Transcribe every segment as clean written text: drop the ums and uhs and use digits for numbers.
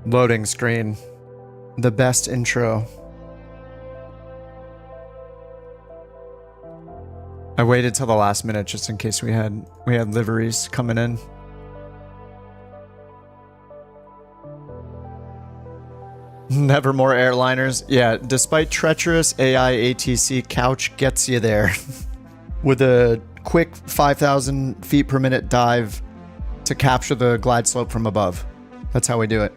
Loading screen. The best intro. I waited till the last minute just in case we had liveries coming in. Never more airliners. Yeah, despite treacherous AI ATC, Couch gets you there with a quick 5,000 feet per minute dive to capture the glide slope from above. That's how we do it.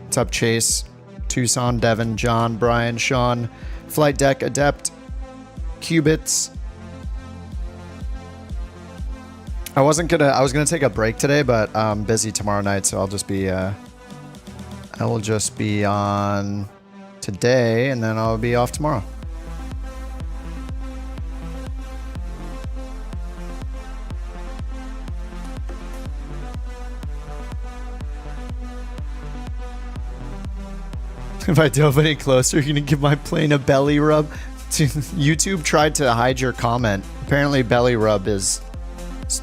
What's up, Chase? Tucson, Devin, John, Brian, Sean, Flight Deck, Adept, Qubits. I was gonna take a break today, but I'm busy tomorrow night, so I'll just be I will just be on today, and then I'll be off tomorrow. If I dove any closer, you're gonna give my plane a belly rub. YouTube tried to hide your comment. Apparently belly rub is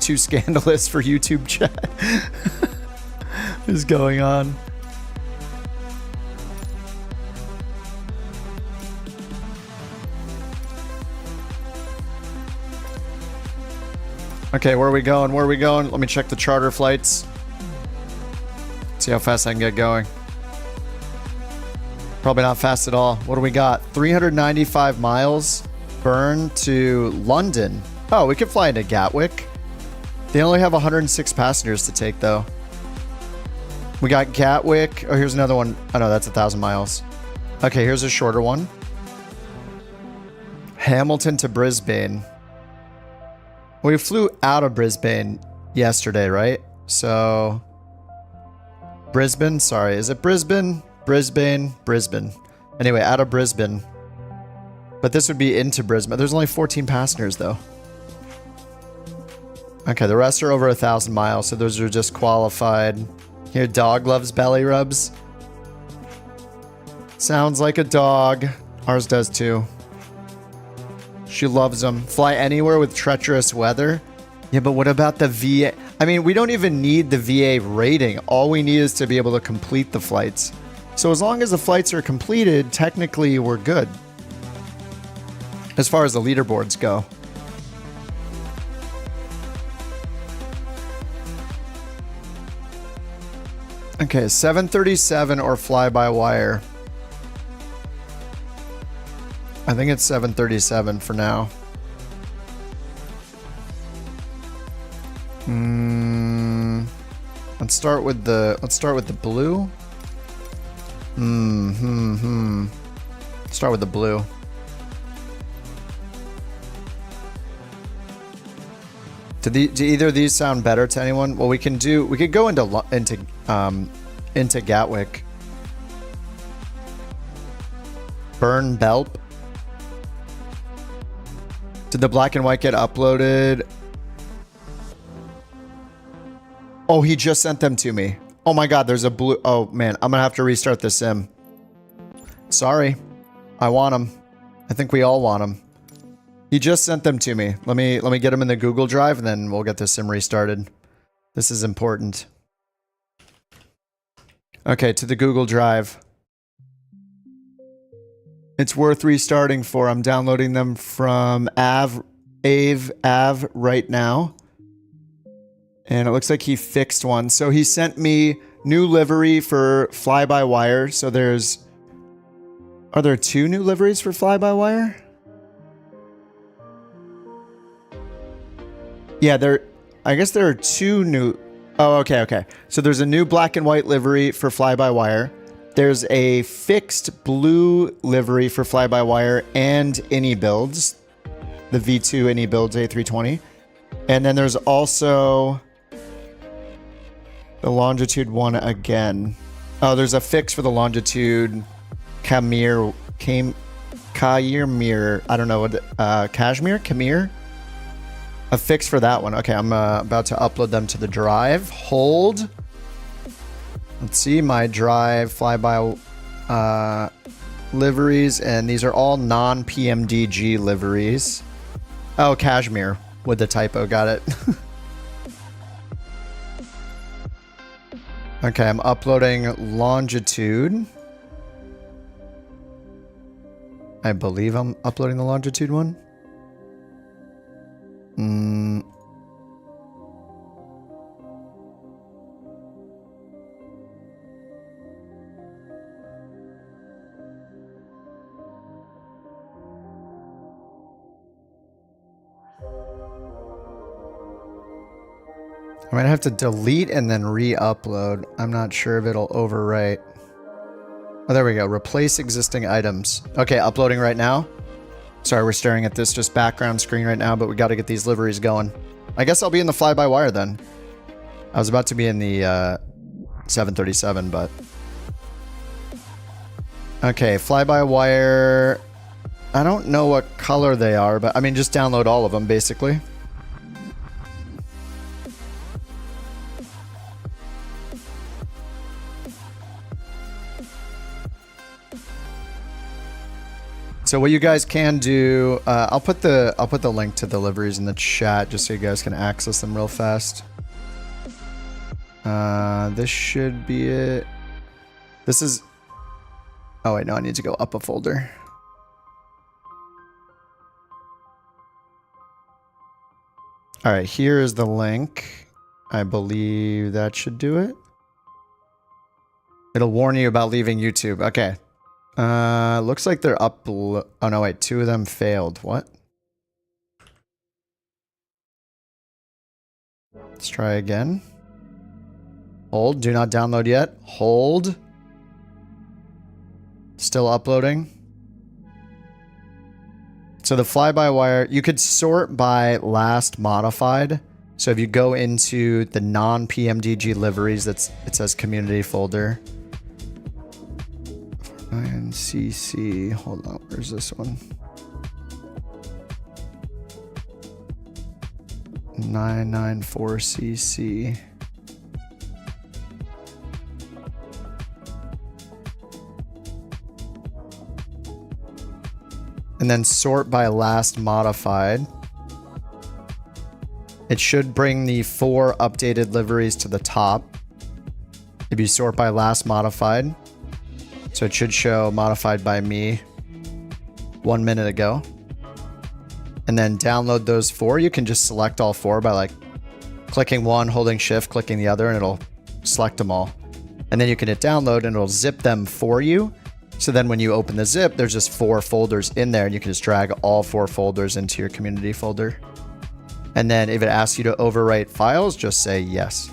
too scandalous for YouTube chat. What is going on? Okay, where are we going? Where are we going? Let me check the charter flights. See how fast I can get going. Probably not fast at all. What do we got? 395 miles burn to London. Oh, we could fly into Gatwick. They only have 106 passengers to take, though. We got Gatwick. Oh, here's another one. Oh, no, that's 1,000 miles. Okay, here's a shorter one. Hamilton to Brisbane. We flew out of Brisbane yesterday, right? So... Brisbane? Sorry, is it Brisbane? Brisbane. Anyway, out of Brisbane. But this would be into Brisbane. There's only 14 passengers, though. Okay, the rest are over 1,000 miles, so those are just qualified. Your dog loves belly rubs. Sounds like a dog. Ours does, too. She loves them. Fly anywhere with treacherous weather. Yeah, but what about the VA? I mean, we don't even need the VA rating. All we need is to be able to complete the flights. So as long as the flights are completed, technically we're good. As far as the leaderboards go. Okay, 737 or fly-by-wire. I think it's 737 for now. Let's start with the blue. Start with the blue. Do either of these sound better to anyone? Well, we could go into Gatwick. Burn Belp. Did the black and white get uploaded? Oh, he just sent them to me. Oh my god, there's a blue... Oh man, I'm gonna have to restart the sim. Sorry. I want them. I think we all want them. He just sent them to me. Let me get them in the Google Drive, and then we'll get the sim restarted. This is important. Okay, to the Google Drive. It's worth restarting for. I'm downloading them from Av right now. And it looks like he fixed one. So he sent me new livery for fly-by-wire. So are there 2 new liveries for fly-by-wire? Yeah, I guess there are 2 new... Oh, okay. So there's a new black and white livery for fly-by-wire. There's a fixed blue livery for fly-by-wire and any builds. The V2 any builds A320. And then there's also the longitude one again. Oh, there's a fix for the longitude Kashmir. I don't know what Kashmir. A fix for that one. Okay, I'm about to upload them to the drive. Hold. Let's see my drive flyby liveries, and these are all non-PMDG liveries. Oh, Kashmir with the typo. Got it. Okay, I'm uploading longitude. I believe I'm uploading the longitude one. I might have to delete and then re-upload. I'm not sure if it'll overwrite. Oh, there we go. Replace existing items. Okay, uploading right now. Sorry, we're staring at this just background screen right now, but we got to get these liveries going. I guess I'll be in the fly-by-wire then. I was about to be in the 737, but... Okay, fly-by-wire... I don't know what color they are, but I mean, just download all of them, basically. So what you guys can do, I'll put the link to the liveries in the chat just so you guys can access them real fast. This should be it. This is... Oh wait, no, I need to go up a folder. All right, here is the link. I believe that should do it. It'll warn you about leaving YouTube. Okay. Looks like they're up. Oh no, wait, 2 of them failed. What? Let's try again. Hold, do not download yet. Hold. Still uploading. So the fly-by-wire, you could sort by last modified. So if you go into the non-PMDG liveries, it says community folder. CC. Hold on, where's this one? 994CC. And then sort by last modified. It should bring the 4 updated liveries to the top. If you sort by last modified. So it should show modified by me 1 minute ago. And then download those 4. You can just select all 4 by like clicking one, holding shift, clicking the other, and it'll select them all. And then you can hit download and it'll zip them for you. So then when you open the zip, there's just 4 folders in there and you can just drag all 4 folders into your community folder. And then if it asks you to overwrite files, just say yes.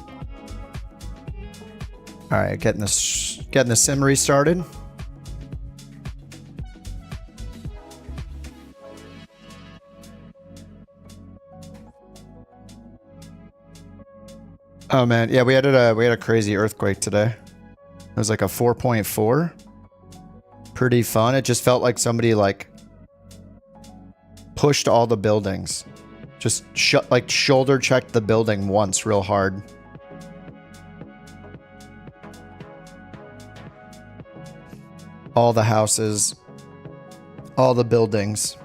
All right, getting the sim restarted. Oh man, yeah, we had a crazy earthquake today. It was like a 4.4. Pretty fun. It just felt like somebody like pushed all the buildings. Just like shoulder checked the building once real hard. All the houses, all the buildings.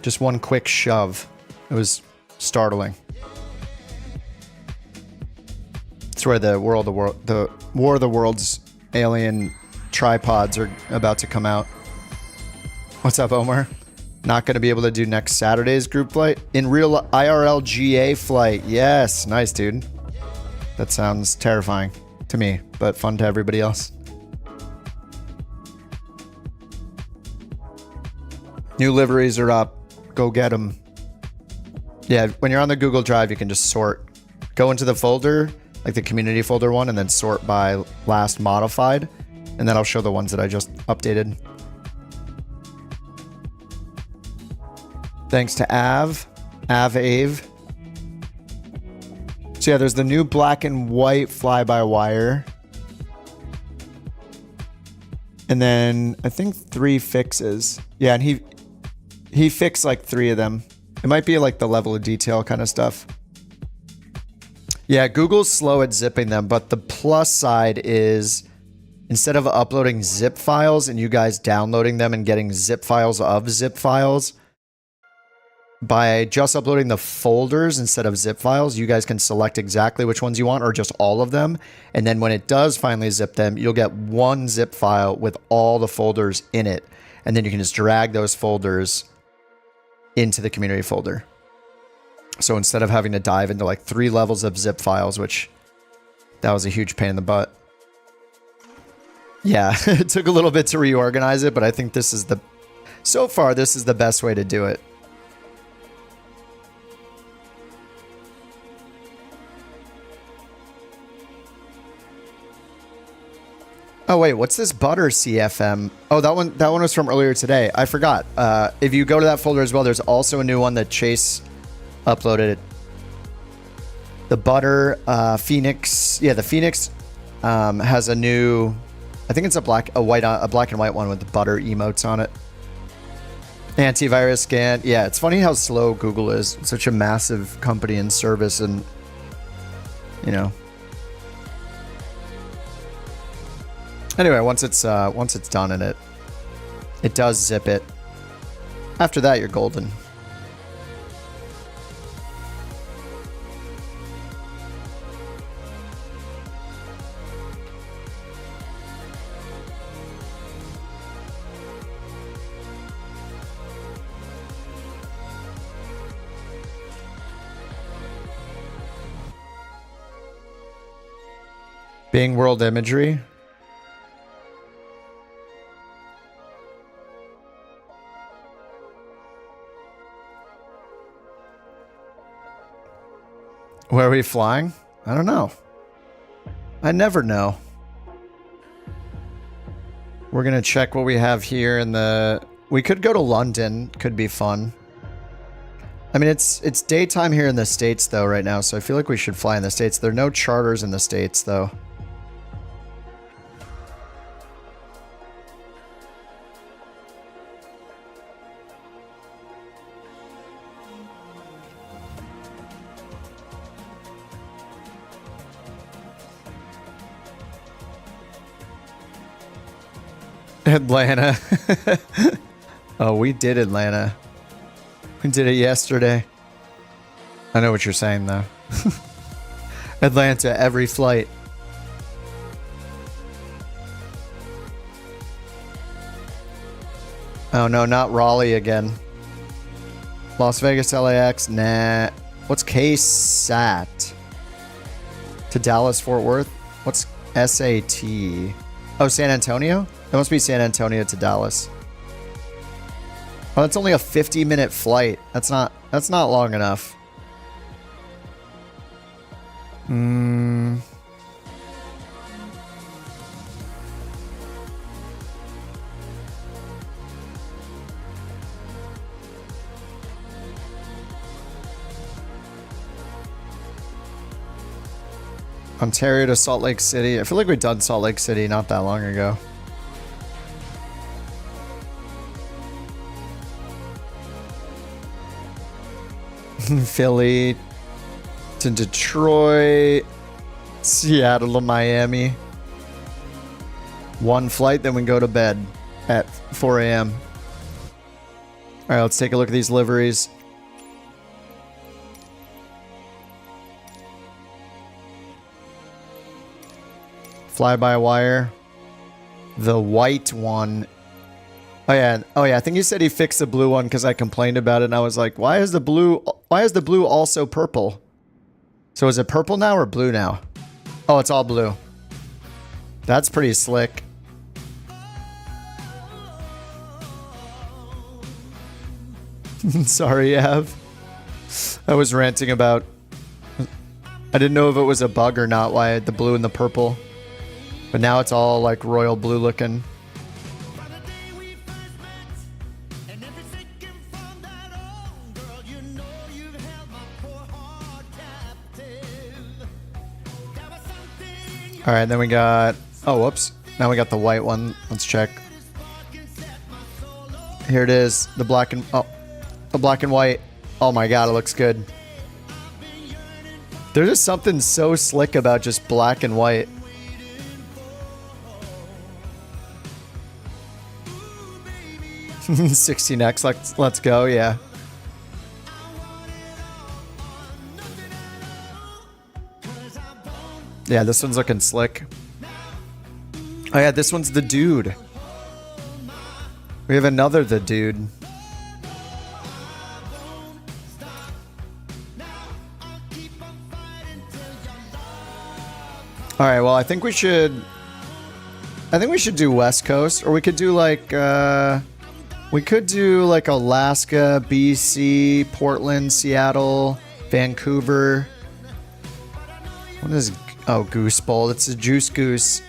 Just one quick shove. It was startling. It's where the War of the Worlds alien tripods are about to come out. What's up, Omar? Not going to be able to do next Saturday's group flight? In real IRL GA flight. Yes. Nice, dude. That sounds terrifying to me, but fun to everybody else. New liveries are up. Go get them. Yeah, when you're on the Google Drive, you can just sort. Go into the folder, like the community folder one, and then sort by last modified. And then I'll show the ones that I just updated. Thanks to Ave. So yeah, there's the new black and white fly-by-wire. And then I think 3 fixes. Yeah, and he fixed like 3 of them. It might be like the level of detail kind of stuff. Yeah, Google's slow at zipping them, but the plus side is instead of uploading zip files and you guys downloading them and getting zip files of zip files, by just uploading the folders instead of zip files, you guys can select exactly which ones you want or just all of them. And then when it does finally zip them, you'll get one zip file with all the folders in it. And then you can just drag those folders into the community folder. So instead of having to dive into like 3 levels of zip files, which that was a huge pain in the butt. Yeah, it took a little bit to reorganize it, but I think this is so far, this is the best way to do it. Oh wait, what's this butter CFM? Oh, that one was from earlier today. I forgot. If you go to that folder as well, there's also a new one that Chase uploaded. The butter Phoenix. Yeah, the Phoenix has a new, I think it's a black and white one with the butter emotes on it. Antivirus scan. Yeah, it's funny how slow Google is. It's such a massive company and service, and you know. Anyway, once it's done and it does zip it. After that, you're golden. Bing World Imagery. Where are we flying? I don't know. I never know. We're going to check what we have here in the... We could go to London. Could be fun. I mean, it's daytime here in the States, though, right now, so I feel like we should fly in the States. There are no charters in the States, though. Atlanta. Oh, we did Atlanta. We did it yesterday. I know what you're saying, though. Atlanta, every flight. Oh, no, not Raleigh again. Las Vegas, LAX, nah. What's KSAT? To Dallas, Fort Worth? What's SAT? Oh, San Antonio? That must be San Antonio to Dallas. Oh, that's only a 50-minute flight. That's not long enough. Ontario to Salt Lake City. I feel like we've done Salt Lake City not that long ago. Philly to Detroit, Seattle to Miami. One flight, then we go to bed at 4 a.m. All right, let's take a look at these liveries. Fly-by-wire. The white one. Oh yeah, I think he said he fixed the blue one because I complained about it, and I was like, why is the blue also purple? So is it purple now or blue now? Oh, it's all blue. That's pretty slick. Sorry, Ev. I was ranting about... I didn't know if it was a bug or not, why I had the blue and the purple. But now it's all like royal blue looking. All right, then we got... Oh, whoops. Now we got the white one. Let's check. Here it is. The black and... Oh, the black and white. Oh my god, it looks good. There's just something so slick about just black and white. $16X, let's go, yeah. Yeah, this one's looking slick. Oh yeah, this one's the dude. We have another the dude. All right, well, I think we should do West Coast, or we could do like Alaska, BC, Portland, Seattle, Vancouver. What is Goose Bowl? It's a Juice Goose.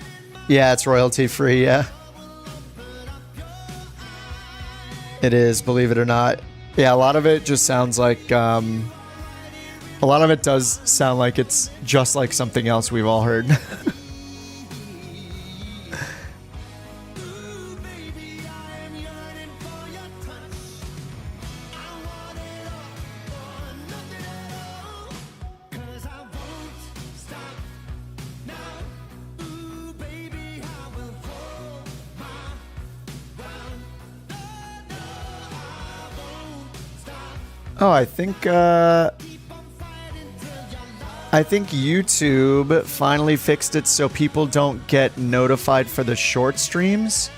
Yeah, it's royalty free, yeah. It is, believe it or not. Yeah, a lot of it just sounds like a lot of it does sound like it's just like something else we've all heard. Oh, I think YouTube finally fixed it so people don't get notified for the short streams.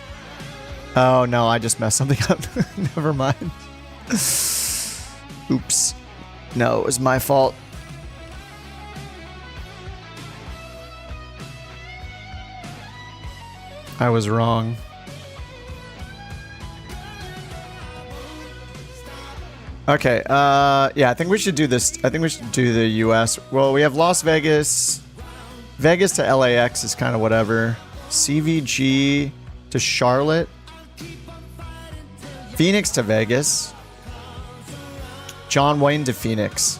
Oh no, I just messed something up. Never mind. Oops. No, it was my fault. I was wrong. Okay, yeah, I think we should do this. I think we should do the US. Well, we have Las Vegas. Vegas to LAX is kind of whatever. CVG to Charlotte. Phoenix to Vegas. John Wayne to Phoenix.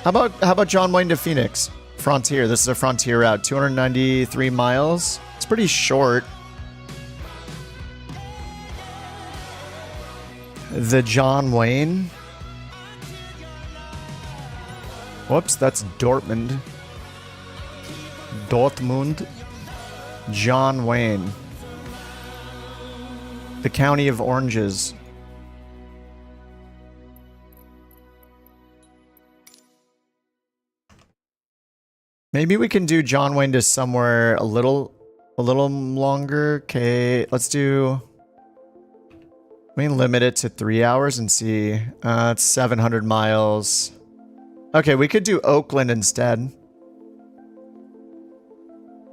How about John Wayne to Phoenix? Frontier. This is a Frontier route. 293 miles. It's pretty short. The John Wayne. Whoops, that's Dortmund. Dortmund. John Wayne. The county of oranges. Maybe we can do John Wayne to somewhere a little longer. Okay, let's do... We can limit it to 3 hours and see. It's 700 miles. Okay, we could do Oakland instead.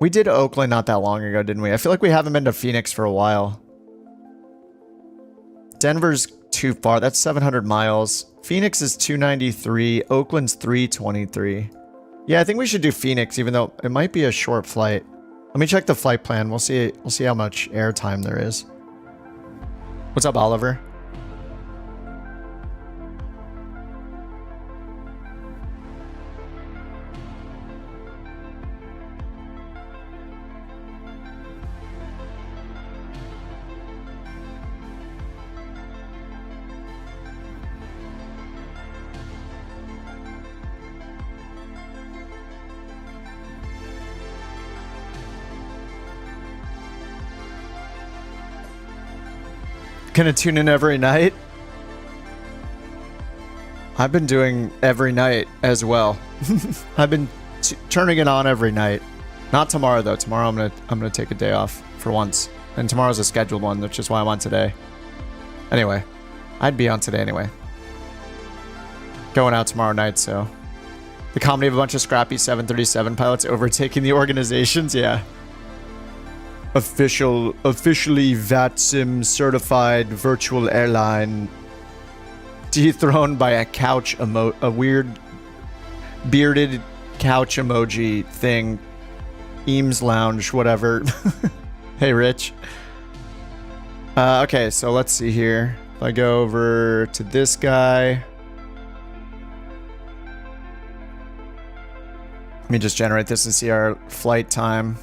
We did Oakland not that long ago, didn't we? I feel like we haven't been to Phoenix for a while. Denver's too far. That's 700 miles. Phoenix is 293. Oakland's 323. Yeah, I think we should do Phoenix, even though it might be a short flight. Let me check the flight plan. We'll see how much airtime there is. What's up, Oliver? Gonna tune in every night? I've been doing every night as well. I've been turning it on every night. Not tomorrow though. Tomorrow I'm gonna take a day off for once, and tomorrow's a scheduled one, which is why I'm on today. Anyway, I'd be on today anyway. Going out tomorrow night, so the comedy of a bunch of scrappy 737 pilots overtaking the organizations. Yeah. Officially VATSIM certified virtual airline dethroned by a weird bearded couch emoji thing. Eames Lounge, whatever. Hey, Rich. Okay, so let's see here. If I go over to this guy. Let me just generate this and see our flight time.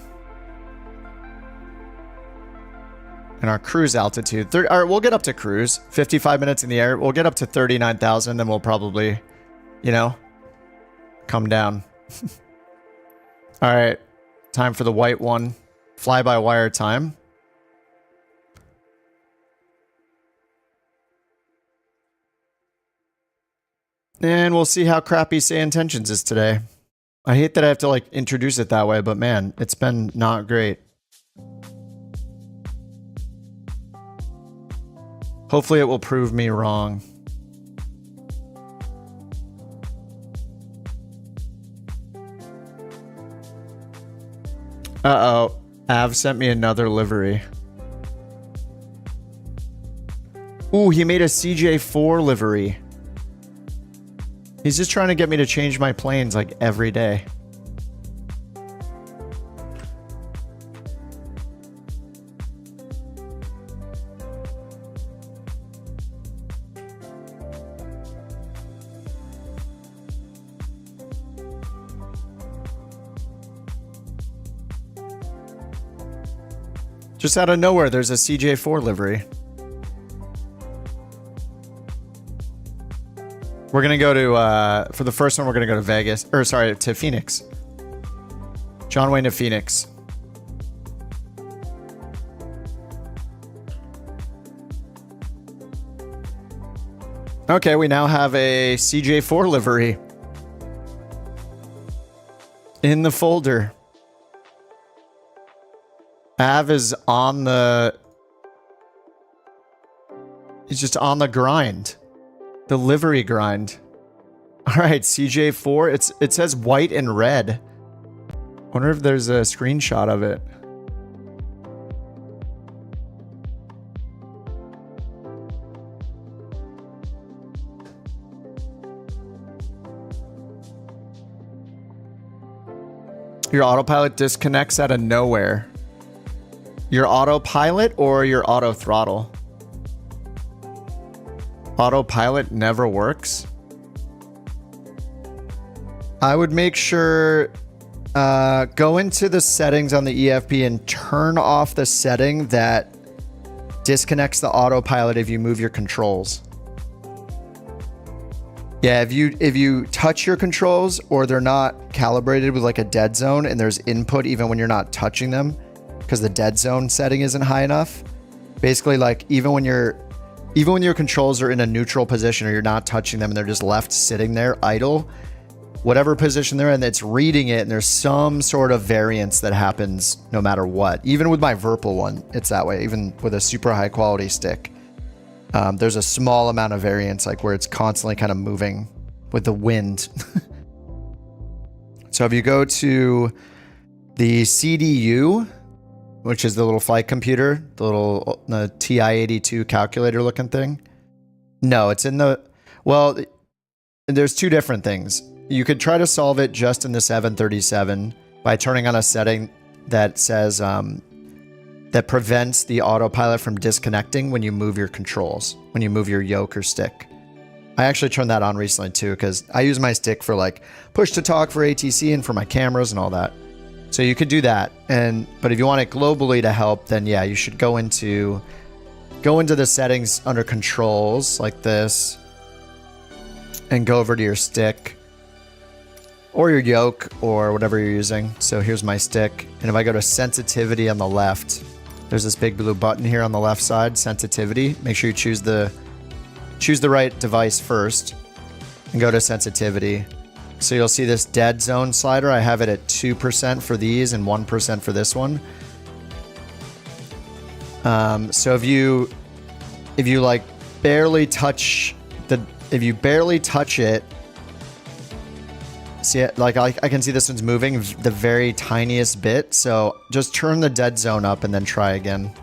And our cruise altitude. All right, we'll get up to cruise. 55 minutes in the air. We'll get up to 39,000, then we'll probably, you know, come down. All right. Time for the white one. Fly-by-wire time. And we'll see how crappy Say Intentions is today. I hate that I have to like introduce it that way, but man, it's been not great. Hopefully it will prove me wrong. Uh-oh. Av sent me another livery. Ooh, he made a CJ4 livery. He's just trying to get me to change my planes like every day. Just out of nowhere, there's a CJ4 livery. We're going to go to, for the first one, we're going to go to Vegas. Or, sorry, to Phoenix. John Wayne to Phoenix. Okay, we now have a CJ4 livery. In the folder. Av is on the... He's just on the grind. The livery grind. Alright, CJ4. It says white and red. Wonder if there's a screenshot of it. Your autopilot disconnects out of nowhere. Your autopilot or your auto throttle? Autopilot never works. I would make sure go into the settings on the EFP and turn off the setting that disconnects the autopilot if you move your controls. Yeah, if you touch your controls or they're not calibrated with like a dead zone and there's input even when you're not touching them because the dead zone setting isn't high enough. Basically, like even when your controls are in a neutral position or you're not touching them and they're just left sitting there idle, whatever position they're in, it's reading it and there's some sort of variance that happens no matter what. Even with my Virpil one, it's that way. Even with a super high quality stick, there's a small amount of variance, like where it's constantly kind of moving with the wind. So if you go to the CDU, which is the little flight computer, the TI-82 calculator looking thing. No, it's in the, well, there's two different things. You could try to solve it just in the 737 by turning on a setting that says, that prevents the autopilot from disconnecting when you move your controls, when you move your yoke or stick. I actually turned that on recently too, because I use my stick for like push to talk for ATC and for my cameras and all that. So you could do that, but if you want it globally to help, then yeah, you should go into the settings under controls like this, and go over to your stick or your yoke or whatever you're using. So here's my stick, and if I go to sensitivity on the left, there's this big blue button here on the left side, sensitivity. Make sure you choose the right device first, and go to sensitivity. So you'll see this dead zone slider. I have it at 2% for these and 1% for this one. So if you like barely touch if you barely touch it, see it, like I can see this one's moving the very tiniest bit. So just turn the dead zone up and then try again.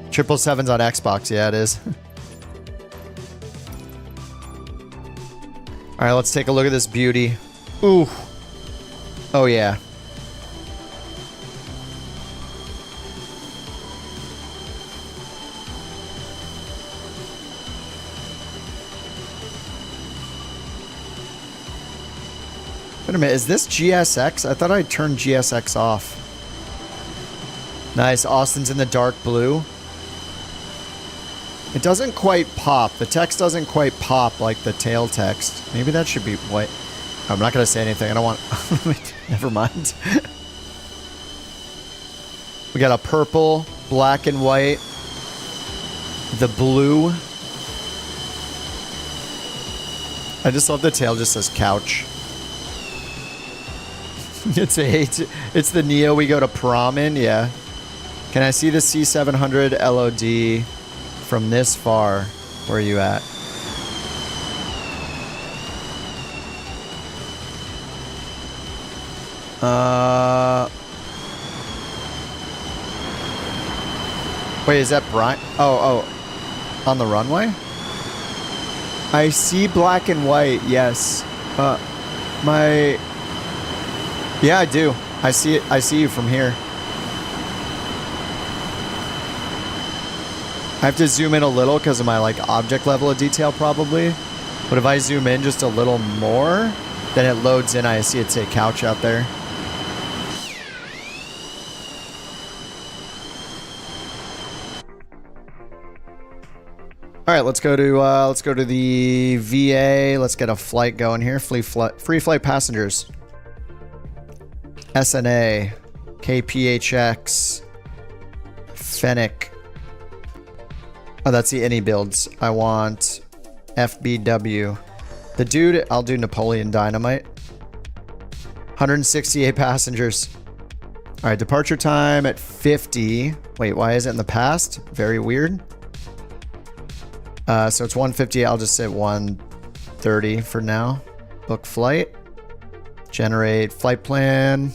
777's on Xbox. Yeah, it is. All right, let's take a look at this beauty. Ooh. Oh, yeah. Wait a minute, is this GSX? I thought I turned GSX off. Nice, Austin's in the dark blue. It doesn't quite pop. The text doesn't quite pop like the tail text. Maybe that should be white. I'm not going to say anything. I don't want... Never mind. We got a purple, black and white. The blue. I just love the tail just says couch. It's the Neo we go to prom in, yeah. Can I see the C700 LOD from this far? Where are you at? Wait, is that Brian? Oh, on the runway? I see black and white, yes. Yeah, I do. I see it. I see you from here. I have to zoom in a little because of my like object level of detail probably. But if I zoom in just a little more, then it loads in. I see it say couch out there. All right, let's go to the VA. Let's get a flight going here. Free flight passengers. SNA, KPHX, Fennec. Oh, that's the any builds. I want FBW. The dude, I'll do Napoleon Dynamite. 168 passengers. All right, departure time at 50. Wait, why is it in the past? Very weird. So it's 150. I'll just say 130 for now. Book flight. Generate flight plan.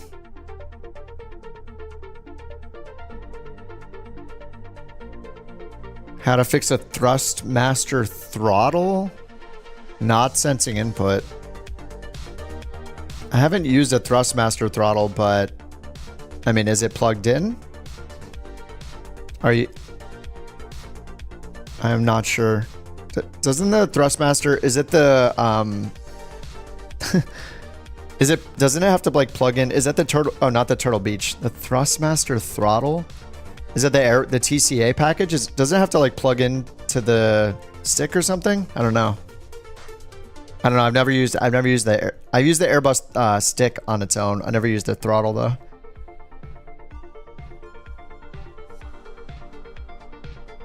How to fix a thrust master throttle? Not sensing input. I haven't used a thrust master throttle, but I mean, is it plugged in? Are you? I am not sure. Doesn't the thrust master, is it the, doesn't it have to like plug in? Is that the Turtle, oh, not the Turtle Beach. The thrust master throttle? Is it the TCA package? Does it have to like plug in to the stick or something? I don't know. I've never used the I used the Airbus stick on its own. I never used the throttle though.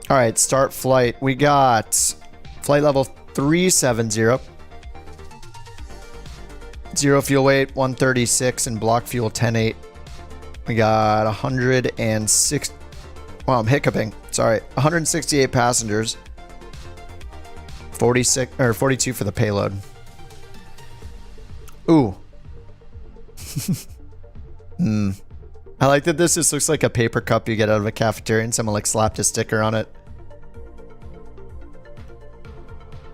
All right, start flight. We got flight level 370. 0 fuel weight, 136, and block fuel 10.8. We got 106. Well, I'm hiccuping. Sorry, 168 passengers. 46 or 42 for the payload. Ooh. I like that this just looks like a paper cup you get out of a cafeteria and someone like slapped a sticker on it.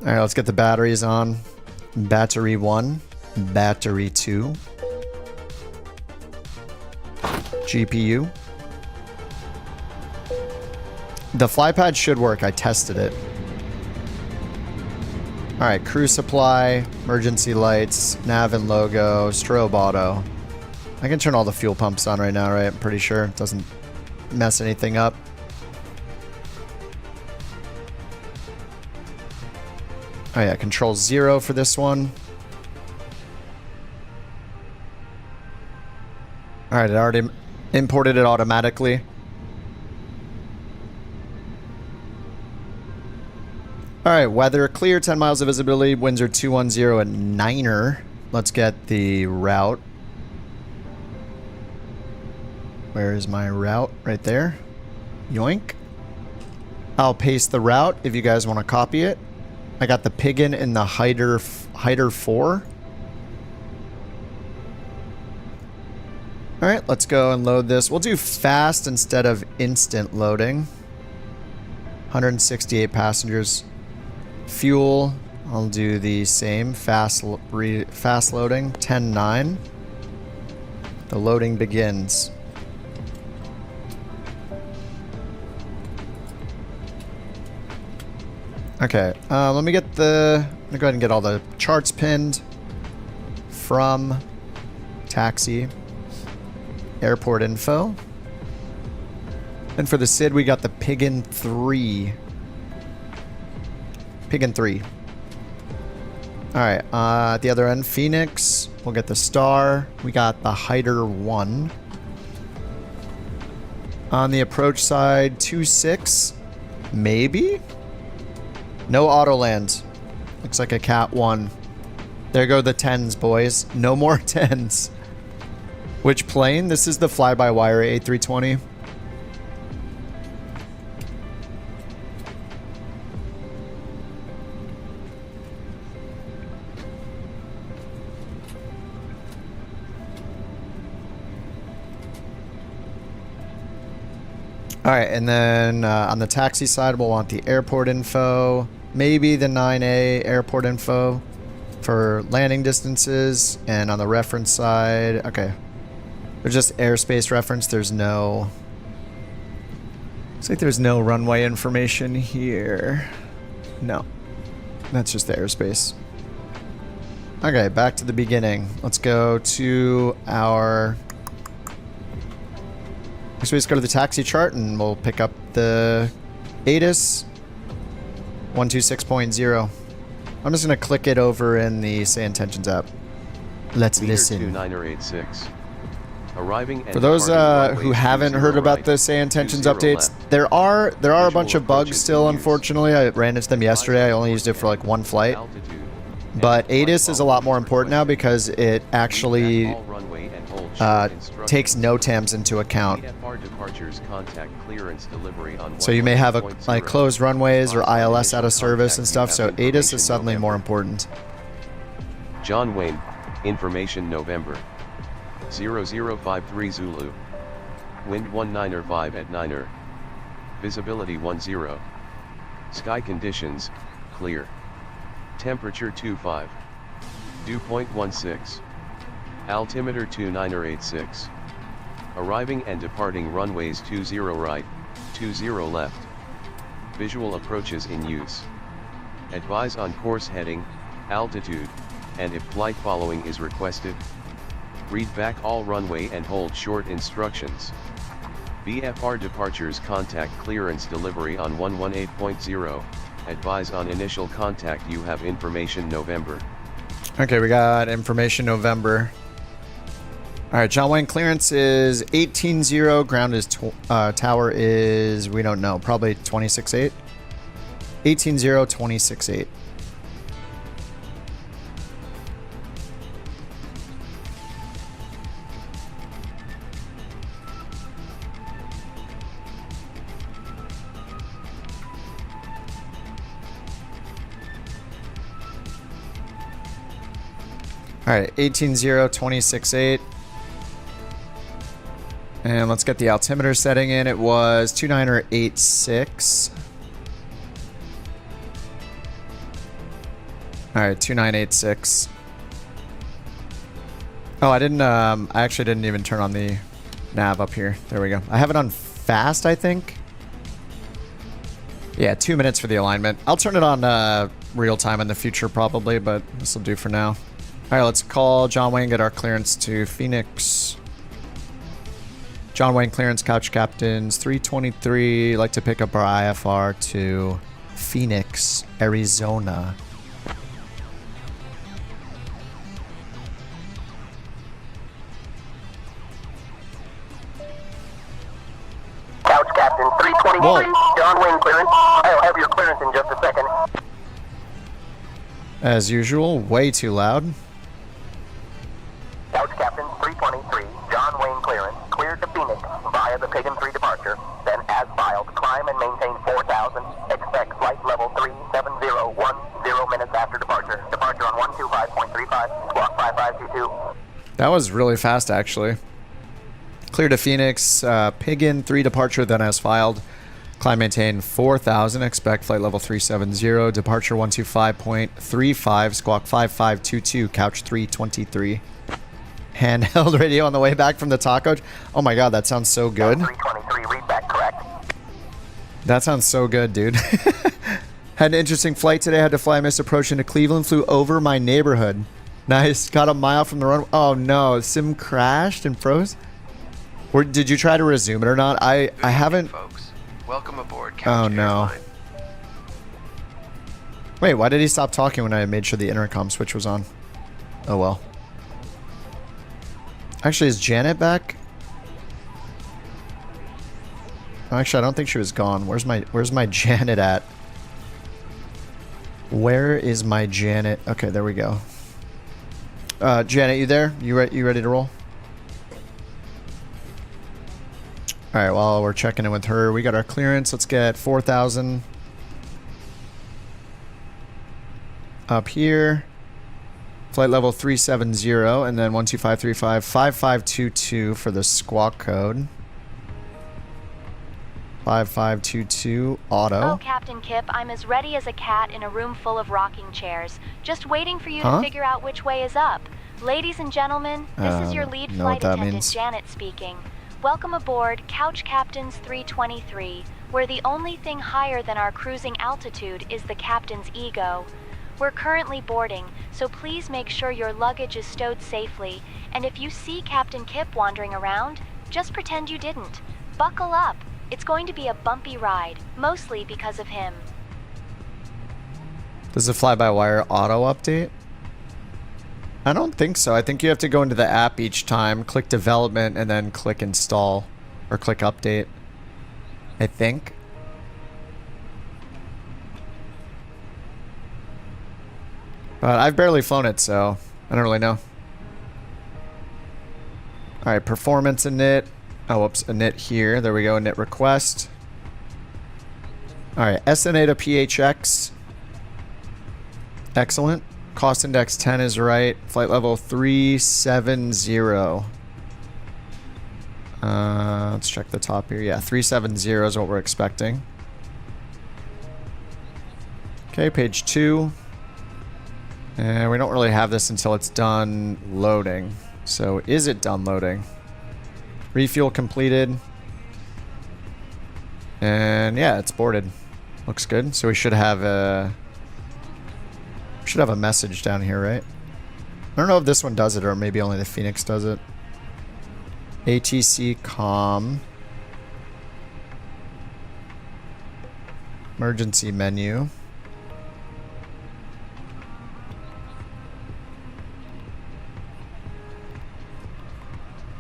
All right, let's get the batteries on. Battery 1, battery 2. GPU. The flypad should work. I tested it. All right, crew supply, emergency lights, nav and logo, strobe auto. I can turn all the fuel pumps on right now, right? I'm pretty sure it doesn't mess anything up. Oh yeah, control 0 for this one. All right, it already imported it automatically. All right, weather clear, 10 miles of visibility, winds are 210 at 9er. Let's get the route. Where is my route? Right there. Yoink. I'll paste the route if you guys want to copy it. I got the Piggin in the Hider 4. All right, let's go and load this. We'll do fast instead of instant loading. 168 passengers. Fuel, I'll do the same. Fast loading, 10-9. The loading begins. Okay, let me get the... I'm gonna go ahead and get all the charts pinned. From taxi. Airport info. And for the SID, we got the Piggin 3. Piggin 3. Alright, at the other end, Phoenix. We'll get the Star. We got the Hider 1. On the approach side, 2-6. Maybe? No auto land. Looks like a Cat 1. There go the 10s, boys. No more 10s. Which plane? This is the fly-by-wire A320. All right, and then on the taxi side, we'll want the airport info, maybe the 9A airport info for landing distances, and on the reference side, okay. There's just airspace reference. There's no... Looks like there's no runway information here. No. That's just the airspace. Okay, back to the beginning. Let's go to our... So we just go to the taxi chart and we'll pick up the ATIS 126.0. I'm just going to click it over in the Say Intentions app. Let's listen. For those who haven't heard about the Say Intentions updates, there are a bunch of bugs still, unfortunately. I ran into them yesterday. I only used it for like one flight. But ATIS is a lot more important now because it actually takes NOTAMs into account. So you may have like closed runways or ILS out of service and stuff, so ATIS is suddenly more important. John Wayne, information November 0053 Zulu. Wind 195 at 9er. Visibility 10. Sky conditions, clear. Temperature 25. Dew point 16. Altimeter 2986. Arriving and departing runways 20 right, 20 left. Visual approaches in use. Advise on course heading, altitude, and if flight following is requested. Read back all runway and hold short instructions. VFR departures contact clearance delivery on 118.0. Advise on initial contact. You have information November. Okay, we got information November. All right, John Wayne clearance is 18.0. Ground is tower is, we don't know, probably 26.8. 18.0, 26.8. All right, 18.0, 26.8. And let's get the altimeter setting in. It was 2986. All right, 2986. Oh, I actually didn't even turn on the nav up here. There we go. I have it on fast, I think. Yeah, 2 minutes for the alignment. I'll turn it on real time in the future probably, but this will do for now. All right, let's call John Wayne, get our clearance to Phoenix. John Wayne clearance, couch captains, 323. Like to pick up our IFR to Phoenix, Arizona. Couch captain, 323. Whoa. John Wayne clearance. I'll have your clearance in just a second. As usual, way too loud. Couch captain, 323. John Wayne clearance. Cleared to Phoenix via the Pagan 3 departure. Then as filed, climb and maintain 4,000. Expect flight level 37010 minutes after departure. Departure on 125.35. Squawk 5522. That was really fast, actually. Clear to Phoenix, Pagan 3 departure, then as filed. Climb maintain 4,000. Expect flight level 370. Departure 125.35. Squawk 5522. Couch 323. Handheld radio on the way back from the taco. Oh my god, that sounds so good. 323, read back correct. That sounds so good, dude. Had an interesting flight today. Had to fly missed approach into Cleveland. Flew over my neighborhood. Nice. Got a mile from the runway. Oh no, sim crashed and froze. Or did you try to resume it or not? I haven't. Folks, welcome aboard. Oh no. Airline. Wait, why did he stop talking when I made sure the intercom switch was on? Oh well. Actually, is Janet back? Actually, I don't think she was gone. Where's my Janet at? Where is my Janet? Okay, there we go. Janet, you there? You ready to roll? All right, while we're checking in with her, we got our clearance. Let's get 4,000 up here. Flight level 370, and then 12535 5522 for the squawk code. 5522 auto. Oh, Captain Kip, I'm as ready as a cat in a room full of rocking chairs. Just waiting for you to figure out which way is up. Ladies and gentlemen, this is your lead flight attendant, Janet, speaking. Welcome aboard Couch Captain's 323, where the only thing higher than our cruising altitude is the captain's ego. We're currently boarding, so please make sure your luggage is stowed safely, and if you see Captain Kip wandering around, just pretend you didn't. Buckle up. It's going to be a bumpy ride, mostly because of him. Does the fly-by-wire auto update? I don't think so. I think you have to go into the app each time, click development, and then click install, or click update. I think. But I've barely flown it, so I don't really know. Alright, performance init. Oh, whoops, init here. There we go, init request. Alright, SNA to PHX. Excellent. Cost index 10 is right. Flight level 370. Let's check the top here. Yeah, 370 is what we're expecting. Okay, page 2. And we don't really have this until it's done loading. So is it done loading? Refuel completed. And yeah, it's boarded. Looks good. So we should have a message down here, right? I don't know if this one does it or maybe only the Phoenix does it. ATC COM. Emergency menu.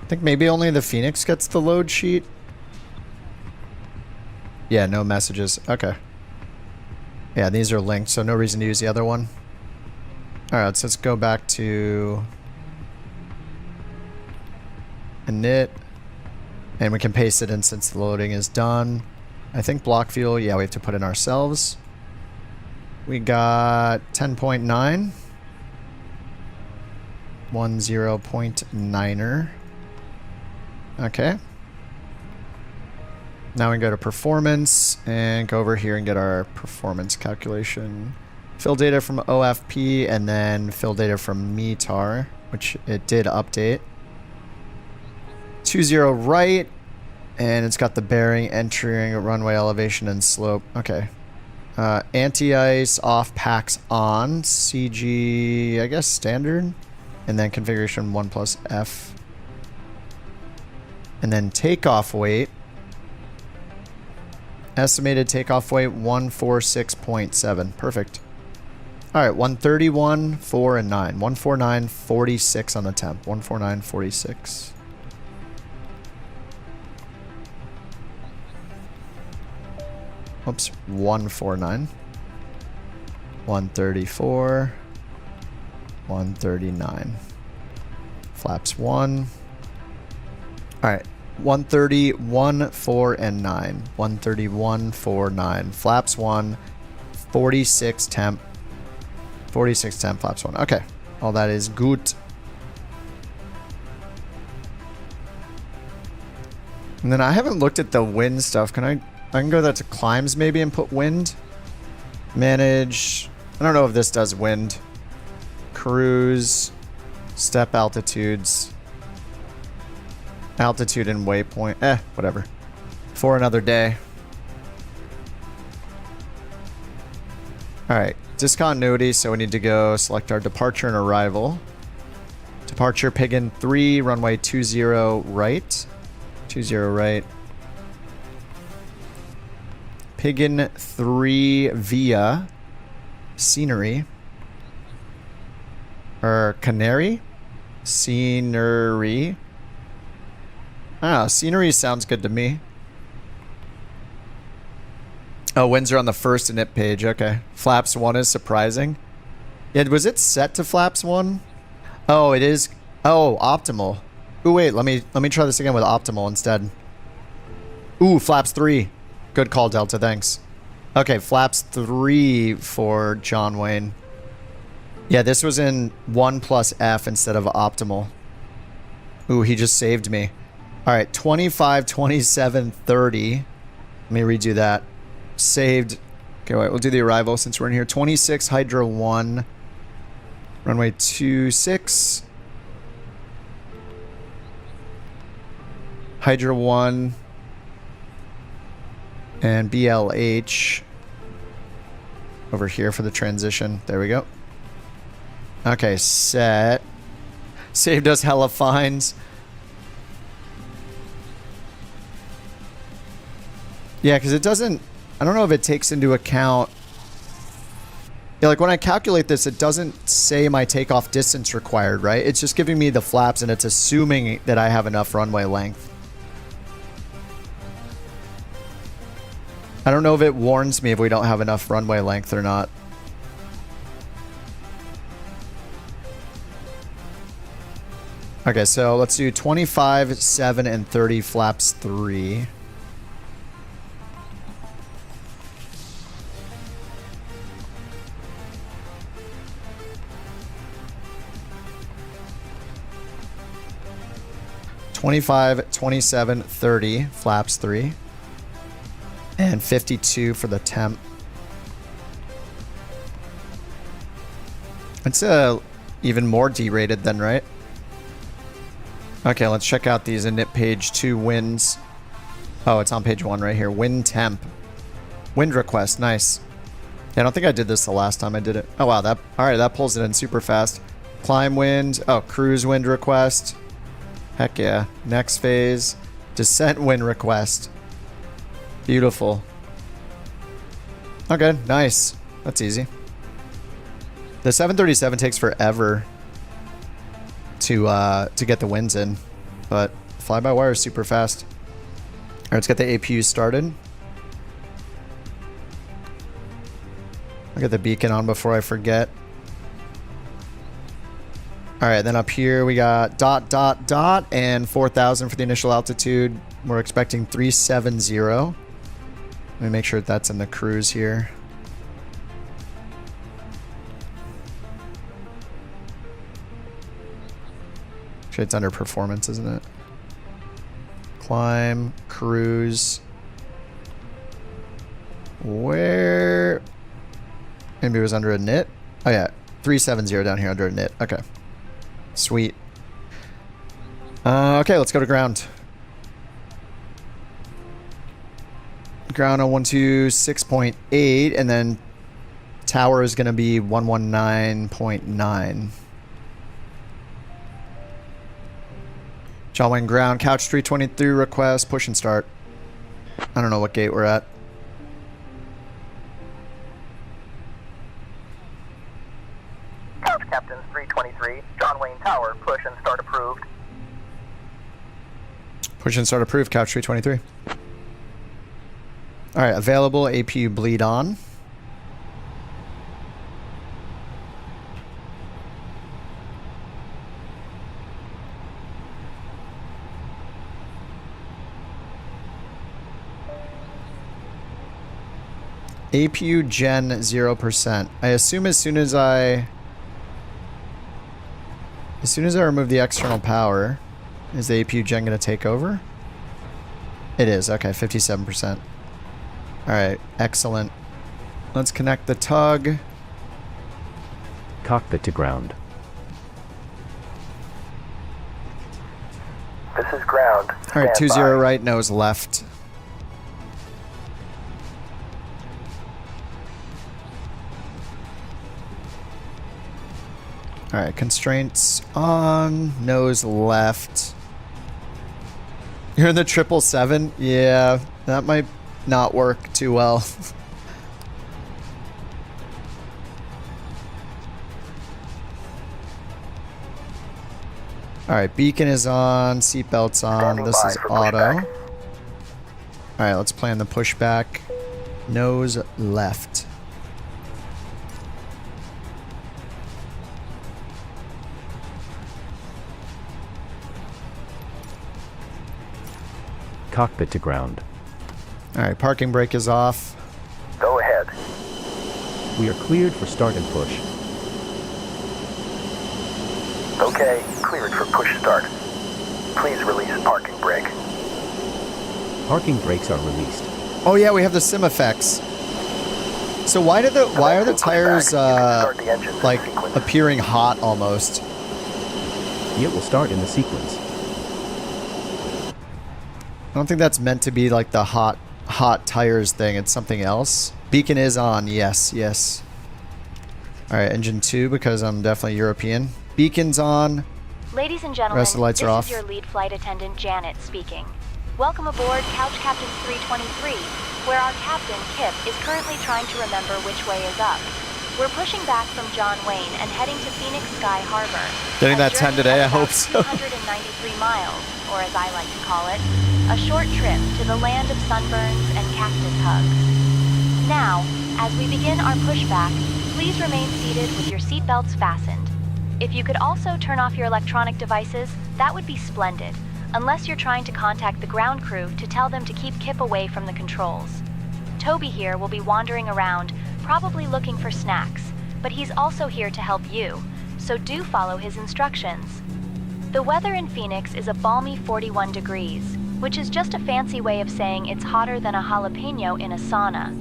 I think maybe only the Phoenix gets the load sheet. Yeah, no messages. Okay. Yeah, these are linked, so no reason to use the other one. Alright, so let's go back to init. And we can paste it in since the loading is done. I think block fuel, yeah, we have to put in ourselves. We got 10.9. 10.9er. Okay. Now we can go to performance and go over here and get our performance calculation. Fill data from OFP and then fill data from METAR, which it did update. 20 right, and it's got the bearing, entering, runway elevation, and slope. Okay. Anti-ice, off, packs on, CG, I guess standard, and then configuration 1 plus F. And then takeoff weight. Estimated takeoff weight 146.7. Perfect. Alright, 131, 4, and 9. 149, 46 on the temp. 149, 46. Oops, 149. 134. 139. Flaps 1. Alright. 131, 4, and 9. 131, 4, 9. Flaps 1. 46 temp. 46 temp, flaps 1. Okay. All that is good. And then I haven't looked at the wind stuff. I can go that to climbs maybe and put wind. Manage. I don't know if this does wind. Cruise. Step altitudes. Altitude and waypoint. Whatever. For another day. Alright. Discontinuity, so we need to go select our departure and arrival. Departure, Pigeon 3, runway 20 right. 20 right. Pigeon 3 via scenery. Or Canary? Scenery. Ah, scenery sounds good to me. Oh, winds are on the first init page. Okay. Flaps 1 is surprising. Yeah, was it set to flaps 1? Oh, it is. Oh, optimal. Oh, wait. Let me try this again with optimal instead. Ooh, flaps 3. Good call, Delta. Thanks. Okay, flaps 3 for John Wayne. Yeah, this was in 1 plus F instead of optimal. Ooh, he just saved me. All right, 25, 27, 30. Let me redo that. Saved. Okay, wait, we'll do the arrival since we're in here. 26, Hydra 1. Runway 26. Hydra 1. And BLH. Over here for the transition. There we go. Okay, set. Saved us hella fines. Yeah, because it doesn't... I don't know if it takes into account... Yeah, like when I calculate this, it doesn't say my takeoff distance required, right? It's just giving me the flaps and it's assuming that I have enough runway length. I don't know if it warns me if we don't have enough runway length or not. Okay, so let's do 25, 7, and 30 flaps 3. $25, 27, 30 flaps 3. And 52 for the temp. It's even more derated then, right? Okay, let's check out these init page 2 winds. Oh, it's on page 1 right here. Wind temp. Wind request, nice. Yeah, I don't think I did this the last time I did it. Oh wow, that alright, that pulls it in super fast. Climb wind. Oh, cruise wind request. Heck yeah. Next phase. Descent wind request. Beautiful. Okay, nice. That's easy. The 737 takes forever to get the winds in, but fly-by-wire is super fast. All right, let's get the APU started. I'll get the beacon on before I forget. All right, then up here we got ... and 4,000 for the initial altitude. We're expecting 370. Let me make sure that's in the cruise here. Actually, it's under performance, isn't it? Climb, cruise. Where? Maybe it was under a knit. Oh yeah, 370 down here under a knit. Okay, sweet. Okay, let's go to ground. Ground on 126.8, and then tower is going to be 119.9. John Wayne ground, couch 323 request, push and start. I don't know what gate we're at. Couch Captains 323, John Wayne Tower, push and start approved. Push and start approved, couch 323. All right, available APU bleed on. APU gen 0%. I assume as soon as I remove the external power, is the APU gen going to take over? It is. Okay, 57%. All right, excellent. Let's connect the tug. Cockpit to ground. This is ground. All right, 20 right, nose left. All right, constraints on, nose left. You're in the 777? Yeah, that might not work too well. All right, beacon is on, seatbelt's on, this is auto. All right, let's plan the pushback. Nose left. Cockpit to ground. Alright, parking brake is off. Go ahead. We are cleared for start and push. Okay, cleared for push start. Please release parking brake. Parking brakes are released. Oh yeah, we have the sim effects. So why are the tires like appearing hot almost? It will start in the sequence. I don't think that's meant to be like the hot tires thing. It's something else. Beacon is on. Yes, yes. All right, engine 2 because I'm definitely European. Beacon's on. Ladies and gentlemen, Rest of the lights are off. This is your lead flight attendant, Janet, speaking. Welcome aboard Couch Captain's 323, where our captain, Kip, is currently trying to remember which way is up. We're pushing back from John Wayne and heading to Phoenix Sky Harbor. Getting that 10 today, I hope so. 293 miles, or as I like to call it, a short trip to the land of sunburns and cactus hugs. Now, as we begin our pushback, please remain seated with your seatbelts fastened. If you could also turn off your electronic devices, that would be splendid, unless you're trying to contact the ground crew to tell them to keep Kip away from the controls. Toby here will be wandering around, probably looking for snacks, but he's also here to help you, so do follow his instructions. The weather in Phoenix is a balmy 41 degrees, which is just a fancy way of saying it's hotter than a jalapeno in a sauna.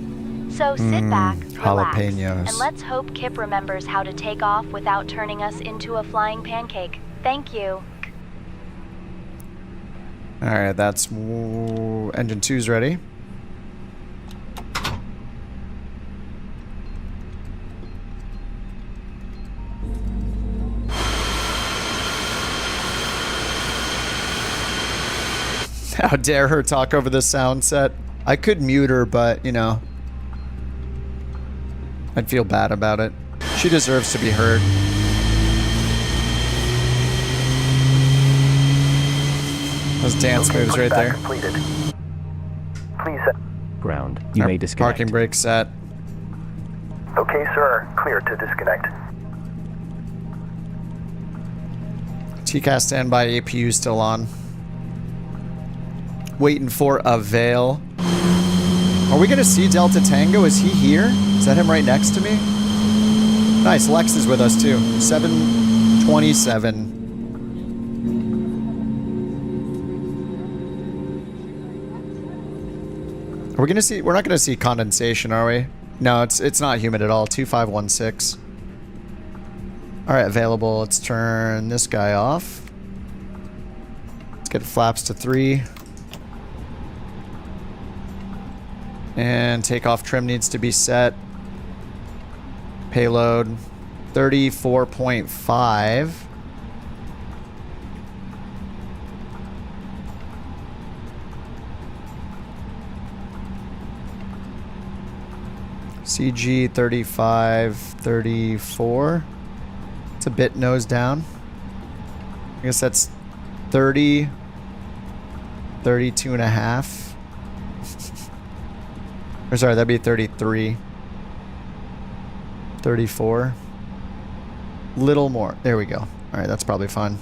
So sit back, relax, jalapenos. and let's hope Kip remembers how to take off without turning us into a flying pancake. Thank you. Alright, that's... engine 2's ready. How dare her talk over the sound set? I could mute her, but, you know, I'd feel bad about it. She deserves to be heard. Those dance moves right there. Completed. Please set. Ground. You may disconnect. Parking brake set. Okay, sir. Clear to disconnect. TCAS standby, APU still on. Waiting for a veil. Are we going to see Delta Tango? Is he here? Is that him right next to me? Nice. Lex is with us too. 727. Are we going to see... We're not going to see condensation, are we? No, it's not humid at all. 2516. Alright, available. Let's turn this guy off. Let's get flaps to 3. And takeoff trim needs to be set. Payload 34.5. CG 35, 34. It's a bit nose down. I guess that's 30, 32 and a half. Or sorry, that'd be 33. 34. Little more. There we go. Alright, that's probably fine.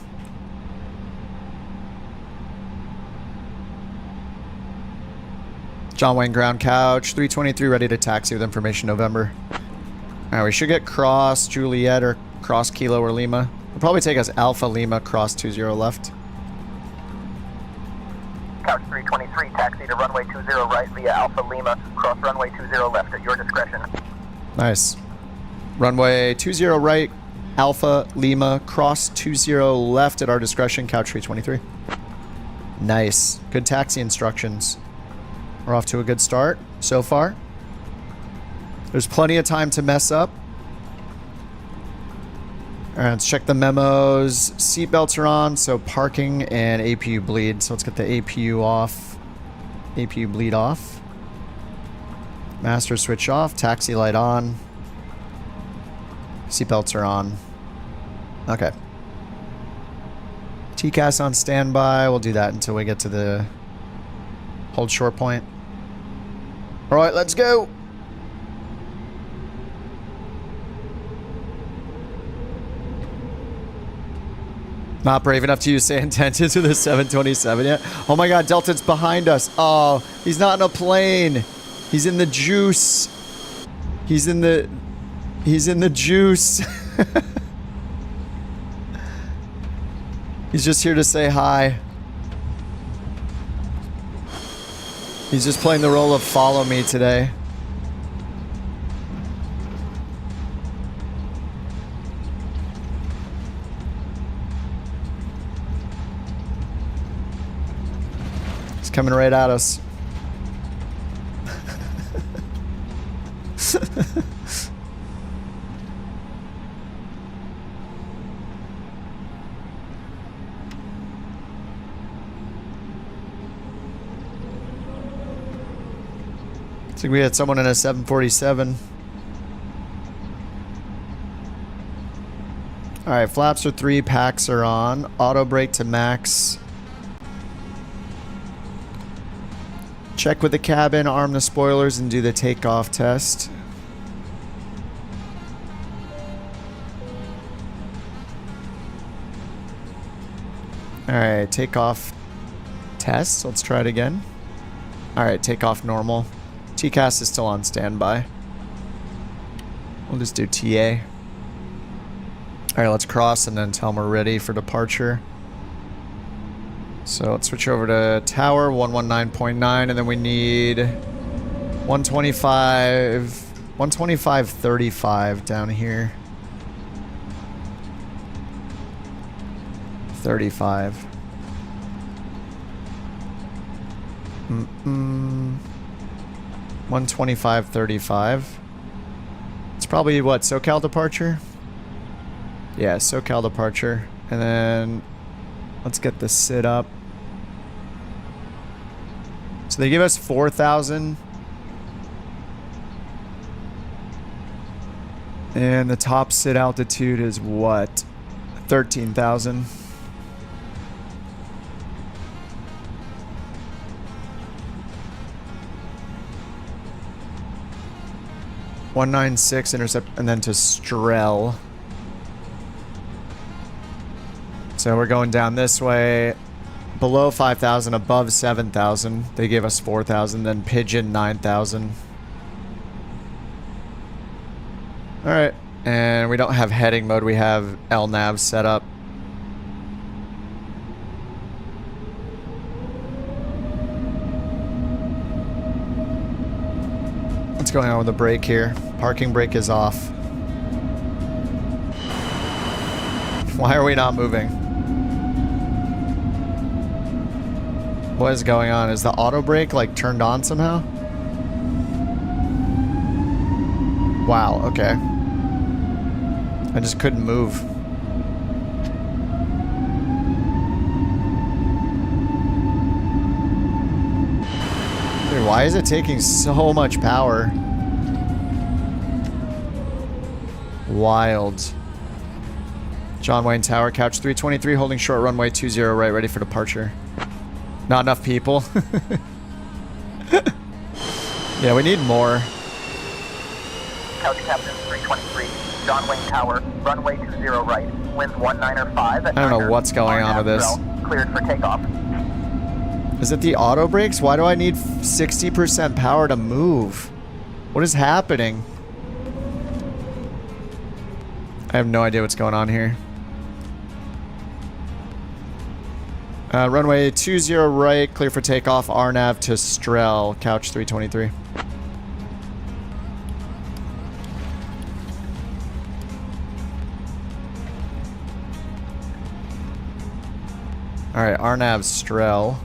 John Wayne ground couch. 323 ready to taxi with information November. Alright, we should get cross Juliet or cross Kilo or Lima. It'll probably take us Alpha Lima cross 20 left. Couch 323, taxi to runway 20 right via Alpha Lima, cross runway 20 left at your discretion. Nice. Runway 20 right, Alpha Lima, cross 20 left at our discretion, couch 323. Nice. Good taxi instructions. We're off to a good start so far. There's plenty of time to mess up. Alright, let's check the memos. Seatbelts are on, so parking and APU bleed. So let's get the APU off. APU bleed off. Master switch off. Taxi light on. Seatbelts are on. Okay. TCAS on standby. We'll do that until we get to the hold short point. Alright, let's go. Not brave enough to use sand tented to the 727 yet. Oh my god, Delta's behind us. Oh, he's not in a plane. He's in the juice. He's in the juice. He's just here to say hi. He's just playing the role of follow me today. He's coming right at us. I think we had someone in a 747. Alright, flaps are 3, packs are on. Auto brake to max. Check with the cabin, arm the spoilers, and do the takeoff test. Alright, takeoff test. Let's try it again. Alright, takeoff normal. TCAS is still on standby. We'll just do TA. Alright, let's cross and then tell them we're ready for departure. So let's switch over to tower 119.9 and then we need 125.35 down here. 35. 125.35. It's probably what, SoCal departure? Yeah, SoCal departure. And then let's get the sit up. So they give us 4,000. And the top sit altitude is what? 13,000. .196 intercept and then to Strel. So we're going down this way. Below 5,000, above 7,000. They gave us 4,000, then Pigeon 9,000. Alright, and we don't have heading mode, we have LNAV set up. What's going on with the brake here? Parking brake is off. Why are we not moving? What is going on? Is the auto brake like turned on somehow? Wow, okay. I just couldn't move. Dude, why is it taking so much power? Wild. John Wayne Tower, couch 323, holding short runway 20 right, ready for departure. Not enough people. Yeah, we need more. Couch Captain 323, John Wayne Tower, runway 20 right, winds 195. I don't know what's going on with this. Cleared for takeoff. Is it the auto brakes? Why do I need 60% power to move? What is happening? I have no idea what's going on here. Runway 20 right, clear for takeoff, RNAV to Strel, couch 323. Alright, RNAV Strel.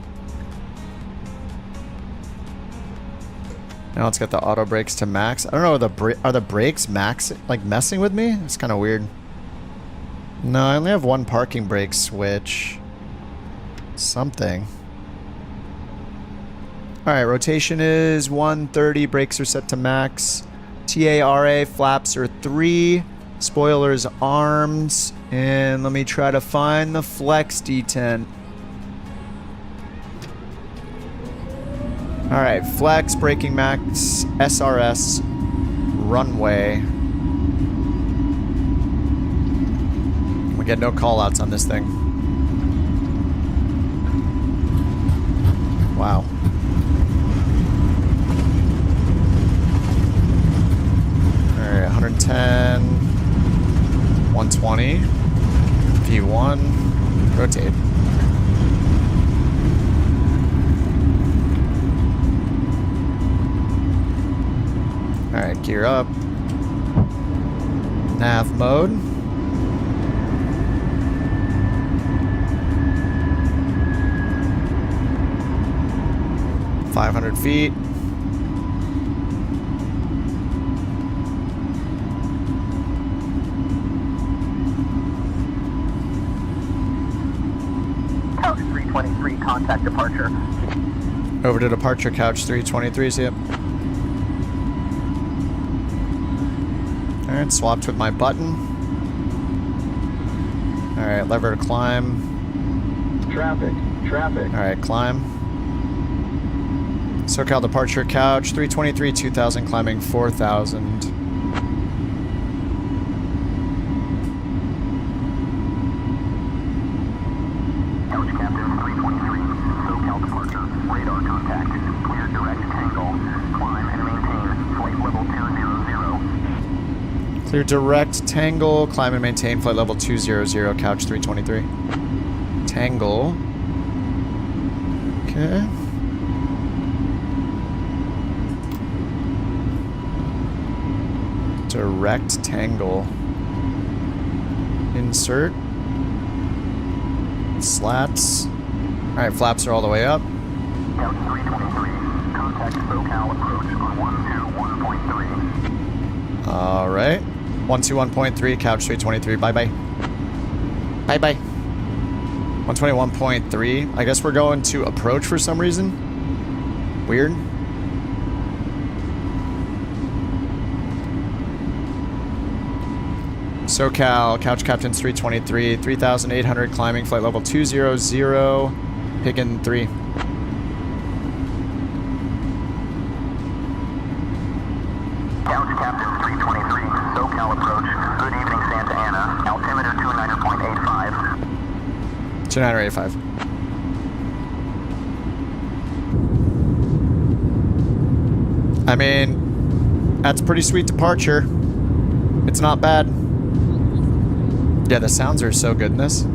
Now let's get the auto brakes to max. I don't know, are the brakes max like messing with me? It's kind of weird. No, I only have one parking brake switch. Something. Alright, rotation is 130, brakes are set to max. TARA, flaps are 3, spoilers armed, and let me try to find the flex detent. Alright, flex, braking max, SRS, runway. We get no callouts on this thing. Wow. Alright, 110, 120, V1, rotate. Alright, gear up. Nav mode. $500 feet. Couch 323, contact departure. Over to departure, couch 323, see it. Alright, swapped with my button. Alright, lever to climb. Traffic. Alright, climb. SoCal departure, couch 323, 2000, climbing 4000. Couch Captain 323, SoCal departure, radar contact, clear direct tangle, climb and maintain flight level 200. Clear direct tangle, climb and maintain flight level 200, couch 323. Tangle. Okay. Direct tangle. Insert. Slats. Alright, flaps are all the way up. Couch 323, contact SoCal approach on 121.3. Alright. 121.3, couch 323. Bye-bye. Bye-bye. 121.3. I guess we're going to approach for some reason. Weird. SoCal, couch captains 323, 3,800 climbing, flight level 200, picking 3. Couch Captain 323, SoCal approach. Good evening, Santa Ana. Altimeter 29.85. 2985. I mean, that's pretty sweet departure. It's not bad. Yeah, the sounds are so good in this.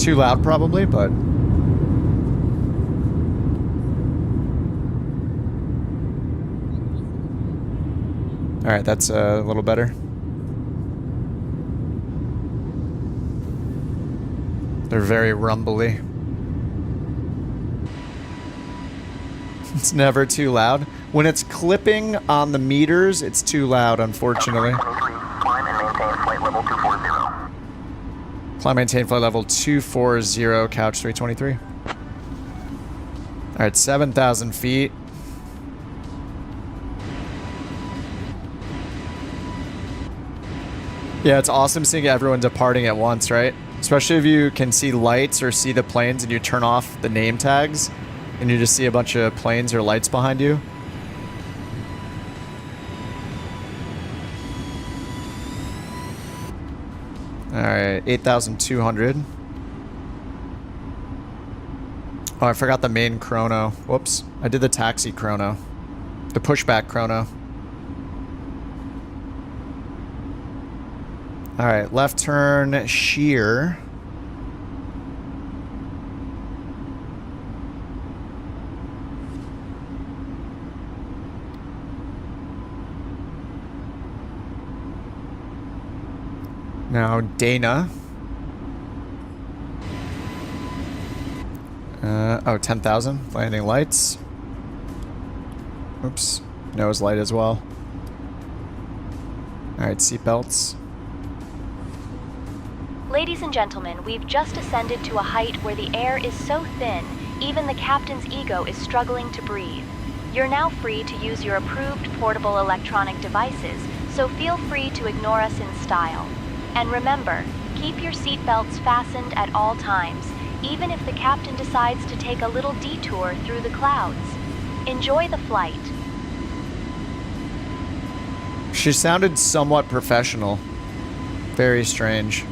Too loud probably, but... Alright, that's a little better. They're very rumbly. It's never too loud. When it's clipping on the meters, it's too loud, unfortunately. Climb and maintain flight level 240. Climb, maintain flight level 240, couch 323. Alright, 7,000 feet. Yeah, it's awesome seeing everyone departing at once, right? Especially if you can see lights or see the planes and you turn off the name tags and you just see a bunch of planes or lights behind you. Alright, 8,200. Oh, I forgot the main chrono. Whoops. I did the taxi chrono. The pushback chrono. Alright, left turn, sheer. Now, Dana. Oh, 10,000. Landing lights. Oops. Nose light as well. Alright, seatbelts. Ladies and gentlemen, we've just ascended to a height where the air is so thin, even the captain's ego is struggling to breathe. You're now free to use your approved portable electronic devices, so feel free to ignore us in style. And remember, keep your seatbelts fastened at all times, even if the captain decides to take a little detour through the clouds. Enjoy the flight. She sounded somewhat professional. Very strange.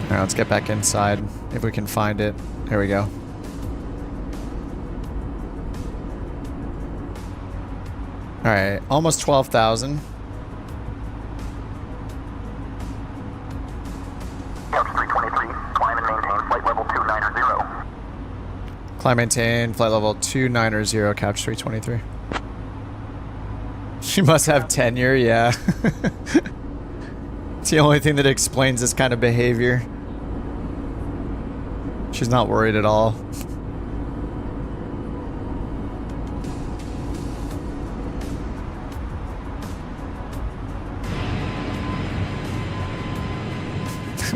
Alright, let's get back inside if we can find it. There we go. Alright, almost 12,000. Couch 323, climb and maintain flight level 290. Climb maintain, flight level 290, couch 323. She must have tenure, yeah. It's the only thing that explains this kind of behavior. She's not worried at all.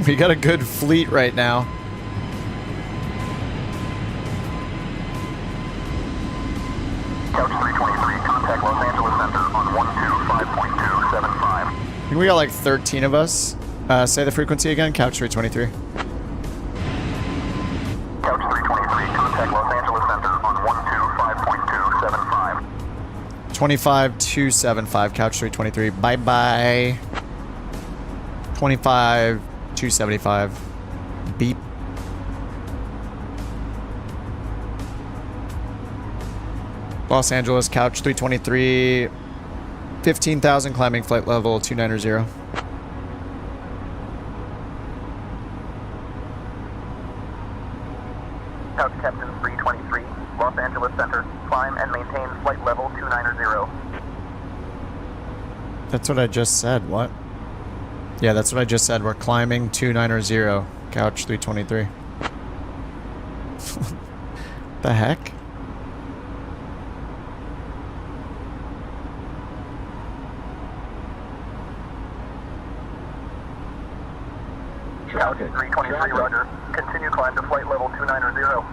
We got a good fleet right now. Couch 323, contact Los Angeles Center on 125.275. I think we got like 13 of us. Say the frequency again. Couch 323. Couch 323, contact Los Angeles Center on 125.275. 25275, couch 323. Bye bye. 25275. Beep. Los Angeles, couch 323. 15,000, climbing flight level 290. Couch Captain 323, Los Angeles Center, climb and maintain flight level 290. That's what I just said. What? Yeah, that's what I just said. We're climbing 290, couch 323. The heck? Couch 323, roger. Continue climb to flight level 290.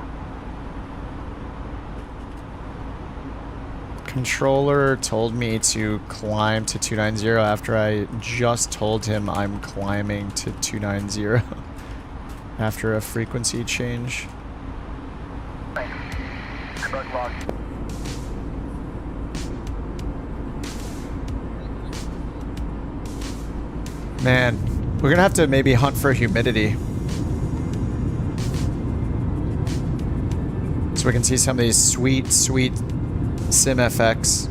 Controller told me to climb to 290 after I just told him I'm climbing to 290 after a frequency change. Thanks. Debug log. Man, we're gonna have to maybe hunt for humidity. So we can see some of these sweet, sweet sim FX.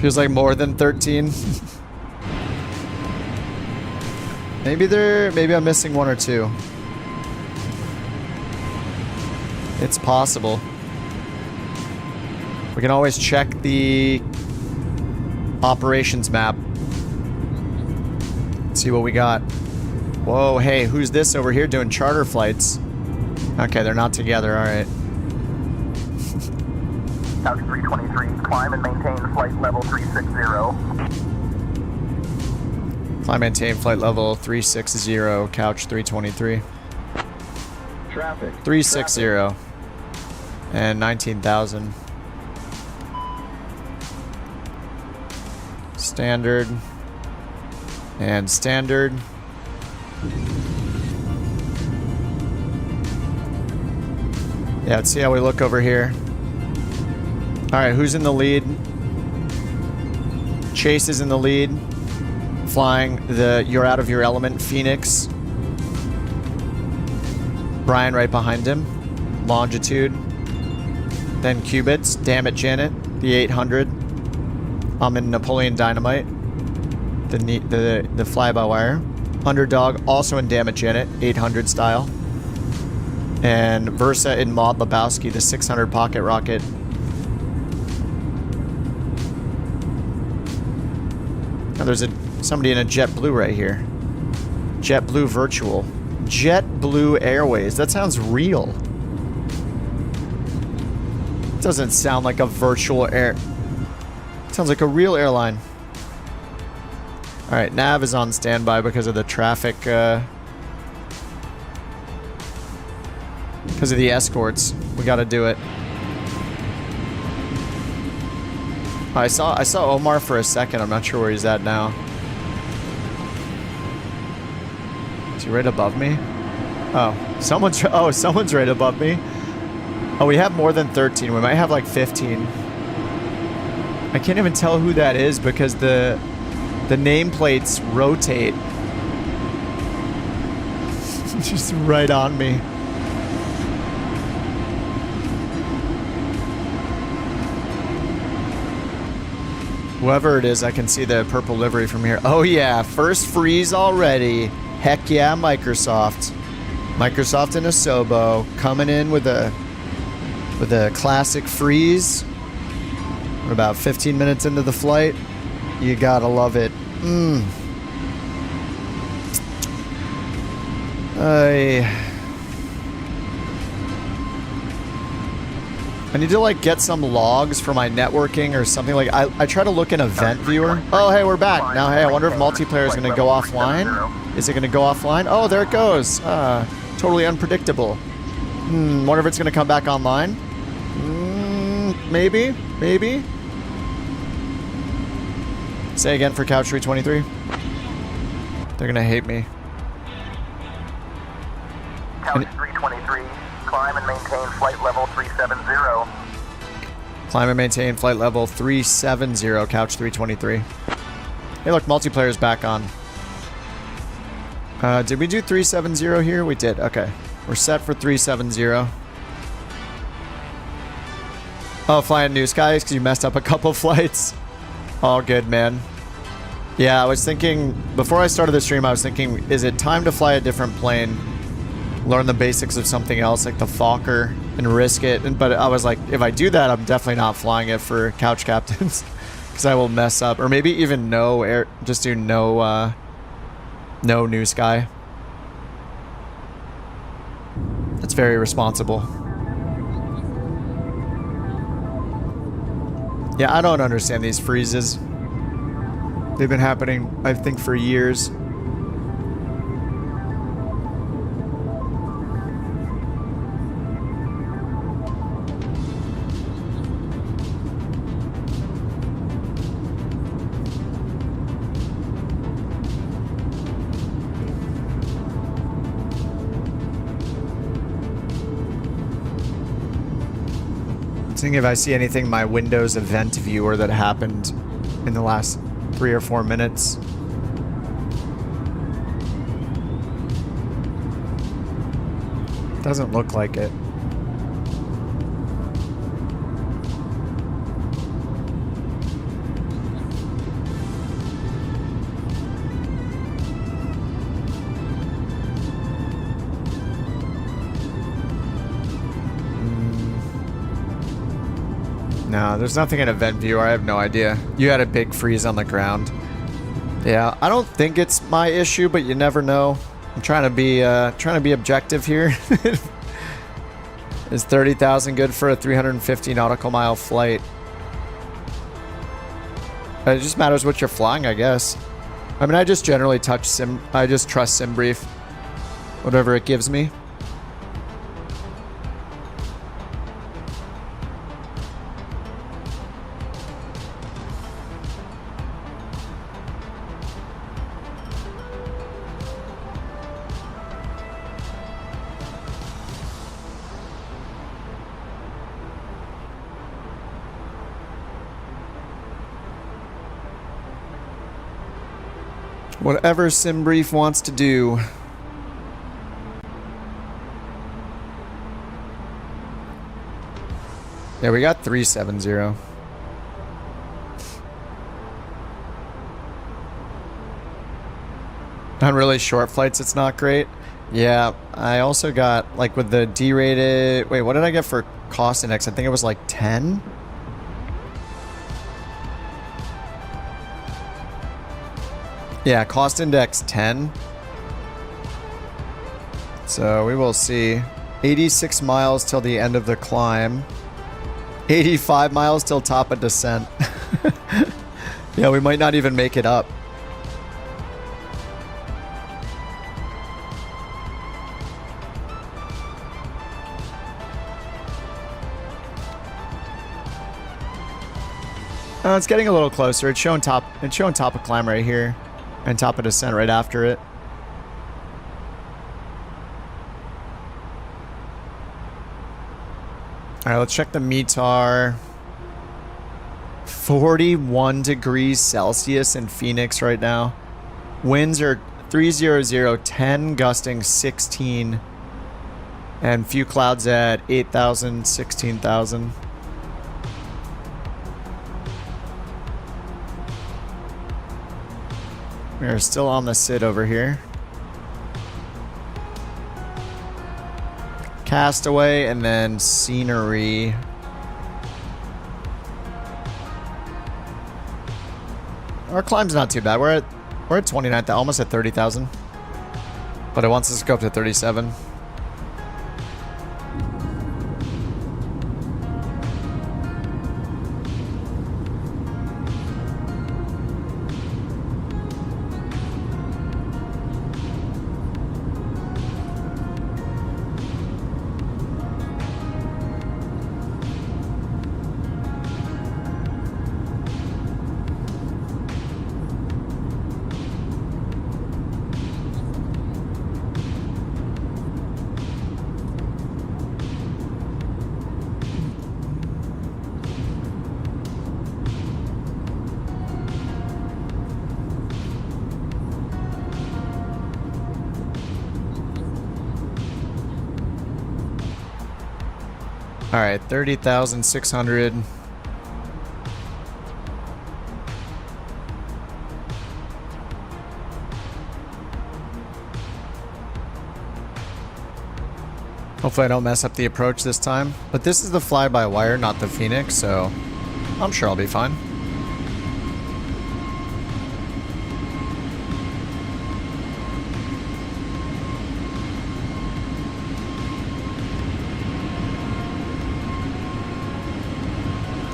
Feels like more than 13. Maybe I'm missing one or two. It's possible. We can always check the operations map. See what we got. Whoa, hey, who's this over here doing charter flights? Okay, they're not together, alright. Couch 323, climb and maintain flight level 360. Climb maintain flight level 360, couch 323. Traffic. 360. And 19,000. Standard. And standard. Yeah, let's see how we look over here. Alright, who's in the lead? Chase is in the lead. Flying the You're Out of Your Element Phoenix. Brian right behind him. Longitude. Then Qubits. Damn it, Janet. The 800. I'm in Napoleon Dynamite. The fly-by-wire. Underdog also in Damn It, Janet. 800 style. And Versa in Maud Lebowski, the 600 pocket rocket. Now there's somebody in a JetBlue right here. JetBlue Virtual. JetBlue Airways. That sounds real. It doesn't sound like a virtual air. It sounds like a real airline. Alright, nav is on standby because of the traffic, because of the escorts. We gotta do it. I saw Omar for a second. I'm not sure where he's at now. Is he right above me? Someone's right above me. Oh, we have more than 13. We might have like 15. I can't even tell who that is because the nameplates rotate. Just right on me. Whoever it is, I can see the purple livery from here. Oh yeah, first freeze already. Heck yeah, Microsoft. Microsoft and Asobo coming in with a classic freeze. We're about 15 minutes into the flight. You gotta love it. I need to like get some logs for my networking or something. Like I try to look in Event Viewer. Oh hey, we're back. Now hey, I wonder if multiplayer is gonna go offline. Is it gonna go offline? Oh, there it goes. Totally unpredictable. Wonder if it's gonna come back online. Maybe. Say again for Couch 323. They're gonna hate me. Couch 323, climb and maintain flight level 370. Climb and maintain flight level 370, Couch 323. Hey look, multiplayer's back on. Did we do 370 here? We did, okay. We're set for 370. Oh, flying NewSky because you messed up a couple flights. All good, man. Yeah, I was thinking, before I started the stream, I was thinking, is it time to fly a different plane? Learn the basics of something else, like the Fokker, and risk it. But I was like, if I do that, I'm definitely not flying it for couch captains. Because I will mess up. Or maybe even just do no NewSky. That's very responsible. Yeah, I don't understand these freezes. They've been happening, I think, for years. Seeing if I see anything in my Windows event viewer that happened in the last 3 or 4 minutes. Doesn't look like it. No, there's nothing in Event Viewer. I have no idea. You had a big freeze on the ground. Yeah, I don't think it's my issue, but you never know. I'm trying to be objective here. Is 30,000 good for a 350 nautical mile flight? It just matters what you're flying, I guess. I mean, I just generally trust SimBrief. Whatever it gives me. Whatever SimBrief wants to do. Yeah, we got 370. On really short flights, it's not great. Yeah, I also got, like, with the D-rated... Wait, what did I get for cost index? I think it was like 10? Yeah, cost index 10. So we will see. 86 miles till the end of the climb. 85 miles till top of descent. Yeah, we might not even make it up. It's getting a little closer. It's showing top of climb right here. And top of descent right after it. All right, let's check the METAR. 41 degrees Celsius in Phoenix right now. Winds are 300, 10, gusting 16. And few clouds at 8,000, 16,000. We're still on the sit over here. Castaway and then scenery. Our climb's not too bad. We're at 29,000, almost at 30,000. But it wants us to go up to 37. All right, 30,600. Hopefully I don't mess up the approach this time. But this is the fly-by-wire, not the Phoenix, so I'm sure I'll be fine.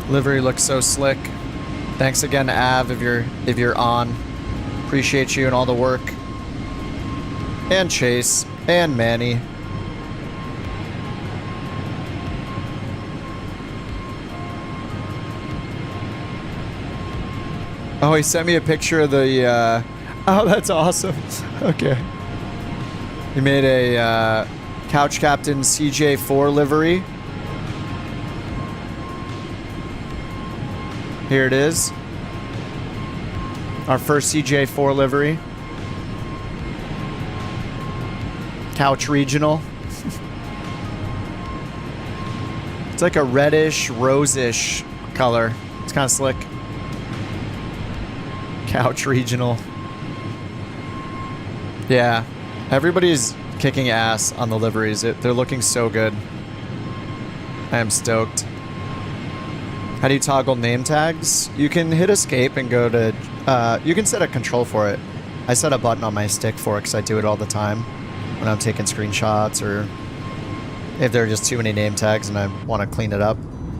Livery looks so slick. Thanks again, Av, if you're on. Appreciate you and all the work. And Chase and Manny. Oh, he sent me a picture of the oh, that's awesome. Okay. He made a Couch Captain CJ4 livery. Here it is. Our first CJ4 livery. Couch Regional. It's like a reddish, rosish color. It's kind of slick. Couch Regional. Yeah. Everybody's kicking ass on the liveries. They're looking so good. I am stoked. How do you toggle name tags? You can hit escape and go to... you can set a control for it. I set a button on my stick for it because I do it all the time when I'm taking screenshots or if there are just too many name tags and I want to clean it up.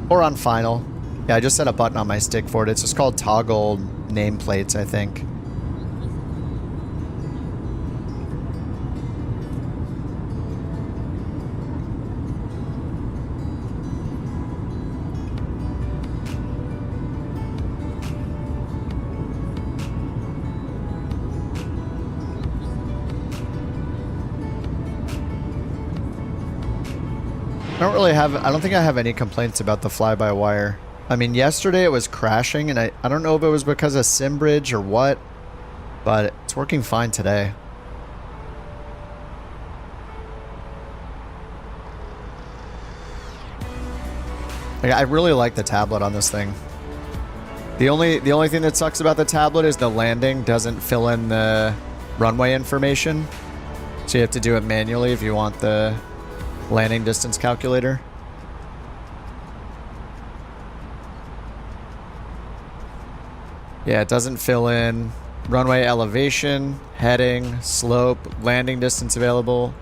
Or on final. Yeah, I just set a button on my stick for it. It's just called toggle nameplates, I think. I don't think I have any complaints about the fly-by-wire. I mean, yesterday it was crashing, and I don't know if it was because of SimBridge or what, but it's working fine today. Like, I really like the tablet on this thing. The only thing that sucks about the tablet is the landing doesn't fill in the runway information, so you have to do it manually if you want the landing distance calculator. Yeah, it doesn't fill in runway elevation, heading, slope, landing distance available,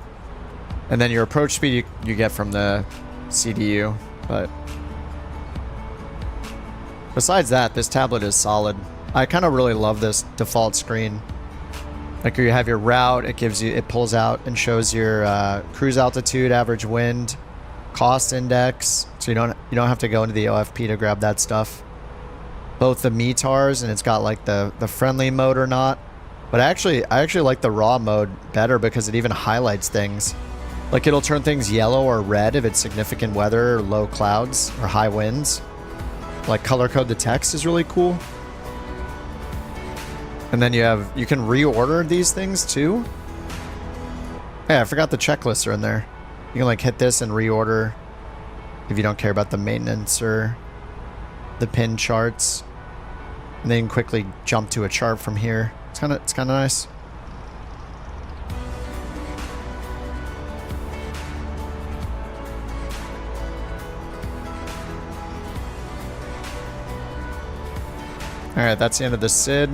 and then your approach speed you get from the CDU. But besides that, this tablet is solid. I kind of really love this default screen. Like, you have your route, it pulls out and shows your cruise altitude, average wind, cost index, so you don't have to go into the OFP to grab that stuff. Both the METARs, and it's got like the friendly mode or not. But I actually like the raw mode better because it even highlights things. Like it'll turn things yellow or red if it's significant weather or low clouds or high winds. Like color code the text is really cool. And then you can reorder these things too. Yeah, I forgot the checklists are in there. You can like hit this and reorder if you don't care about the maintenance or the pin charts. And then quickly jump to a chart from here. It's kind of nice. All right, that's the end of the SID.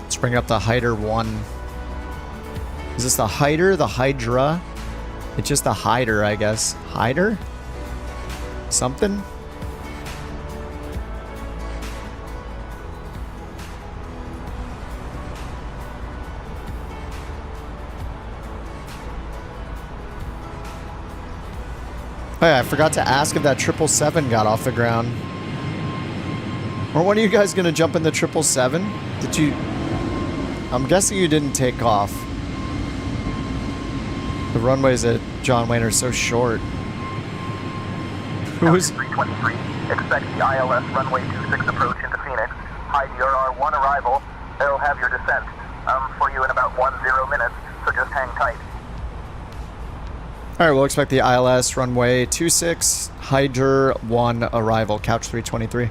Let's bring up the Hyder 1. Is this the Hyder, the Hydra? It's just the Hyder, I guess. Hyder? Something? Oh yeah, I forgot to ask if that 777 got off the ground. Or when are you guys gonna jump in the 777? Did you... I'm guessing you didn't take off. The runways at John Wayne are so short. Who's... 323, expect the ILS runway 26 approach into Phoenix. High DRR1 arrival. They'll have your descent for you in about 10 minutes, so just hang tight. Alright, we'll expect the ILS runway 26, Hyder 1 arrival, couch 323.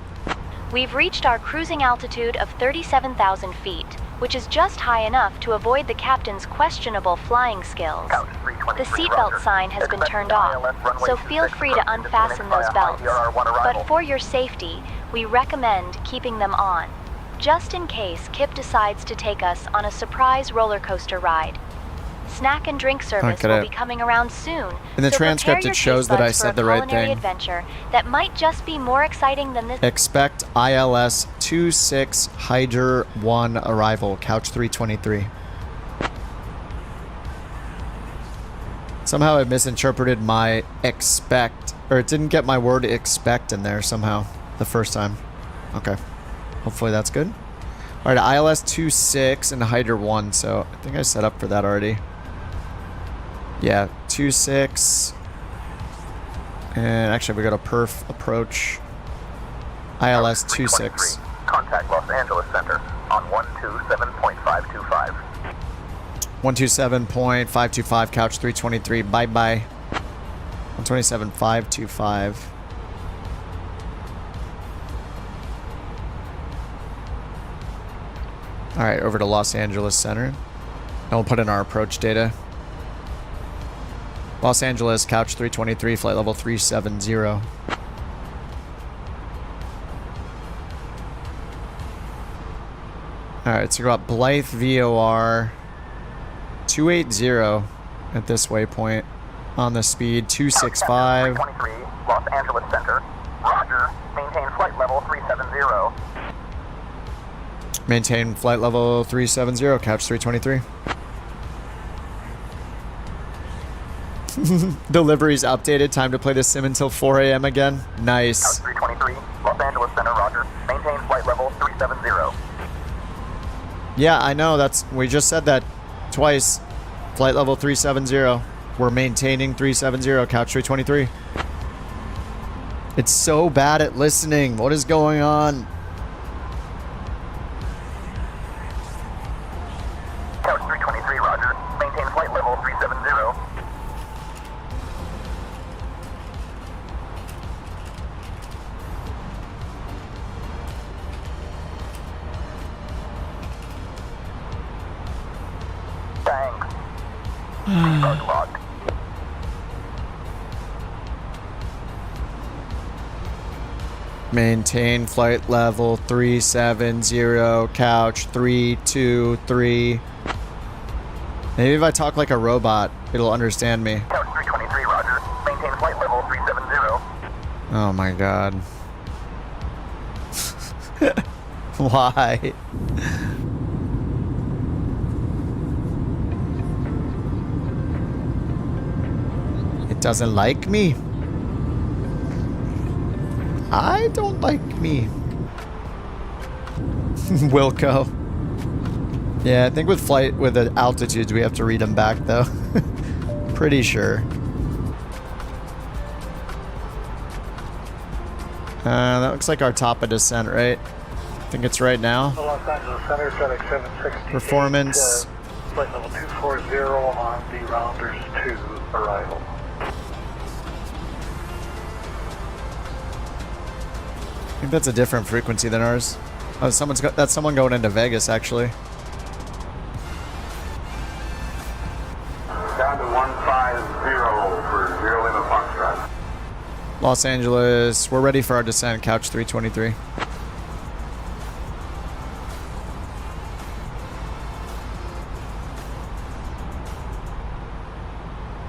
We've reached our cruising altitude of 37,000 feet, which is just high enough to avoid the captain's questionable flying skills. The seatbelt sign has been turned off, so feel free to unfasten those belts. But for your safety, we recommend keeping them on, just in case Kip decides to take us on a surprise roller coaster ride. Snack and drink service will be coming around soon. In the transcript, it shows that I said the right thing. Adventure that might just be more exciting than this. Expect ILS 26 Hyder 1 arrival, couch 323. Somehow I misinterpreted my expect, or it didn't get my word expect in there somehow the first time. Okay. Hopefully that's good. All right, ILS 26 and Hyder 1, so I think I set up for that already. Yeah, 26. And actually, we got a perf approach. ILS 26. Contact Los Angeles Center on 127.525. 127.525, couch 323. Bye bye. 127.525. All right, over to Los Angeles Center. And we'll put in our approach data. Los Angeles, couch 323, flight level 370. All right, so we got Blythe VOR 280 at this waypoint on the speed 265. 323, Los Angeles Center. Roger. Maintain flight level 370. Maintain flight level 370, couch 323. Delivery's updated. Time to play the sim until 4 a.m. again. Nice. Couch 323, Los Angeles Center, roger. Maintain flight level 370. Yeah, I know. We just said that twice. Flight level 370. We're maintaining 370, couch 323. It's so bad at listening. What is going on? Couch 323, roger. Maintain flight level 370. Thanks. Start log. Maintain flight level 370, couch 323. Maybe if I talk like a robot, it'll understand me. Couch 323, roger. Maintain flight level 370. Oh my god. Why? It doesn't like me. I don't like me. Wilco. Yeah, I think with the altitudes, we have to read them back, though. Pretty sure. That looks like our top of descent, right? I think it's right now. Los Angeles Center, FedEx 768. Performance. Flight level 240 on the Rounders 2 arrival. I think that's a different frequency than ours. Oh, that's someone going into Vegas, actually. Down to 150 for 0 Lima Foxtrot. Los Angeles, we're ready for our descent, couch 323.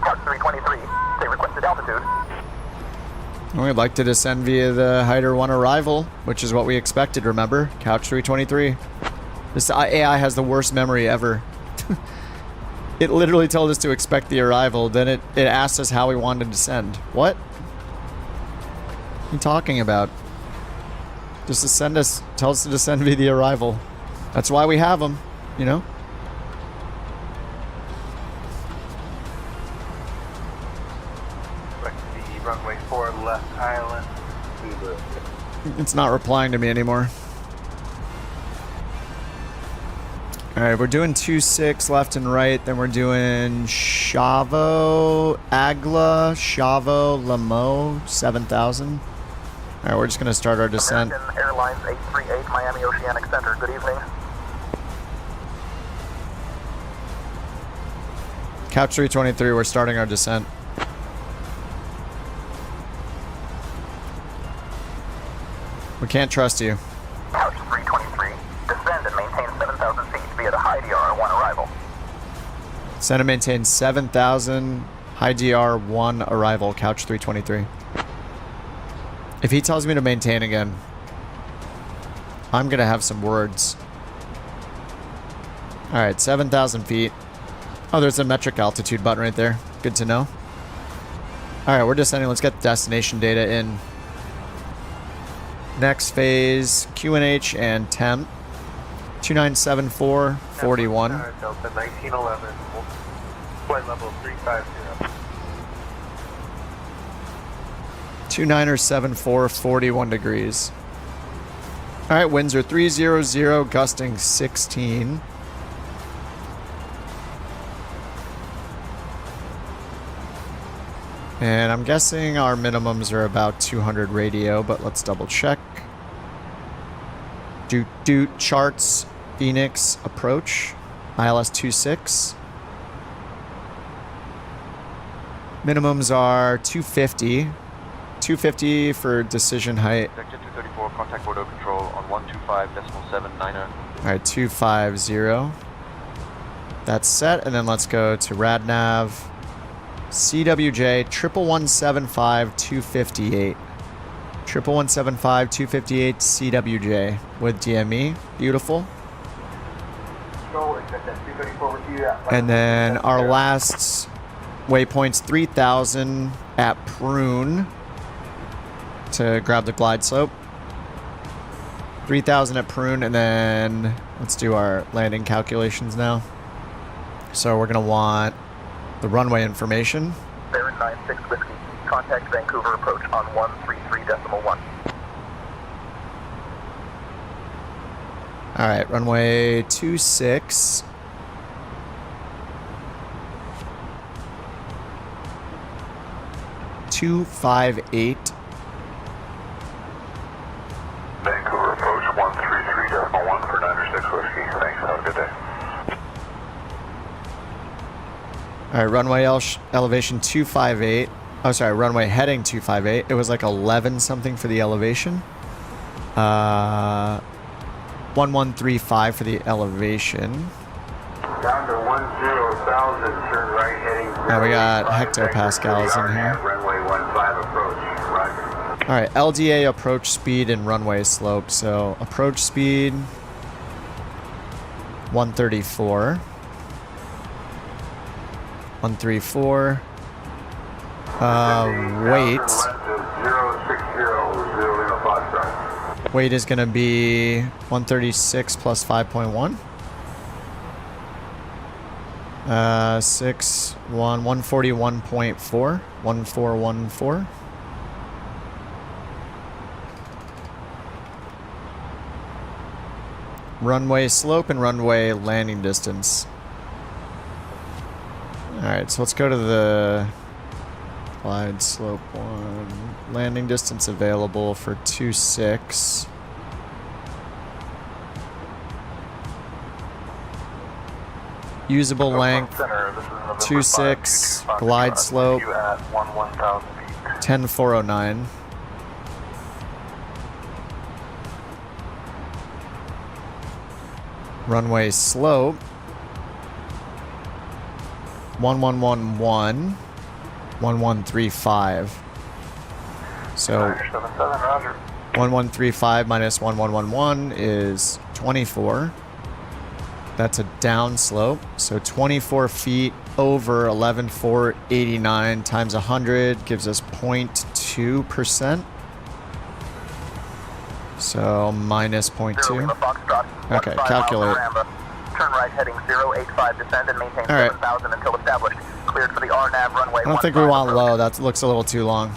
Couch 323, they requested altitude. We'd like to descend via the Hyder 1 arrival, which is what we expected, remember? Couch 323. This AI has the worst memory ever. It literally told us to expect the arrival, then it asked us how we wanted to descend. What? What are you talking about? Just tell us to descend via the arrival. That's why we have them, you know? The runway 4 left island to the... It's not replying to me anymore. Alright, we're doing 2-6 left and right, then we're doing Chavo, Agla, Chavo, Lamo, 7,000. Alright, we're just going to start our descent. American Airlines 838, Miami Oceanic Center, good evening. Couch 323, we're starting our descent. We can't trust you. Couch 323, descend and maintain 7,000 feet via the high DR1 arrival. Descend and maintain 7,000, high DR1 arrival, couch 323. If he tells me to maintain again, I'm going to have some words. Alright, 7,000 feet. Oh, there's a metric altitude button right there. Good to know. Alright, we're descending. Let's get the destination data in. Next phase, QNH and temp. 297441. Delta 1911, flight level 350. 2974, 41 degrees. Alright, winds are 300, gusting 16. And I'm guessing our minimums are about 200 radio, but let's double check. Doot charts, Phoenix approach, ILS 26. Minimums are 250. 250 for decision height. Sector 234, contact border control on 125.790. Alright, 250. That's set, and then let's go to RadNav. CWJ 11175 258. 11175 258 CWJ with DME. Beautiful. And then our last waypoint's 3000 at Prune to grab the glide slope. 3000 at Prune, and then let's do our landing calculations now. So we're going to want the runway information. Baron 96 Whiskey, contact Vancouver approach on 133.1. Alright, runway 26. Vancouver approach 133.1 for 96 Whiskey. Thanks, have a good day. Alright, runway elevation 258. Oh, sorry, runway heading 258. It was like 11 something for the elevation. 1135 for the elevation. Down to 10,000, turn right heading. Now we got hectopascals in here. Runway 15 approach. Roger. Alright, LDA approach speed and runway slope. So approach speed 134. 134. Weight. Weight is going to be 136 plus 5.1. 141.4. 1414. Runway slope and runway landing distance. Alright, so let's go to the glide slope 1. Landing distance available for 26. Usable length 26. Glide slope 10409. Runway slope 1111. 1135. So 1135 minus 1111 is 24. That's a down slope. So 24 feet over 11,489 times 100 gives us 0.2%. So minus 0.2. Okay, calculate. Turn right heading 085, descend and maintain 7,000 until established. Cleared for the RNAV runway. I don't think we want low. That looks a little too long.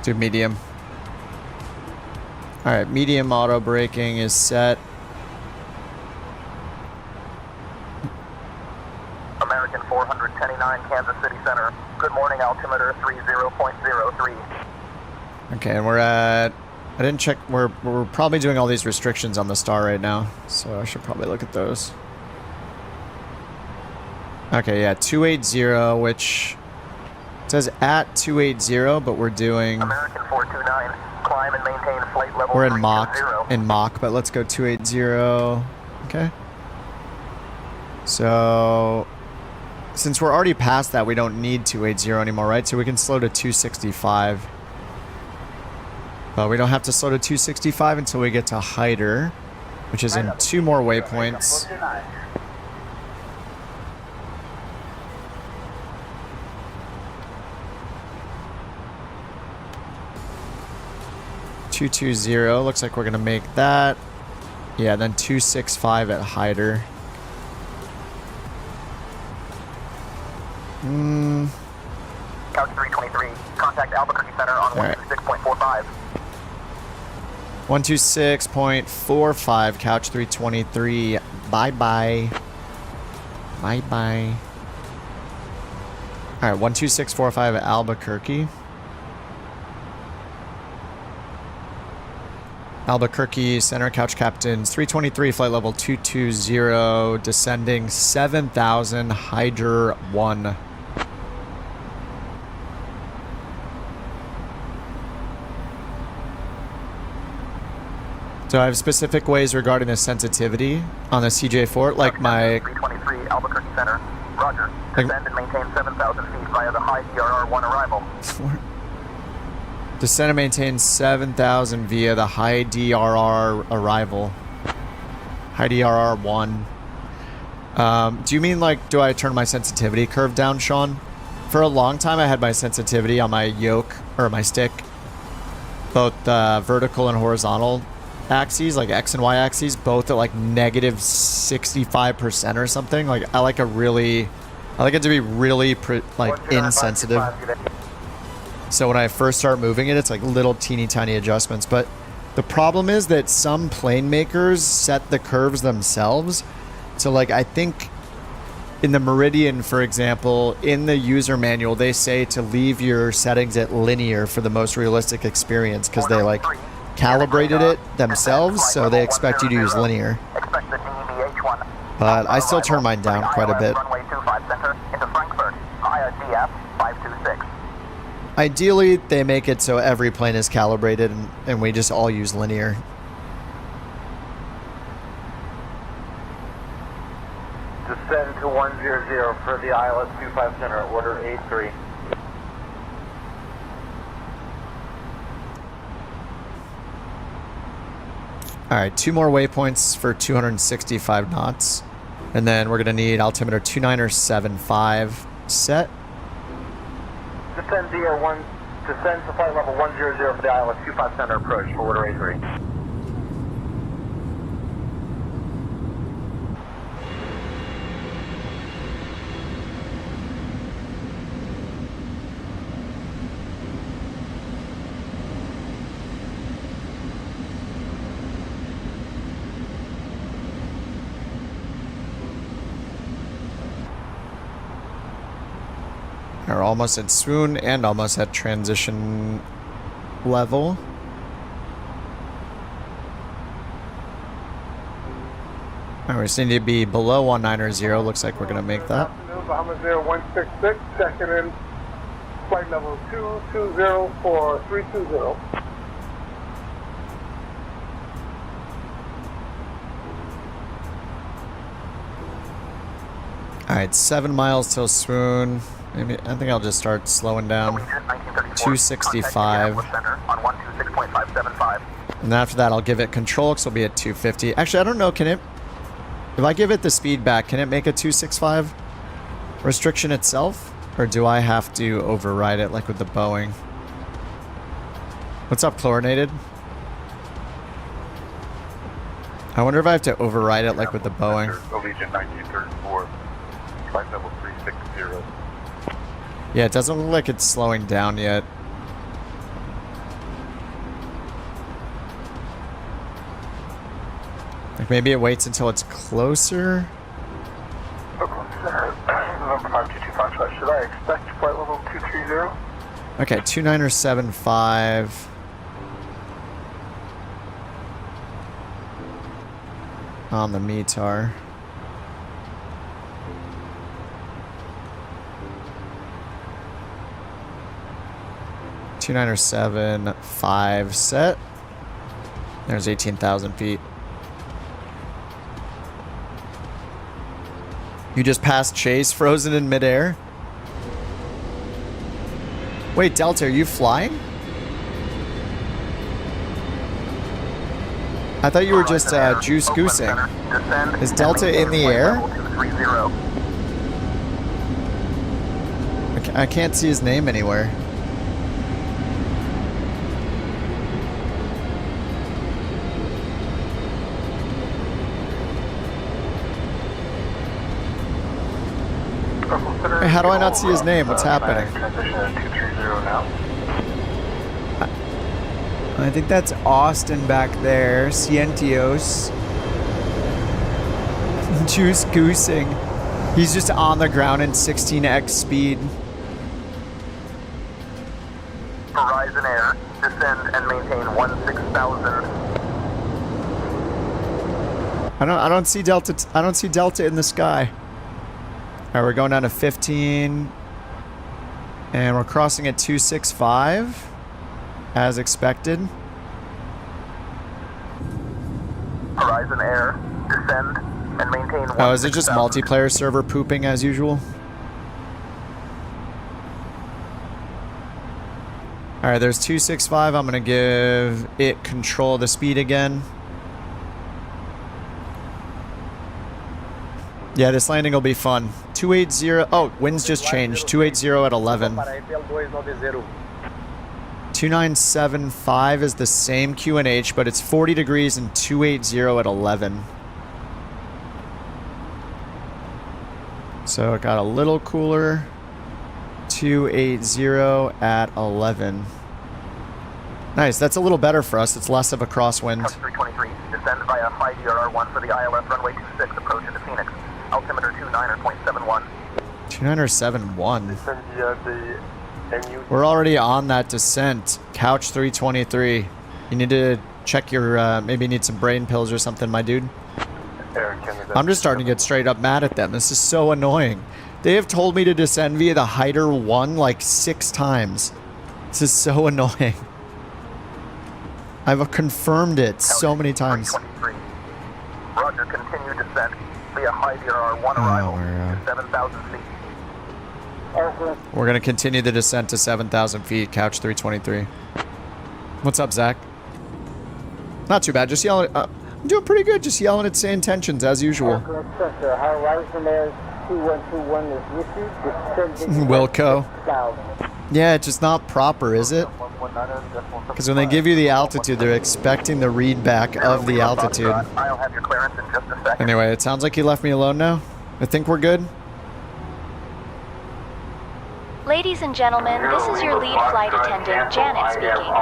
Do medium. Alright, medium auto braking is set. American 410.9, Kansas City Center. Good morning, altimeter 30.03. Okay, and we're at... I didn't check. We're probably doing all these restrictions on the star right now, so I should probably look at those. Okay, yeah, 280, which it says at 280, but we're doing. American 429, climb and maintain flight level. We're in Mach, but let's go 280. Okay. So, since we're already past that, we don't need 280 anymore, right? So we can slow to 265. But we don't have to slow to 265 until we get to Hyder, which is in 2 more waypoints. $220. Looks like we're gonna make that. Yeah, then 265 at Hyder. Couch 323. Contact Albuquerque Center on 126.45. 126.45, couch 323. Bye-bye. Bye-bye. Alright, 12645 at Albuquerque. Albuquerque Center, couch captains 323, flight level 220, descending 7,000, Hyder 1. So I have specific ways regarding the sensitivity on the CJ4, like my... 323, Albuquerque Center. Roger. Descend and maintain 7,000 feet via the high DRR-1 arrival. Descend and maintain 7,000 via the high DRR arrival. High DRR-1. Do you mean, like, do I turn my sensitivity curve down, Sean? For a long time, I had my sensitivity on my yoke, or my stick, both vertical and horizontal axes, like X and Y axes, both at like negative 65% or something. Like I like it to be really insensitive. So when I first start moving it, it's like little teeny tiny adjustments. But the problem is that some plane makers set the curves themselves. So like I think in the Meridian, for example, in the user manual, they say to leave your settings at linear for the most realistic experience because they like calibrated it themselves, so they expect you to use linear. But I still turn mine down quite a bit. Ideally, they make it so every plane is calibrated and we just all use linear. Descend to 100 for the ILS 25 Center, order 83. Alright, 2 more waypoints for 265 knots. And then we're going to need altimeter 2975 set. Descend to flight level 100 for the ILS 25 Center approach for order 83. almost at swoon and almost at transition level. Alright, we just need to be below 190. Looks like we're going to make that. Bahamas Air 166, checking in flight level 220 for 320. Alright, 7 miles till swoon. Maybe I think I'll just start slowing down. 265. And after that I'll give it control, because it'll be at 250. Actually, I don't know, can it... If I give it the speed back, can it make a 265 restriction itself? Or do I have to override it like with the Boeing? What's up, Chlorinated? I wonder if I have to override it like with the Boeing. Allegiant 1934, flight level 360. Yeah, it doesn't look like it's slowing down yet. Like maybe it waits until it's closer. November 5225, should I expect flight level 230? Okay, 2975. On the METAR. $297.5 set. There's 18,000 feet. You just passed Chase, frozen in midair. Wait, Delta, are you flying? I thought you were just juice goosing. Is Delta in the air? I can't see his name anywhere. Hey, how do I not see his name? What's happening? I think that's Austin back there. Cientios. Juice goosing. He's just on the ground in 16x speed. Horizon Air, descend and maintain 16,000. I don't see Delta. I don't see Delta in the sky. All right, we're going down to 15, and we're crossing at 265, as expected. Horizon Air, descend and maintain. Oh, is it just multiplayer server pooping as usual? All right, there's 265. I'm gonna give it control of the speed again. Yeah, this landing will be fun. 280. Oh, winds just changed. 280 at 11. 2975 is the same QNH, but it's 40 degrees and 280 at 11. So it got a little cooler. 280 at 11. Nice, that's a little better for us. It's less of a crosswind. 323, descend via 5DRR1 for the ILS runway 26, approach into Phoenix. Altimeter 29.71. 2971. We're already on that descent. Couch 323. You need to check your, maybe need some brain pills or something, my dude. I'm just starting to get straight up mad at them. This is so annoying. They have told me to descend via the Hyder 1 like 6 times. This is so annoying. I've confirmed it so many times. Roger, continue descent via 5DRR1 arrival to 7,000 feet. We're going to continue the descent to 7,000 feet, Couch 323. What's up, Zach? Not too bad, just yelling. I'm doing pretty good, just yelling at same intentions as usual. Wilco. Yeah, it's just not proper, is it? Because when they give you the altitude, they're expecting the read back of the altitude. I'll have your clearance in just a second. Anyway, it sounds like he left me alone now. I think we're good. Ladies and gentlemen, this is your lead flight attendant, Janet speaking.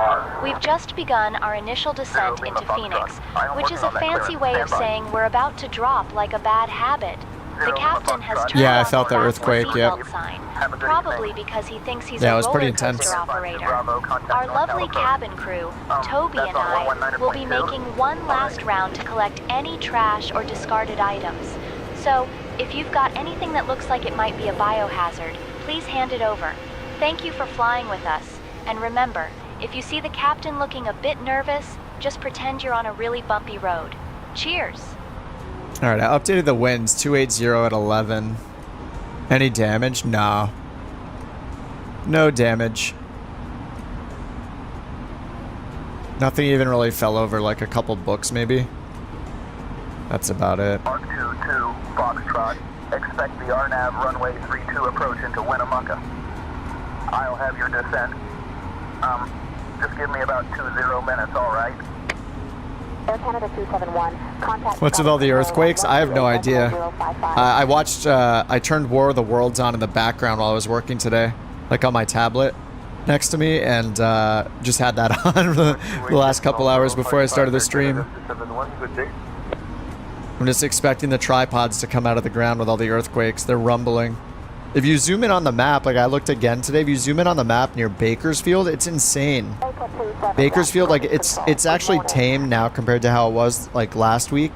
We've just begun our initial descent into Phoenix, which is a fancy way of saying we're about to drop like a bad habit. The captain has turned Yeah, I off felt the the fast earthquake, seatbelt yep. sign, probably because he thinks he's Yeah, it a was pretty roller intense. coaster operator. Our lovely cabin crew, Toby and I, will be making one last round to collect any trash or discarded items. So, if you've got anything that looks like it might be a biohazard, please hand it over. Thank you for flying with us. And remember, if you see the captain looking a bit nervous, just pretend you're on a really bumpy road. Cheers! Alright, I updated the winds. 280 at 11. Any damage? Nah. No damage. Nothing even really fell over, like a couple books maybe. That's about it. Mark 2-2, Foxtrot. Expect the RNAV runway 32 approach into Winnemucca. I'll have your descent. Just give me about 20 minutes, alright? Air Canada 271, contact. What's with all the earthquakes? I have no idea. I watched, I turned War of the Worlds on in the background while I was working today, like on my tablet next to me, and just had that on the last couple hours before I started the stream. I'm just expecting the tripods to come out of the ground with all the earthquakes. They're rumbling. If you zoom in on the map, like I looked again today, if you zoom in on the map near Bakersfield, it's insane. Bakersfield, like it's actually tame now compared to how it was like last week.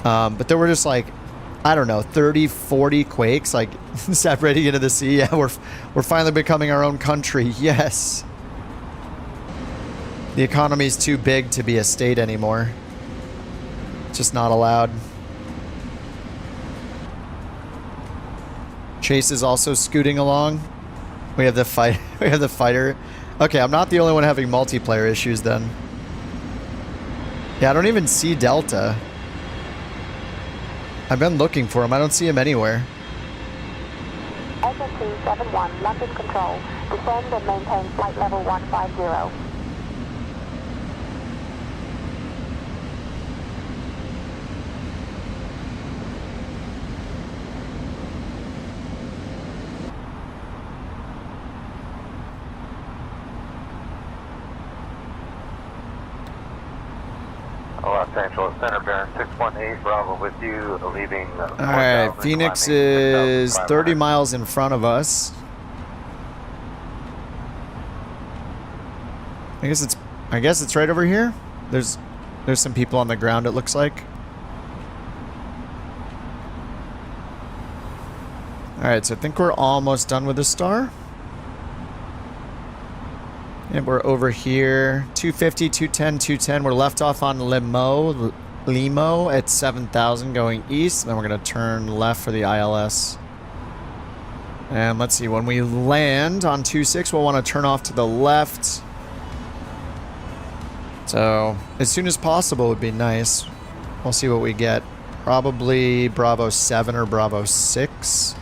But there were just like, I don't know, 30, 40 quakes like separating into the sea. Yeah, we're finally becoming our own country. Yes. The economy's too big to be a state anymore. It's just not allowed. Chase is also scooting along. We have the fight. We have the fighter. Okay, I'm not the only one having multiplayer issues then. Yeah, I don't even see Delta. I've been looking for him. I don't see him anywhere. SSC-71, London Control. Descend and maintain flight level 150. Los Angeles Center, bearing 618 Bravo with you, leaving. Alright, Phoenix is 30 miles in front of us. I guess it's right over here. There's some people on the ground, it looks like. Alright, so I think we're almost done with the star. And we're over here. 250, 210, 210. We're left off on Limo at 7,000 going east. And then we're going to turn left for the ILS. And let's see. When we land on 26, we'll want to turn off to the left. So as soon as possible would be nice. We'll see what we get. Probably Bravo 7 or Bravo 6.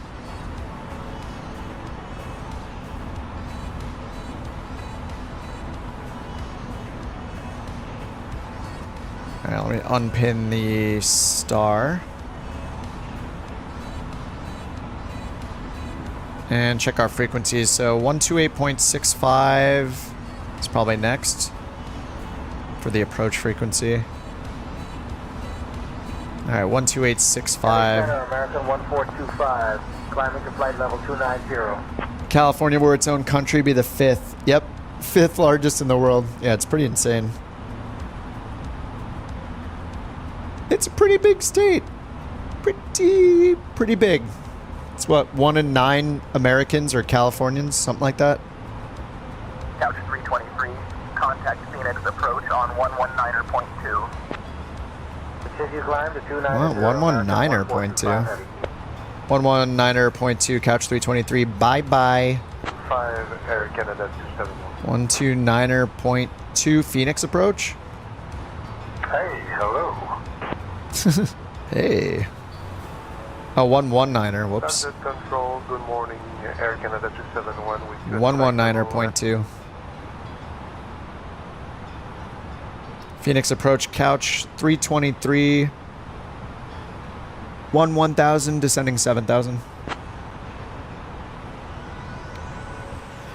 Alright, let me unpin the star. And check our frequencies. So 128.65 is probably next for the approach frequency. Alright, 128.65. American 1425, climbing to flight level 290. California were its own country, be the 5th. Yep, 5th largest in the world. Yeah, it's pretty insane. It's a pretty big state. Pretty big. It's what, 1 in 9 Americans are Californians, something like that. Couch 323, contact Phoenix approach on 119.2. Continue climb to 290. Well, 119.2. 119.2, couch 323. Bye-bye. 5 Air Canada 271. 129.2 Phoenix approach. Hey, hello. Hey. Oh, 119er. Whoops. Standard control, good morning. Air Canada 271 with you. 119er.2. Phoenix approach, couch 323. 1,000, descending 7,000.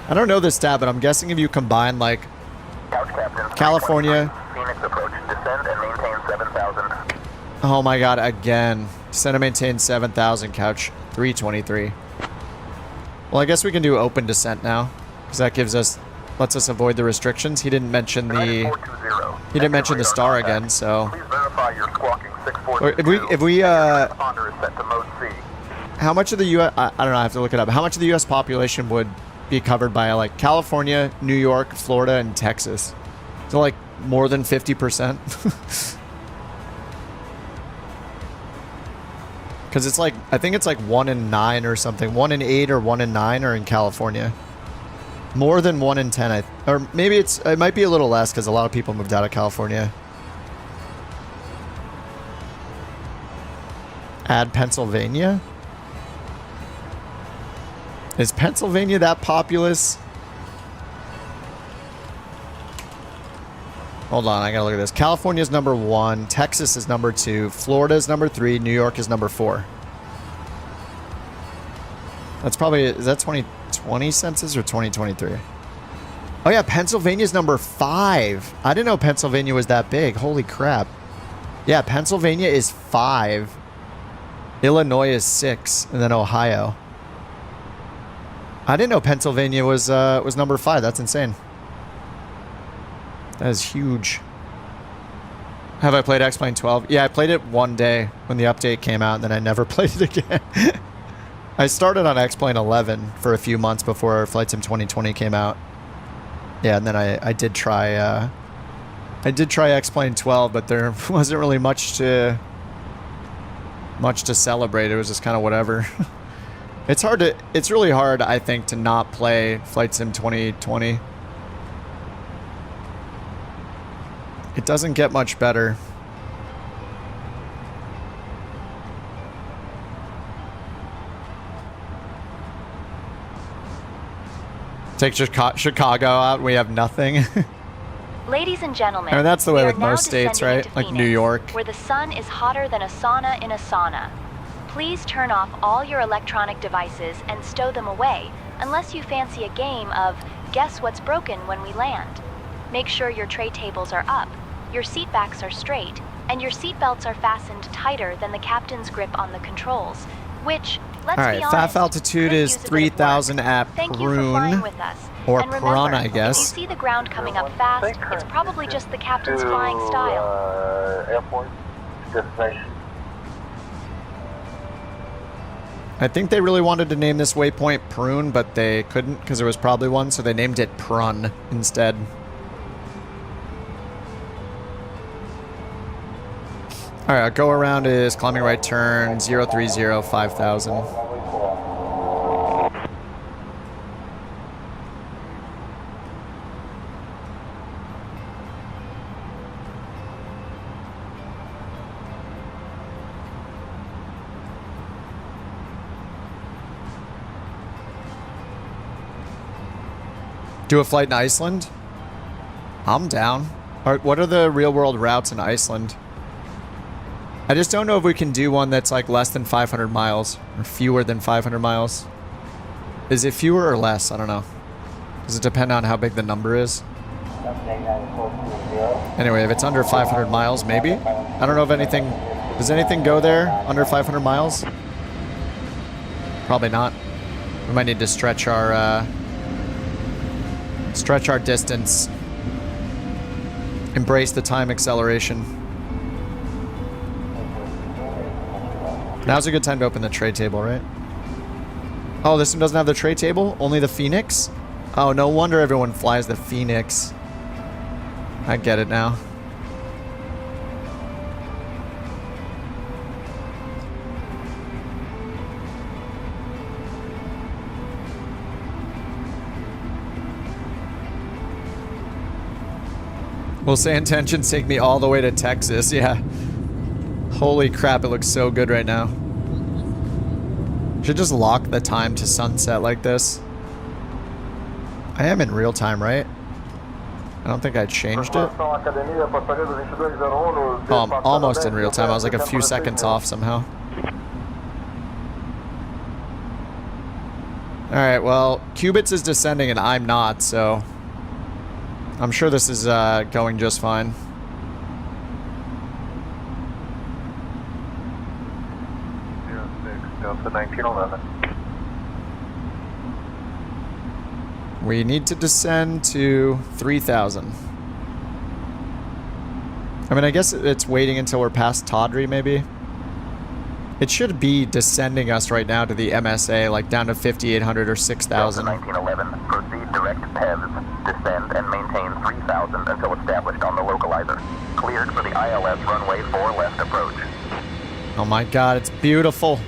I don't know this stat, but I'm guessing if you combine like Couch captain, California. Phoenix approach, descend and maintain 7,000. Oh my god, again. Descend and maintain 7,000, couch 323. Well, I guess we can do open descent now, because that lets us avoid the restrictions. He didn't mention the star again, so. Please verify your squawking 642. If we Responder is set to mode C. how much of the U.S. I don't know. I have to look it up. How much of the U.S. population would be covered by like California, New York, Florida, and Texas? So like more than 50%. Because it's like, I think it's like 1 in 9 or something. 1 in 8 or 1 in 9 are in California. More than 1 in 10, or maybe it might be a little less because a lot of people moved out of California. Add Pennsylvania? Is Pennsylvania that populous? Hold on, I gotta look at this. California's number 1, Texas is number 2, Florida is number 3, New York is number 4. That's probably, is that 2020 census or 2023? Oh yeah, Pennsylvania's number 5. I didn't know Pennsylvania was that big. Holy crap. Yeah, Pennsylvania is 5. Illinois is 6, and then Ohio. I didn't know Pennsylvania was number 5. That's insane. That is huge. Have I played X-Plane 12? Yeah, I played it one day when the update came out, and then I never played it again. I started on X-Plane 11 for a few months before Flight Sim 2020 came out. Yeah, and then I did try X-Plane 12, but there wasn't really much to celebrate. It was just kind of whatever. It's really hard, I think, to not play Flight Sim 2020. It doesn't get much better. Take Chicago out and we have nothing. Ladies and gentlemen, I mean, that's the way we with are now most states, descending right? into Like Phoenix, New York. where the sun is hotter than a sauna in a sauna. Please turn off all your electronic devices and stow them away, unless you fancy a game of Guess What's Broken When We Land. Make sure your tray tables are up, your seat backs are straight, and your seat belts are fastened tighter than the captain's grip on the controls, which, let's be honest, FAF altitude could is use a bit of 3,000 work. at Thank you for flying Prune. with us. Or And remember, Piranha, I guess. if you see the ground coming up fast, it's probably just the captain's flying style. Airport destination. I think they really wanted to name this waypoint Prune, but they couldn't because there was probably one, so they named it Prun instead. Alright, our go around is climbing right turn, 030, 5,000. Do a flight in Iceland? I'm down. Alright, what are the real world routes in Iceland? I just don't know if we can do one that's like less than 500 miles or fewer than 500 miles. Is it fewer or less? I don't know. Does it depend on how big the number is? Anyway, if it's under 500 miles, maybe. I don't know if anything... Does anything go there under 500 miles? Probably not. We might need to stretch our distance. Embrace the time acceleration. Now's a good time to open the tray table, right? Oh, this one doesn't have the tray table? Only the Phoenix? Oh, no wonder everyone flies the Phoenix. I get it now. We'll say intentions take me all the way to Texas, yeah. Holy crap, it looks so good right now. Should just lock the time to sunset like this. I am in real time, right? I don't think I changed it. Oh, I'm almost in real time. I was like a few seconds off somehow. Alright, well, Cubits is descending and I'm not, so... I'm sure this is going just fine. of the 1911. We need to descend to 3,000. I mean, I guess it's waiting until we're past Tawdry, maybe. It should be descending us right now to the MSA, like down to 5,800 or 6,000. 1911, proceed direct PEVs, descend and maintain 3,000 until established on the localizer. Cleared for the ILS runway 4 left approach. Oh my god, it's beautiful.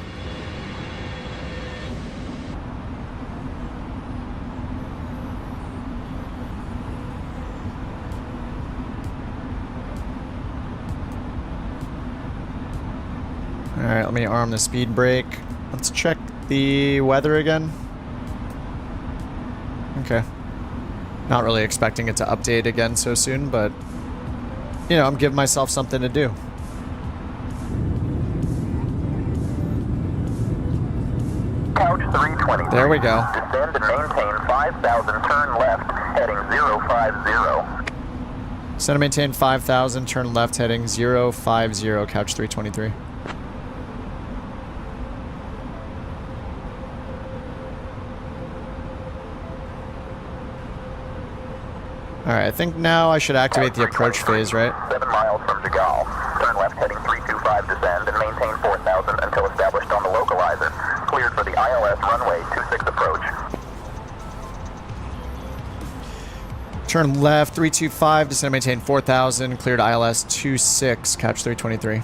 Alright, let me arm the speed brake. Let's check the weather again. Okay. Not really expecting it to update again so soon, but you know, I'm giving myself something to do. Couch 320. There we go. Descend and maintain 5,000, turn left, heading 050. Descend and maintain 5,000, turn left, heading 050, couch 323. Alright, I think now I should activate the approach phase, right? 7 miles from Jagal. Turn left heading 325, descend and maintain 4,000 until established on the localizer. Cleared for the ILS runway 26 approach. Turn left 325, descend and maintain 4,000, cleared ILS 26, couch 323.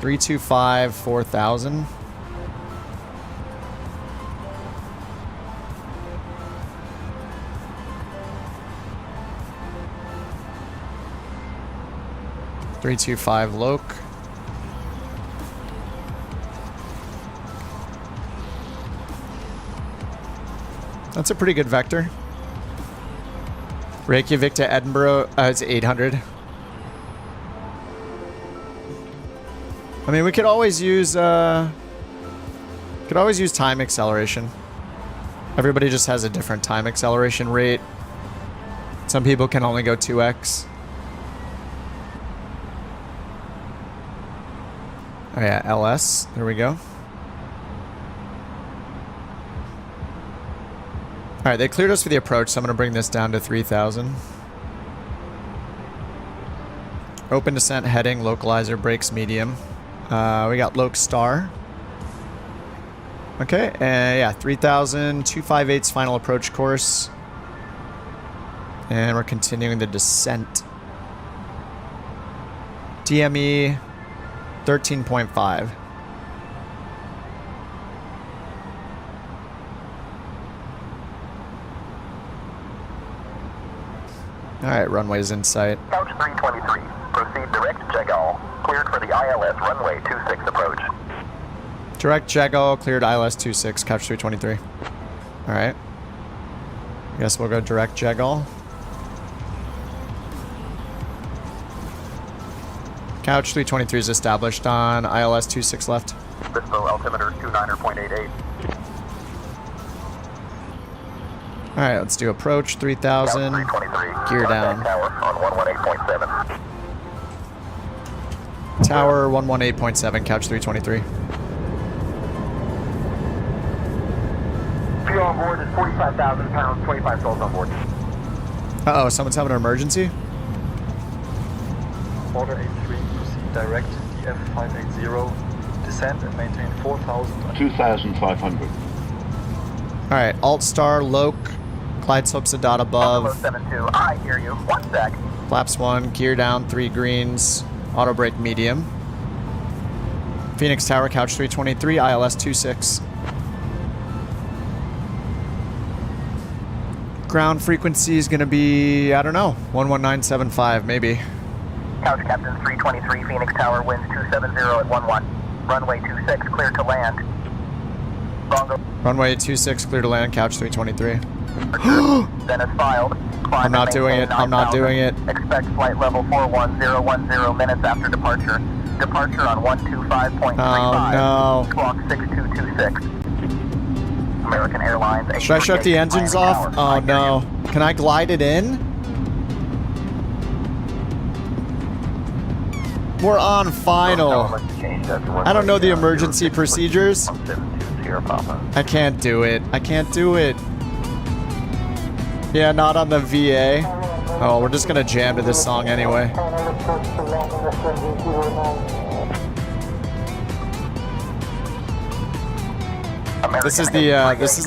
325, 4,000. .325 Loc. That's a pretty good vector. Reykjavik to Edinburgh, it's 800. I mean, we could always use time acceleration. Everybody just has a different time acceleration rate. Some people can only go 2x. Oh yeah, LS. There we go. Alright, they cleared us for the approach, so I'm going to bring this down to 3,000. Open descent heading, localizer, brakes medium. We got Loc Star. Okay, yeah, 3,000, 258's final approach course. And we're continuing the descent. DME 13.5. Alright, runway's in sight. Couch 323. Proceed direct Jagal. Cleared for the ILS runway 26 approach. Direct Jagal, cleared ILS 26, couch 323. Alright. I guess we'll go direct Jagal. Couch 323 is established on ILS 26 left. Bispo altimeter 29er.88. Alright, let's do approach 3,000. Gear down. Tower on 118.7. Tower 118.7, couch 323. Fuel on board is 45,000 pounds, 25 souls on board. Uh-oh, someone's having an emergency? Order 83, proceed direct, DF580, descend and maintain 4,000. 2,500. Alright, Alt Star, Loc, glide slopes a dot above. 72, I hear you. 1 sec. Flaps 1, gear down, 3 greens, auto brake medium. Phoenix Tower, couch 323, ILS 26. Ground frequency is going to be, I don't know, 11975 maybe. Couch Captain 323, Phoenix Tower, winds 270 at 11. Runway 26, clear to land. Bongo. Runway 26, clear to land, couch 323. Then it's filed. I'm not doing it. I'm not doing it. Expect flight level 41010 minutes after departure. Departure on 125.35. Oh no. Clock 6226. American Airlines. Should I shut the engines off? Oh no. Can I glide it in? We're on final. I don't know the emergency procedures. Sierra Papa. I can't do it. I can't do it. Yeah, not on the VA. Oh, we're just gonna jam to this song anyway. This is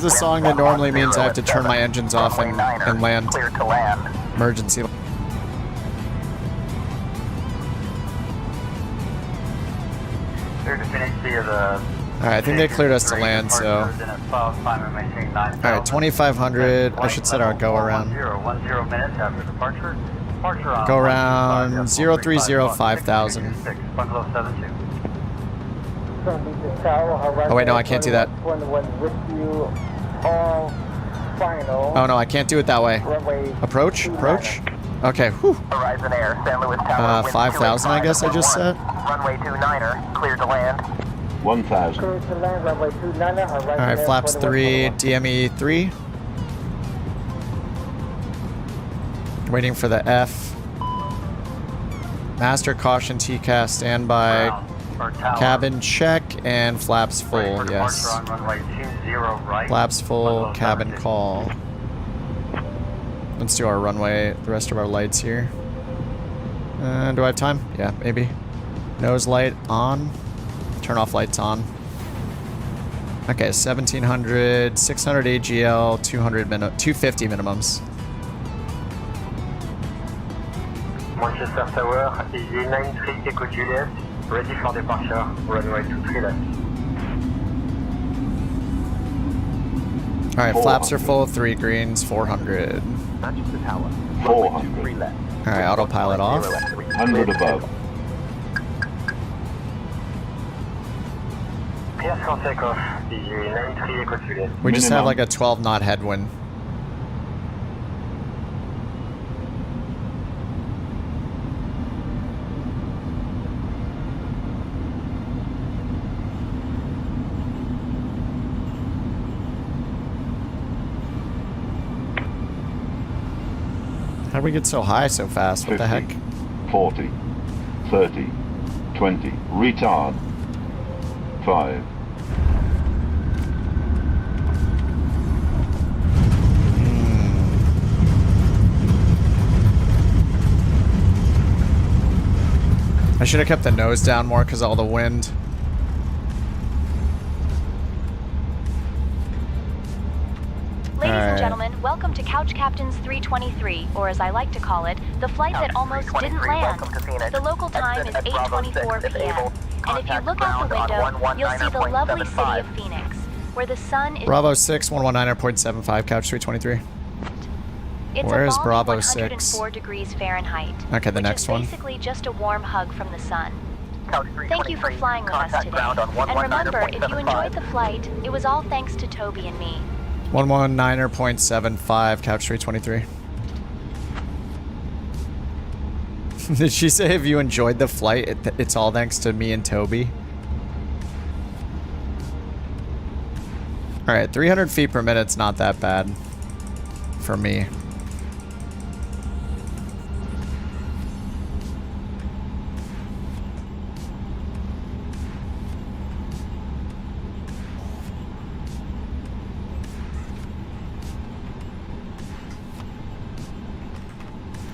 the song that normally means I have to turn my engines off and land. Clear to land. Emergency. Alright, I think they cleared us to land, so... Alright, 2,500. I should set our go around. Go around 030 5000. Oh wait, no, I can't do that. Oh no, I can't do it that way. Approach? Approach? Okay, whew. 5,000 I guess I just set. Runway 29er, clear to land. 1,000. Alright, flaps 3, DME 3. Waiting for the F. Master caution TCAS standby. Cabin check and flaps full, yes. Flaps full, cabin call. Let's do our runway, the rest of our lights here. Do I have time? Yeah, maybe. Nose light on. Turn off lights on. Okay, 1,700, 600 AGL, 250 minimums. Manchester Tower, EZ93 Echo Juliet, ready for departure, runway 23 left. Alright, flaps are full, 3 greens, 400. Manchester Tower, 400. Alright, autopilot off. 100 above. Clear for takeoff, EZ93 Echo Juliet. We just have like a 12 knot headwind. How did we get so high so fast? What 50, the heck? 40, 30, 20, retard. 5. I should have kept the nose down more because of all the wind. Ladies and gentlemen, welcome to Couch Captain's 323, or as I like to call it, the flight that almost didn't land. The local time is 8:24 p.m. And if you look out the window, you'll see the lovely city of Phoenix, where the sun is... Bravo 6, 119.75, Couch 323. Where is Bravo 6? 104 degrees Fahrenheit. Okay, the next one. Basically just a warm hug from the sun. Thank you for flying with us today. And remember, if you enjoyed the flight, it was all thanks to Toby and me. 119.75, Couch 323. Did she say if you enjoyed the flight, it's all thanks to me and Toby? Alright, 300 feet per minute's not that bad for me.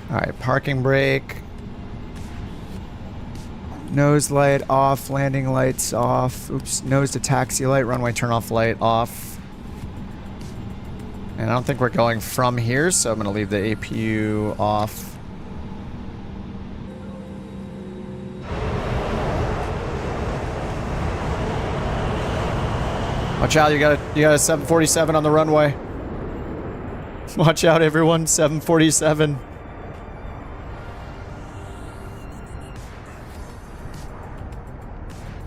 Alright, parking brake. Nose light off, landing lights off. Oops, nose to taxi light, runway turn off light off. And I don't think we're going from here, so I'm going to leave the APU off. Watch out, you got a 747 on the runway. Watch out everyone, 747.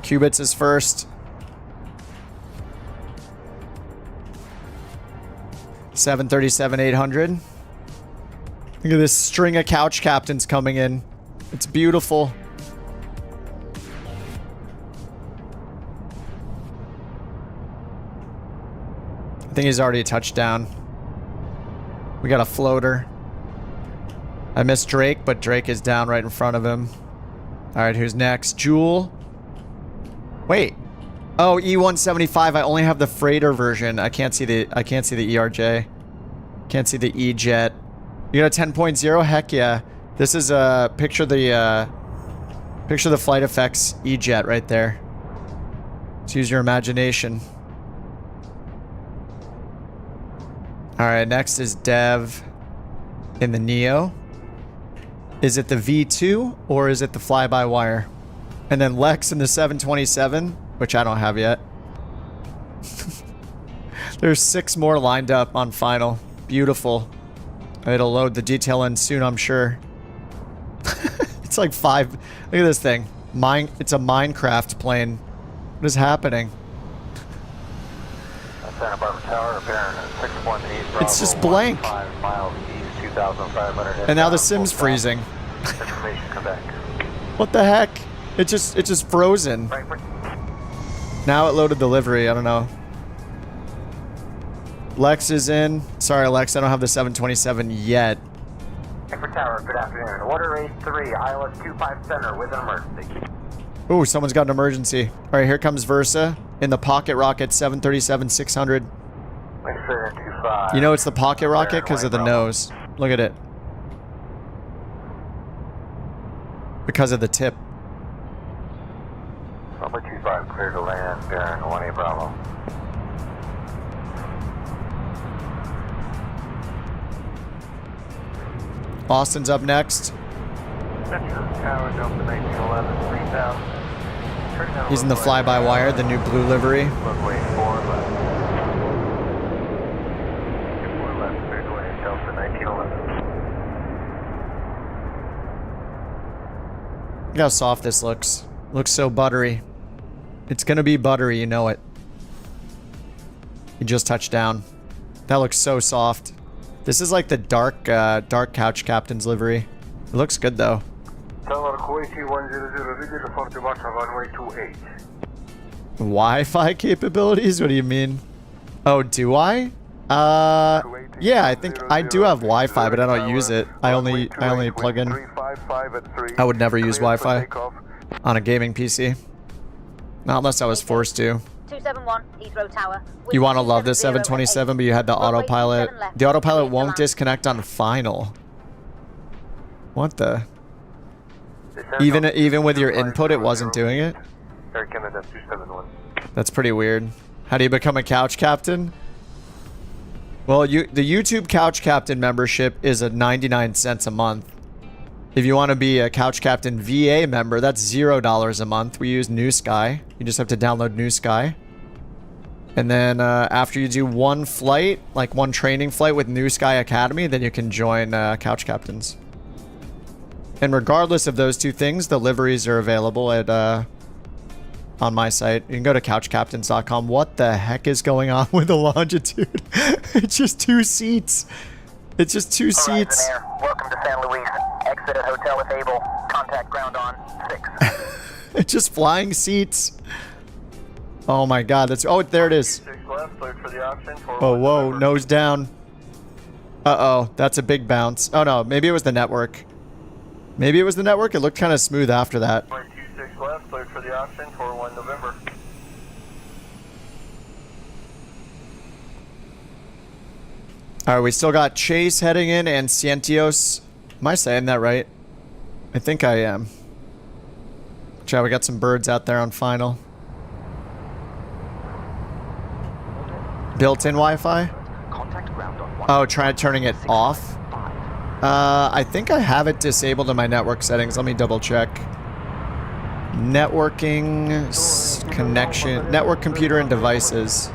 Qubits is first. 737-800. Look at this string of couch captains coming in. It's beautiful. I think he's already touched down. We got a floater. I missed Drake, but Drake is down right in front of him. Alright, who's next? Jewel. Wait. Oh, E175. I only have the freighter version. I can't see the ERJ. Can't see the E-jet. You got a 10.0? Heck yeah. This is picture the flight effects E-jet right there. Let's use your imagination. All right, next is Dev in the Neo. Is it the V2 or is it the fly-by-wire? And then Lex in the 727, which I don't have yet. There's 6 more lined up on final. Beautiful. It'll load the detail in soon, I'm sure. It's like 5. Look at this thing. It's a Minecraft plane. What is happening? Santa Barbara Tower, bearing 618 Bravo, It's just blank. 5 miles east, 2,500. And now the sim's freezing. Information, Quebec. What the heck? It just frozen. Now it loaded the livery. I don't know. Lex is in. Sorry, Lex. I don't have the 727 yet. Frankfurt Tower, good afternoon. Order 83, ILS 25 Center with an emergency. Ooh, someone's got an emergency. All right, here comes Versa in the pocket rocket 737-600. You know it's the pocket rocket because of the nose. Look at it. Because of the tip. Number 25 clear to land, bearing 18 Bravo. Austin's up next. Tower, Delta 1911, 3000. He's in the fly-by-wire, the new blue livery. Runway 4 left. 4 left, clear to land, Delta 1911. Look how soft this looks. Looks so buttery. It's gonna be buttery, you know it. He just touched down. That looks so soft. This is like the dark couch captain's livery. It looks good though. Tower Kuwaiti 100, report departure runway 28. Wi-Fi capabilities? What do you mean? Oh, do I? Yeah, I think I do have Wi-Fi, but I don't use it. I only plug in. I would never use Wi-Fi on a gaming PC. Not unless I was forced to. 271 Heathrow Tower. You want to love this 727, but you had the autopilot. The autopilot won't disconnect on final. What the? Even with your input, it wasn't doing it? Air Canada 271. That's pretty weird. How do you become a couch captain? Well, the YouTube couch captain membership is at 99 cents a month. If you want to be a couch captain VA member, that's $0 a month. We use NewSky. You just have to download NewSky. And then after you do one flight, like one training flight with NewSky Academy, then you can join couch captains. And regardless of those two things, the liveries are available at on my site. You can go to couchcaptains.com. What the heck is going on with the longitude? It's just 2 seats. It's just 2 seats. Air, welcome to San Luis. Exit at hotel if able. Contact ground on 6. It's just flying seats. Oh my god, that's... Oh, there it is. Oh, whoa, nose down. Uh-oh, that's a big bounce. Oh no, maybe it was the network. Maybe it was the network. It looked kind of smooth after that. 26 left, cleared for the option for 1 November. Alright, we still got Chase heading in and Cientios. Am I saying that right? I think I am. Chad, we got some birds out there on final. Built-in Wi-Fi? Oh, try turning it off? I think I have it disabled in my network settings. Let me double check. Networking, connection, network, computer, and devices.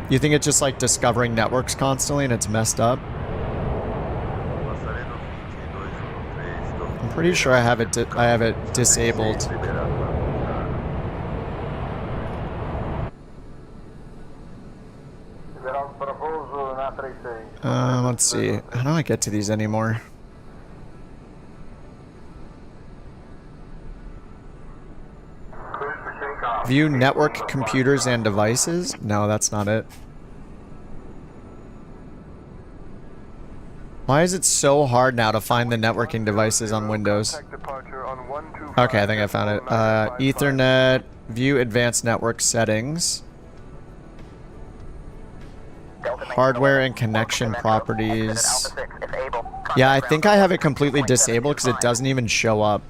You think it's just like discovering networks constantly and it's messed up? I'm pretty sure I have it disabled. Let's see. How do I get to these anymore? View network computers and devices? No, that's not it. Why is it so hard now to find the networking devices on Windows? Okay, I think I found it. Ethernet, View advanced network settings. Hardware and connection properties. Yeah, I think I have it completely disabled because it doesn't even show up.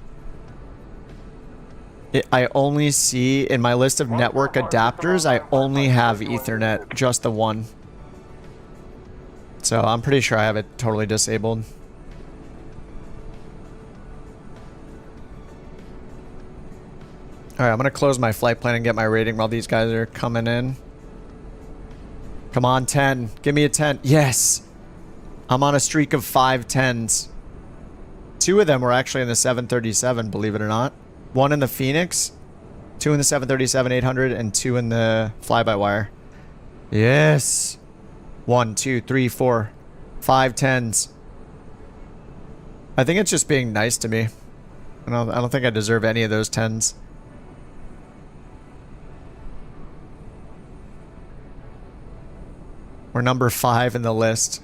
I only see, in my list of network adapters, I only have Ethernet, just the one. So I'm pretty sure I have it totally disabled. Alright, I'm gonna close my flight plan and get my rating while these guys are coming in. Come on, 10. Give me a 10. Yes! I'm on a streak of 5 10s. 2 of them were actually in the 737, believe it or not. 1 in the Phoenix, 2 in the 737-800, and 2 in the fly-by-wire. Yes! 1, 2, 3, 4, 5 10s. I think it's just being nice to me. I don't think I deserve any of those 10s. We're number 5 in the list.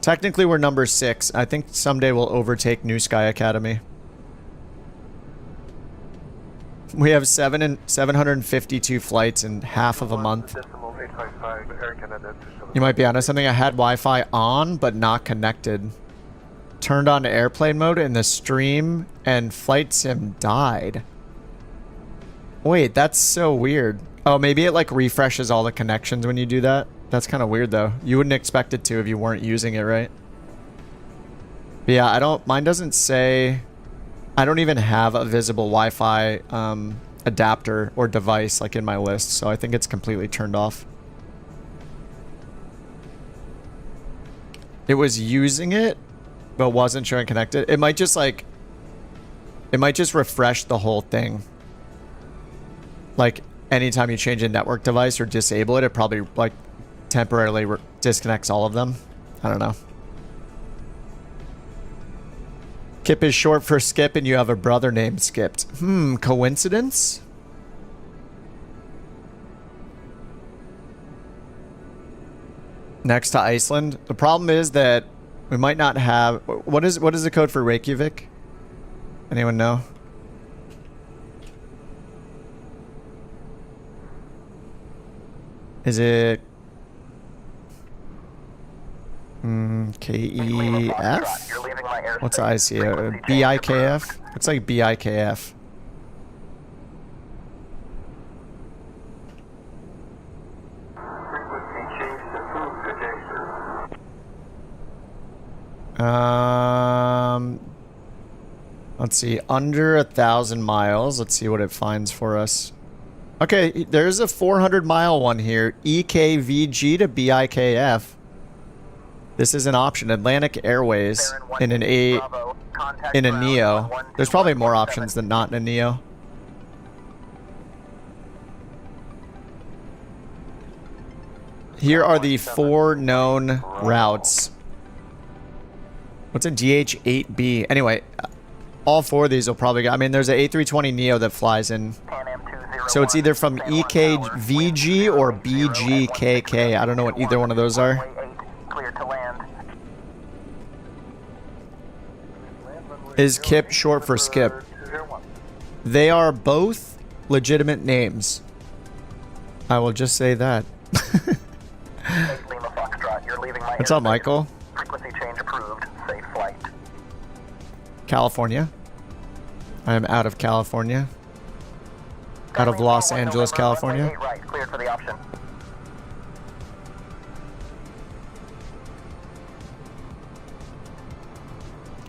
Technically, we're number 6. I think someday we'll overtake NewSky Academy. We have 752 flights in half of a month. You might be onto something. I had Wi-Fi on, but not connected. Turned on to airplane mode, and the stream and flight sim died. Wait, that's so weird. Oh, maybe it like refreshes all the connections when you do that. That's kind of weird though. You wouldn't expect it to if you weren't using it, right? But yeah, mine doesn't say, I don't even have a visible Wi-Fi adapter or device like in my list, so I think it's completely turned off. It was using it, but wasn't showing connected. It might just like, it might just refresh the whole thing. Like anytime you change a network device or disable it, it probably like temporarily disconnects all of them. I don't know. Kip is short for Skip, and you have a brother named Skipped. Coincidence? Next to Iceland. The problem is that we might not have... What is the code for Reykjavik? Anyone know? Is it... KEF? What's ICO? BIKF? It's like BIKF. Let's see. Under 1,000 miles. Let's see what it finds for us. Okay, there's a 400-mile one here. EKVG to BIKF. This is an option. Atlantic Airways in a Neo. There's probably more options than not in a Neo. Here are the 4 known routes. What's a DH-8B? Anyway, all 4 of these will probably go. I mean, there's an A320 Neo that flies in. So it's either from EKVG or BGKK. I don't know what either one of those are. Is Kip short for Skip? They are both legitimate names. I will just say that. What's up, Michael? Frequency change approved. Safe flight. California. I am out of California. Out of Los Angeles, California. Right, cleared for the option.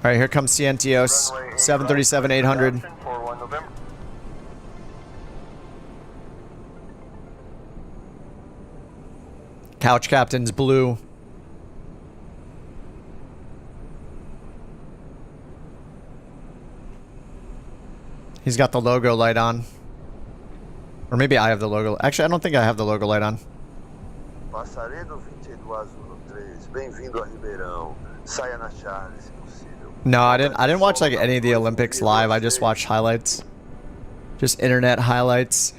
All right, here comes Cientios, 737-800. Couch Captain's blue. He's got the logo light on. Or maybe I have the logo. Actually, I don't think I have the logo light on. No, I didn't watch like any of the Olympics live. I just watched highlights. Just internet highlights.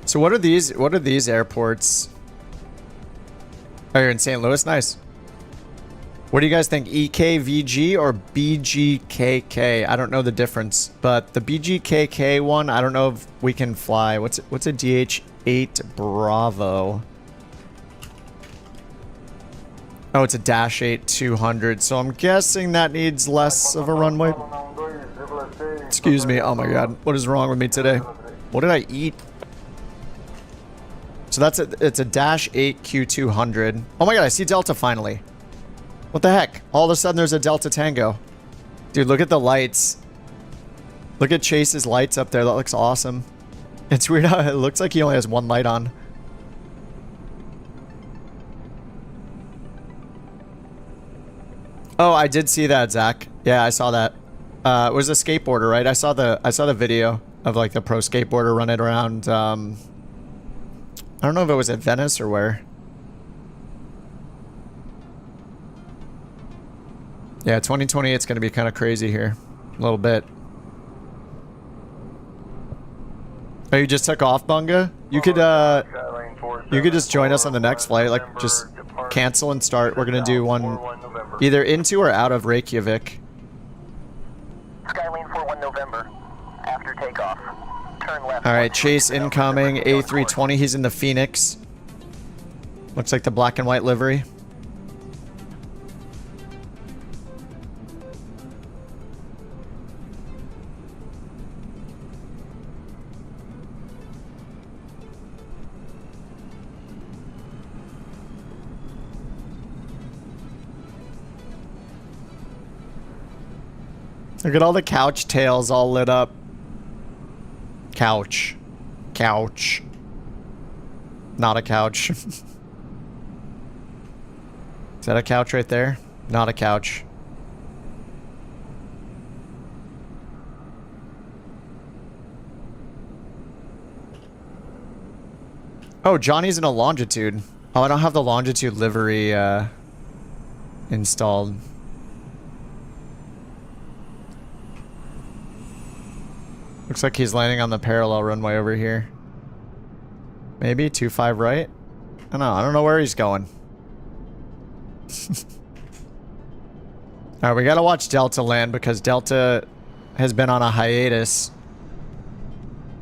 So what are these airports? Oh, you're in St. Louis? Nice. What do you guys think? EKVG or BGKK? I don't know the difference, but the BGKK one, I don't know if we can fly. What's a DH8 Bravo? Oh, it's a Dash 8 200, so I'm guessing that needs less of a runway. Excuse me. Oh my god. What is wrong with me today? What did I eat? So it's a Dash 8 Q200. Oh my god, I see Delta finally. What the heck? All of a sudden there's a Delta Tango. Dude, look at the lights. Look at Chase's lights up there. That looks awesome. It's weird how it looks like he only has one light on. Oh, I did see that, Zach. Yeah, I saw that. It was a skateboarder, right? I saw the video of like the pro skateboarder running around. I don't know if it was at Venice or where. Yeah, 2020, it's going to be kind of crazy here. A little bit. Oh, you just took off, Bunga? You could just join us on the next flight. Like, just cancel and start. We're going to do one either into or out of Reykjavik. Skylane 41 November. After takeoff. Turn left. Alright, Chase incoming. A320, he's in the Phoenix. Looks like the black and white livery. Look at all the couch tails all lit up. Couch. Couch. Not a couch. Is that a couch right there? Not a couch. Oh, Johnny's in a longitude. Oh, I don't have the longitude livery installed. Looks like he's landing on the parallel runway over here. Maybe 25 right? I don't know where he's going. Alright, we gotta watch Delta land because Delta has been on a hiatus.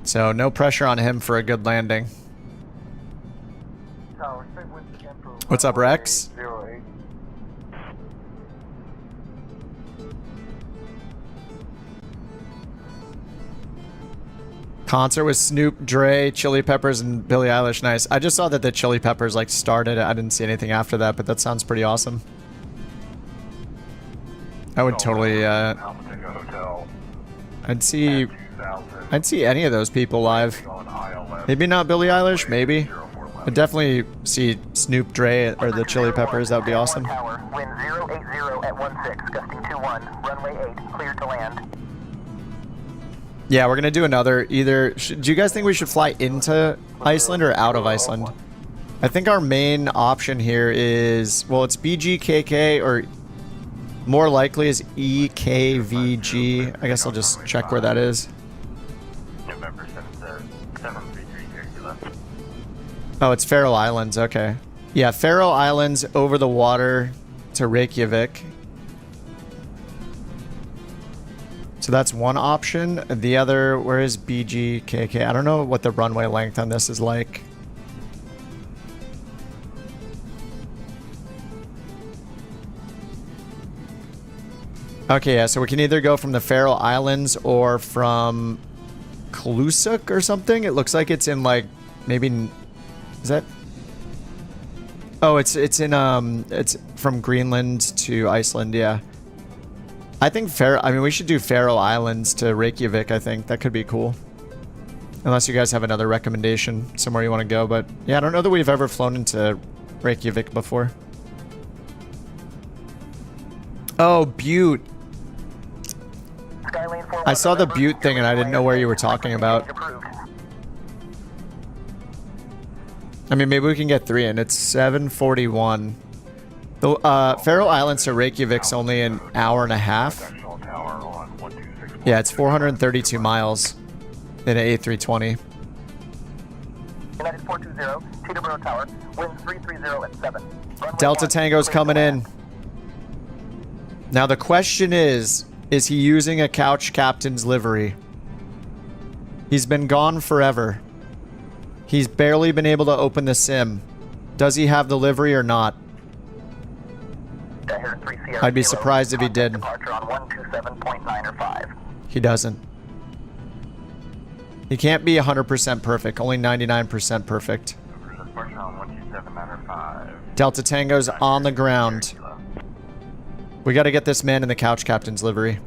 So no pressure on him for a good landing. What's up, Rex? Concert with Snoop, Dre, Chili Peppers, and Billie Eilish. Nice. I just saw that the Chili Peppers like started. I didn't see anything after that, but that sounds pretty awesome. I would totally. I'd see any of those people live. Maybe not Billie Eilish. Maybe. I'd definitely see Snoop, Dre, or the Chili Peppers. That would be awesome. Wind 080 at 16, gusting 21. Runway 8, cleared to land. Yeah, we're gonna do another either. Do you guys think we should fly into Iceland or out of Iceland? I think our main option here is, well, it's BGKK or more likely is EKVG. I guess I'll just check where that is. November 733 left. Oh, it's Faroe Islands. Okay. Yeah, Faroe Islands over the water to Reykjavik. So that's one option. The other, where is BGKK? I don't know what the runway length on this is like. Okay, yeah, so we can either go from the Faroe Islands or from Klusuk or something. It looks like it's in like, maybe, is that? Oh, it's from Greenland to Iceland, yeah. I think we should do Faroe Islands to Reykjavik, I think. That could be cool. Unless you guys have another recommendation, somewhere you want to go. But yeah, I don't know that we've ever flown into Reykjavik before. Oh, Butte. I saw the Butte thing and I didn't know where you were talking about. I mean, maybe we can get 3 in. It's 7:41. The Faroe Islands to Reykjavik's only an hour and a half. Yeah, it's 432 miles in an A320. United 420, Teterboro Tower, wind 330 at 7. Delta Tango's coming in. Now the question is he using a couch captain's livery? He's been gone forever. He's barely been able to open the sim. Does he have the livery or not? I'd be surprised if he did. He doesn't. He can't be 100% perfect, only 99% perfect. Delta Tango's on the ground. We gotta get this man in the couch captain's livery.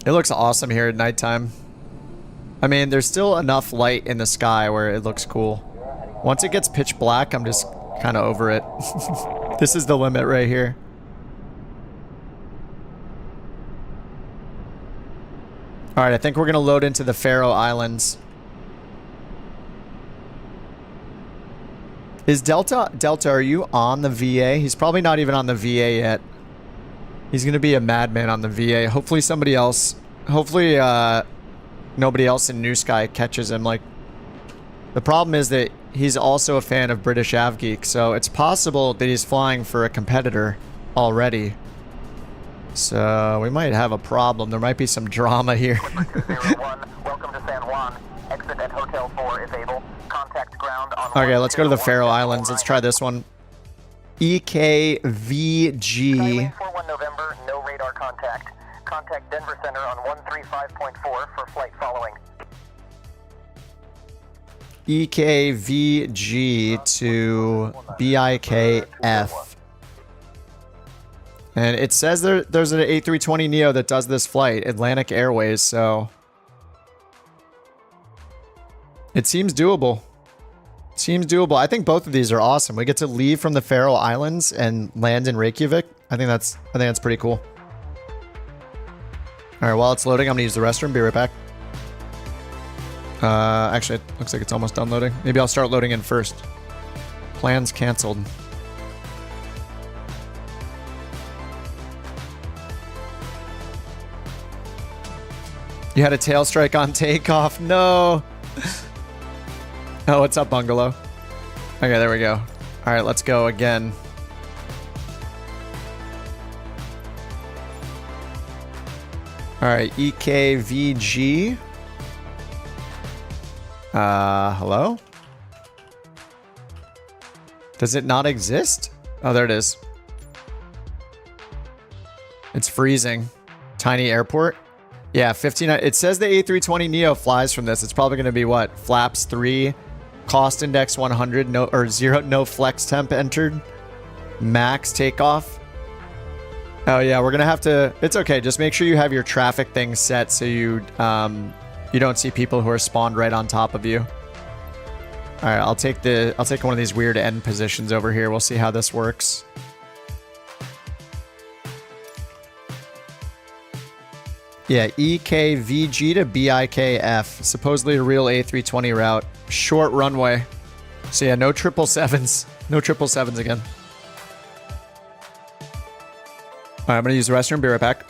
It looks awesome here at nighttime. I mean, there's still enough light in the sky where it looks cool. Once it gets pitch black, I'm just kind of over it. This is the limit right here. Alright, I think we're going to load into the Faroe Islands. Is Delta, are you on the VA? He's probably not even on the VA yet. He's going to be a madman on the VA. Hopefully somebody else, hopefully nobody else in NewSky catches him. Like, the problem is that he's also a fan of British AvGeek, so it's possible that he's flying for a competitor already. So we might have a problem. There might be some drama here. Welcome to San Juan. Exit at Hotel 4 if able. Contact ground on okay, let's go to the Faroe Islands. Let's try this one. EKVG. 41 November, no radar contact. Contact Denver Center on 135.4 for flight following. EKVG to BIKF. And it says there's an A320neo that does this flight, Atlantic Airways, so it seems doable. Seems doable. I think both of these are awesome. We get to leave from the Faroe Islands and land in Reykjavik. I think that's pretty cool. All right, while it's loading, I'm gonna use the restroom. Be right back. Actually, it looks like it's almost done loading. Maybe I'll start loading in first. Plans canceled. You had a tail strike on takeoff. No. Oh, what's up, Bungalow? Okay, there we go. All right, let's go again. All right, EKVG. Hello? Does it not exist? Oh, there it is. It's freezing. Tiny airport. Yeah, 15. It says the A320neo flies from this. It's probably going to be what? Flaps 3, cost index 100, no or 0, no flex temp entered, max takeoff. Oh yeah, we're gonna have to. It's okay. Just make sure you have your traffic things set so you don't see people who are spawned right on top of you. All right, I'll take one of these weird end positions over here. We'll see how this works. Yeah, EKVG to BIKF. Supposedly a real A320 route. Short runway. So yeah, no 777s. No 777s again. All right, I'm going to use the restroom. Be right back.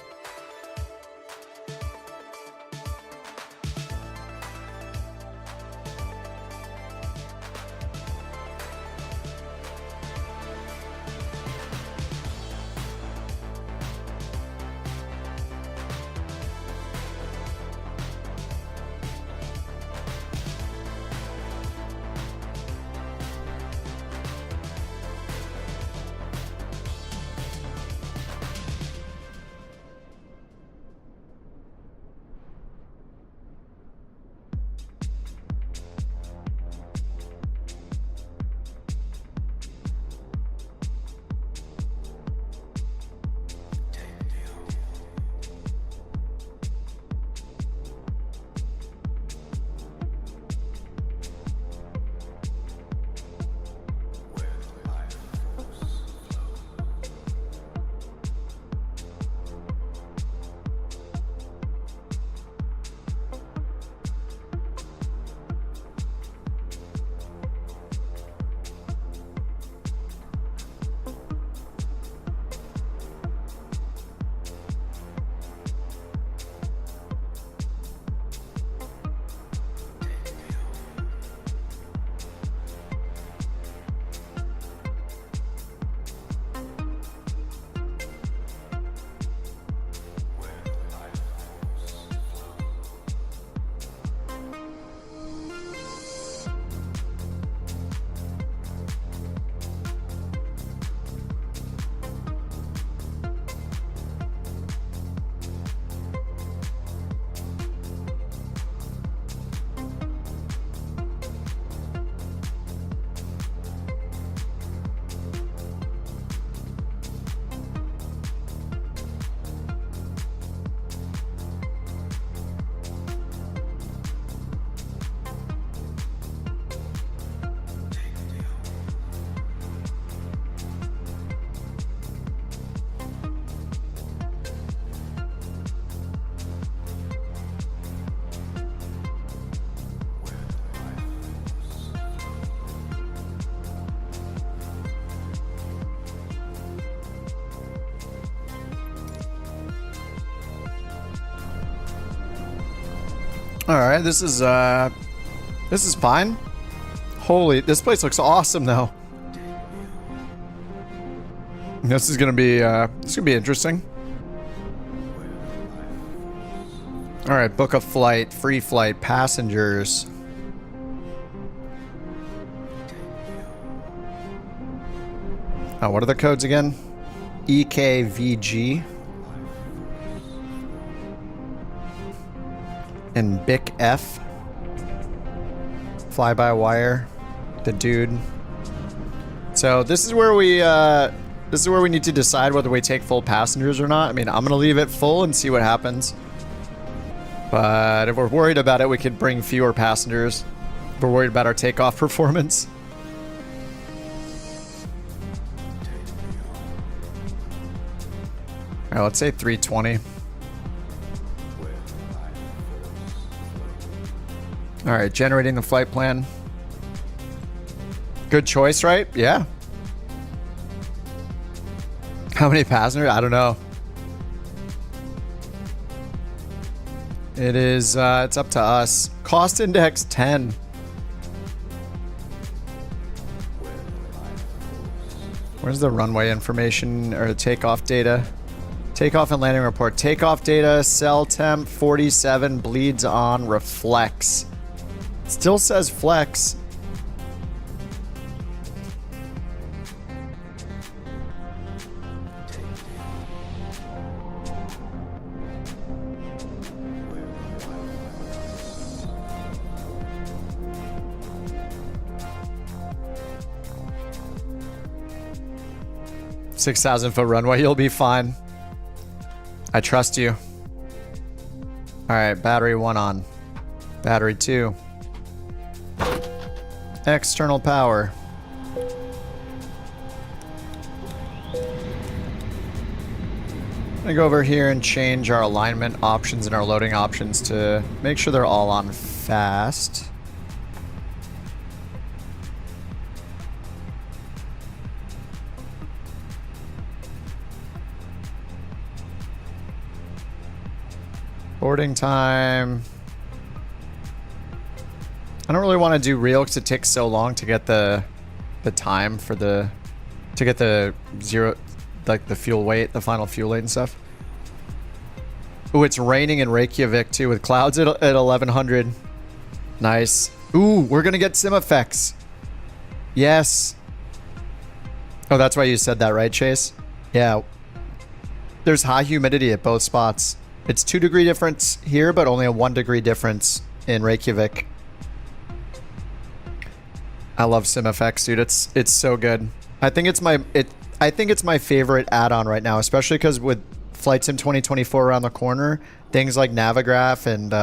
Alright, this is fine. Holy, this place looks awesome though. This is gonna be interesting. Alright, book a flight, free flight, passengers. Oh, what are the codes again? EKVG. And BIC-F. Fly-by-wire. The dude. So this is where we need to decide whether we take full passengers or not. I mean, I'm gonna leave it full and see what happens. But if we're worried about it, we could bring fewer passengers. If we're worried about our takeoff performance. Alright, let's say 320. Alright, generating the flight plan. Good choice, right? Yeah. How many passengers? I don't know. It is, it's up to us. Cost index 10. Where's the runway information or takeoff data? Takeoff and landing report. Takeoff data, cell temp 47, bleeds on, reflects. Still says flex. $6,000-foot runway, you'll be fine. I trust you. Alright, battery 1 on. Battery 2. External power. I'm gonna go over here and change our alignment options and our loading options to make sure they're all on fast. Boarding time. I don't really want to do real because it takes so long to get the time for to get the zero, like the fuel weight, the final fuel weight and stuff. Ooh, it's raining in Reykjavik too with clouds at 1100. Nice. Ooh, we're gonna get sim effects. Yes. Oh, that's why you said that, right, Chase? Yeah. There's high humidity at both spots. It's 2-degree difference here, but only a 1-degree difference in Reykjavik. I love sim effects, dude. It's so good. I think it's my favorite add-on right now, especially because with Flight Sim 2024 around the corner, things like Navigraph and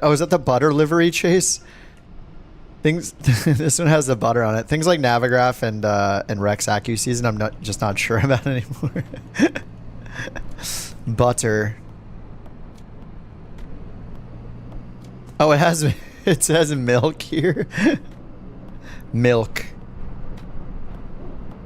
oh, is that the butter livery, Chase? This one has the butter on it. Things like Navigraph and Rex AccuSeason, I'm not sure about anymore. Butter. Oh, it says milk here. Milk.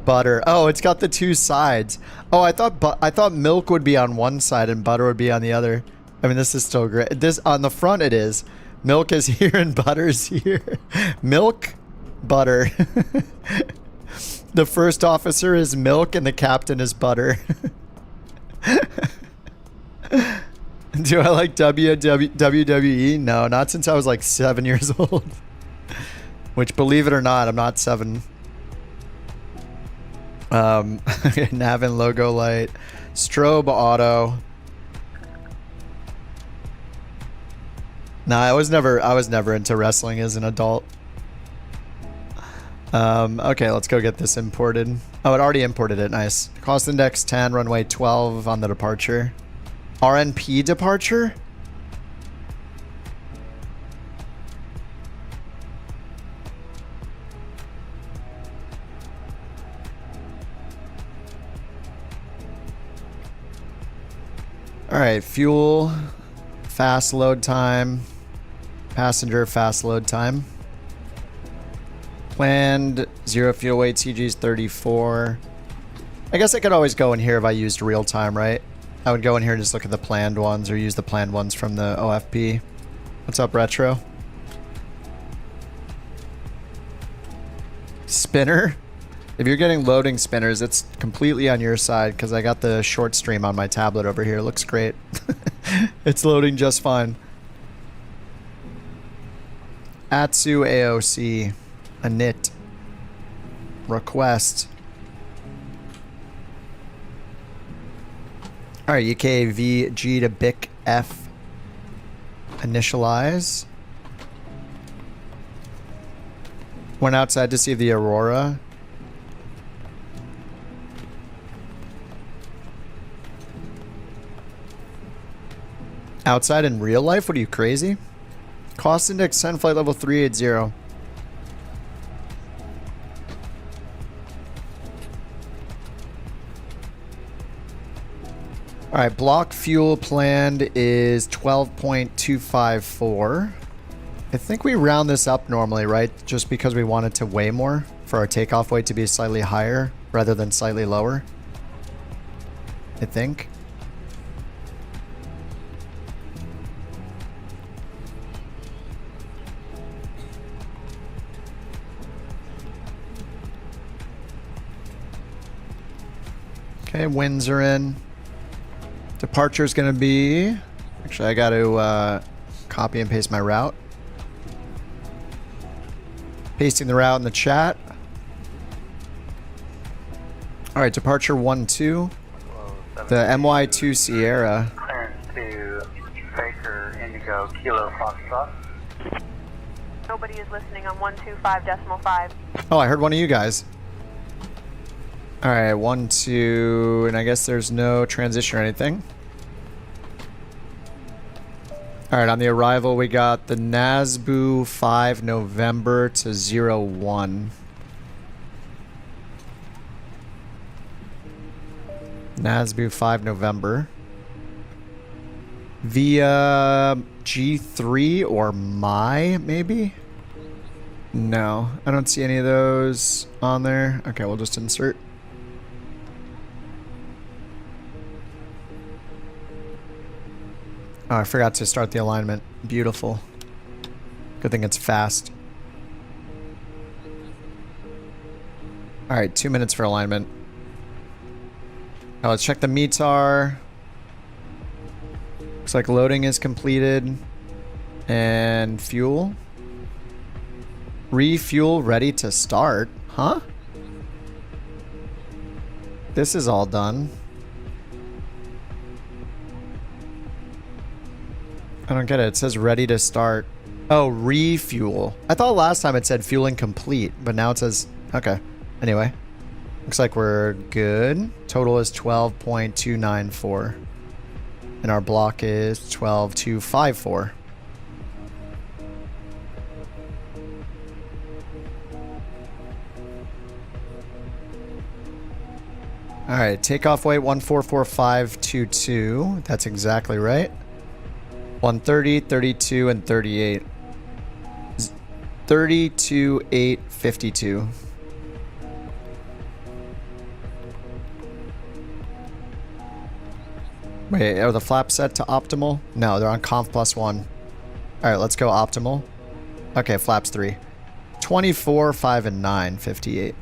Butter. Oh, it's got the two sides. Oh, I thought milk would be on one side and butter would be on the other. I mean, this is still great. This on the front it is. Milk is here and butter is here. Milk, butter. The first officer is milk and the captain is butter. Do I like WWE? No, not since I was like 7 years old. Which, believe it or not, I'm not 7. Nav and logo light. Strobe auto. Nah, I was never into wrestling as an adult. Okay, let's go get this imported. Oh, it already imported it. Nice. Cost index 10, runway 12 on the departure. RNP departure? Alright, fuel, fast load time, passenger fast load time. Planned, 0 fuel weight, CG's 34. I guess I could always go in here if I used real time, right? I would go in here and just look at the planned ones or use the planned ones from the OFP. What's up, Retro? Spinner? If you're getting loading spinners, it's completely on your side because I got the short stream on my tablet over here. It looks great. It's loading just fine. Atsu AOC. Anit. Request. Alright, UKVG to BIC F. Initialize. Went outside to see the aurora. Outside in real life? What are you, crazy? Cost index 10, flight level 380. Alright, block fuel planned is 12.254. I think we round this up normally, right? Just because we want it to weigh more for our takeoff weight to be slightly higher rather than slightly lower. I think. Okay, winds are in. Departure is going to be... Actually, I got to copy and paste my route. Pasting the route in the chat. Alright, departure 1-2. The MY2 Sierra. Clearance to Baker Indigo Kilo Foxtrot. Nobody is listening on 125.5. Oh, I heard one of you guys. Alright, 1-2, and I guess there's no transition or anything. Alright, on the arrival we got the Nasbu 5 November to 01. Nasbu 5 November. Via G3 or My, maybe? No, I don't see any of those on there. Okay, we'll just insert. Oh, I forgot to start the alignment. Beautiful. Good thing it's fast. Alright, 2 minutes for alignment. Now let's check the METAR. Looks like loading is completed. And fuel. Refuel ready to start. Huh? This is all done. I don't get it. It says ready to start. Oh, refuel. I thought last time it said fueling complete, but now it says... Okay. Anyway. Looks like we're good. Total is 12.294. And our block is 12.254. Alright, takeoff weight 144522. That's exactly right. 130, 32, and 38. 32, 8, 52. Wait, are the flaps set to optimal? No, they're on conf +1. Alright, let's go optimal. Okay, flaps 3. 24, 5, and 9, 58.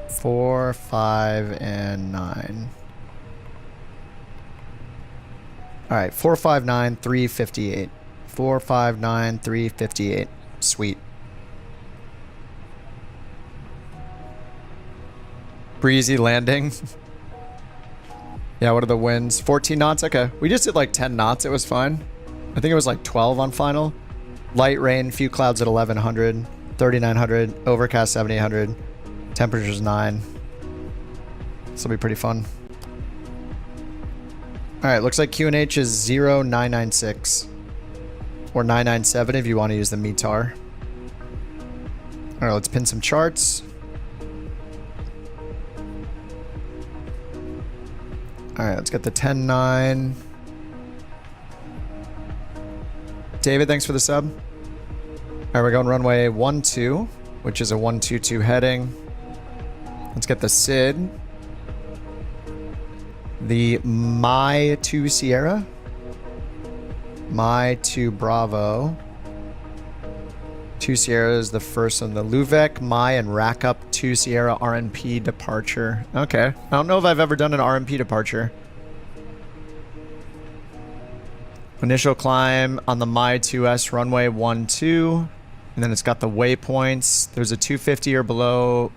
Four, 5, and 9. Alright, 4, 5, 9, 3, 58. 4, 5, 9, 3, 58. Sweet. Breezy landing. Yeah, what are the winds? 14 knots? Okay. We just did like 10 knots. It was fine. I think it was like 12 on final. Light rain, few clouds at 1100. 3900. Overcast 7800. Temperature's 9. This will be pretty fun. Alright, looks like QNH is 0996. Or 997 if you want to use the METAR. Alright, let's pin some charts. Alright, let's get the 10-9. David, thanks for the sub. All right, we're going runway 12, which is a 122 heading. Let's get the SID. The My 2 Sierra. My 2 Bravo. 2 Sierra is the first on the Luvec, My, and Rack Up 2 Sierra RNP departure. Okay. I don't know if I've ever done an RNP departure. Initial climb on the My 2S runway 12. And then it's got the waypoints. There's a 250 or below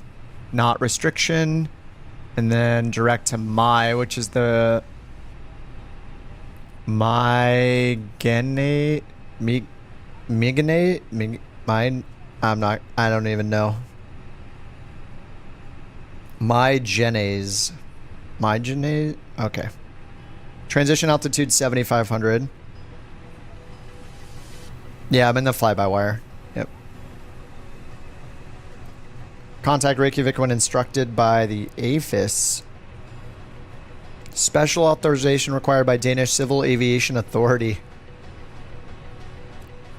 not restriction. And then direct to My, which is the I don't even know. MyGenase. Okay. Transition altitude 7,500. Yeah, I'm in the fly-by-wire. Yep. Contact Reykjavik when instructed by the AFIS. Special authorization required by Danish Civil Aviation Authority.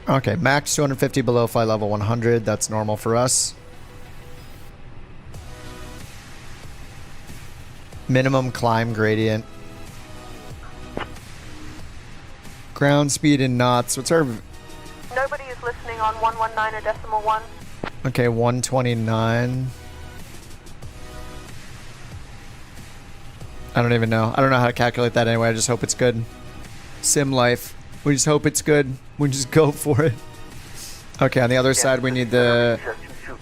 Okay, max 250 below flight level 100. That's normal for us. Minimum climb gradient. Ground speed in knots. What's our... Nobody is listening on 119.1. Okay, 129. I don't even know. I don't know how to calculate that anyway. I just hope it's good. Sim life. We just hope it's good. We just go for it. Okay, on the other side, we need the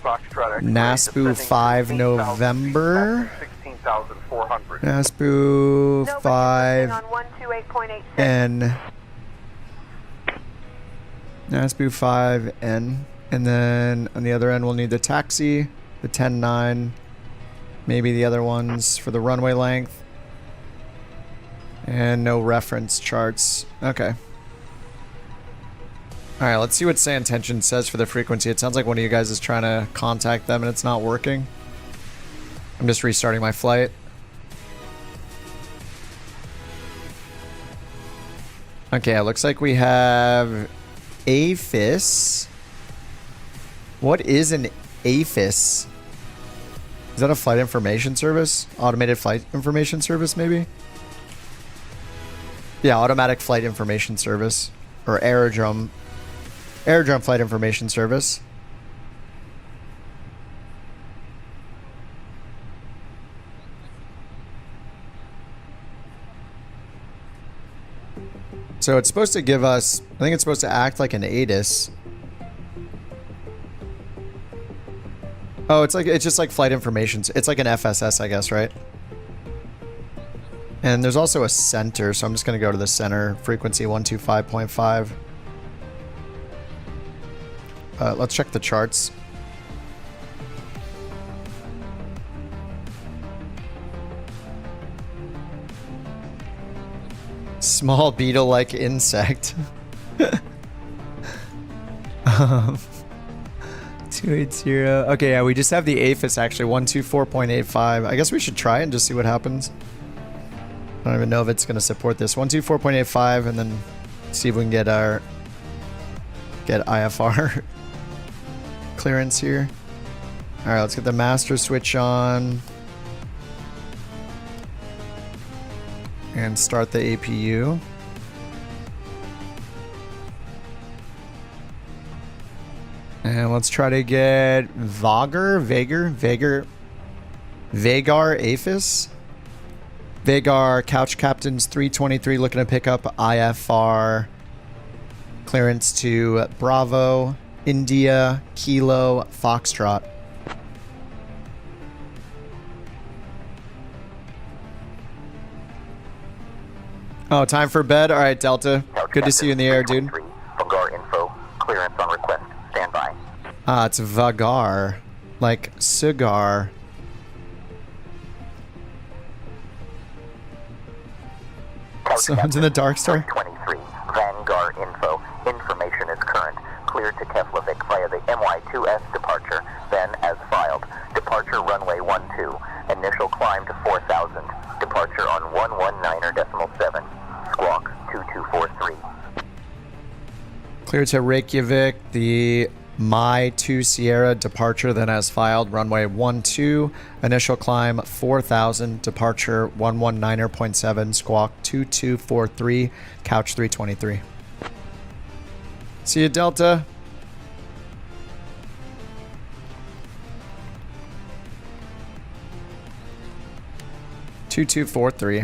NASPU 5 November. 16,400. NASPU 5 N. NASPU 5 N. And then on the other end, we'll need the taxi, the 10-9. Maybe the other ones for the runway length. And no reference charts. Okay. Alright, let's see what Say Intention says for the frequency. It sounds like one of you guys is trying to contact them and it's not working. I'm just restarting my flight. Okay, it looks like we have AFIS. What is an AFIS? Is that a flight information service? Automated flight information service, maybe? Yeah, automatic flight information service. Or aerodrome flight information service. So it's supposed to give us, I think it's supposed to act like an ATIS. Oh, it's just like flight information. It's like an FSS, I guess, right? And there's also a center, so I'm just going to go to the center, frequency 125.5. Let's check the charts. Small beetle-like insect. 280. Okay, yeah, we just have the AFIS actually, 124.85. I guess we should try and just see what happens. I don't even know if it's going to support this. 124.85, and then see if we can get IFR clearance here. All right, let's get the master switch on and start the APU. And let's try to get Vagar AFIS. Vagar Couch Captains 323 looking to pick up IFR clearance to Bravo, India, Kilo, Foxtrot. Oh, time for bed? Alright, Delta. Good to see you in the air, dude. Vagar info. Clearance on request. Stand by. Ah, it's Vagar. Like cigar. Someone's in the Dark Star. 23. Vanguard info. Information is current. Cleared to Keflavik via the MY2S departure. Then, as filed, departure runway 12. Initial climb to 4,000. Departure on 119.7. Squawk 2243. Clear to Reykjavik, the My 2 Sierra departure then as filed, runway 12, initial climb 4,000, departure 119.7, squawk 2243, couch 323. See you, Delta. (2243).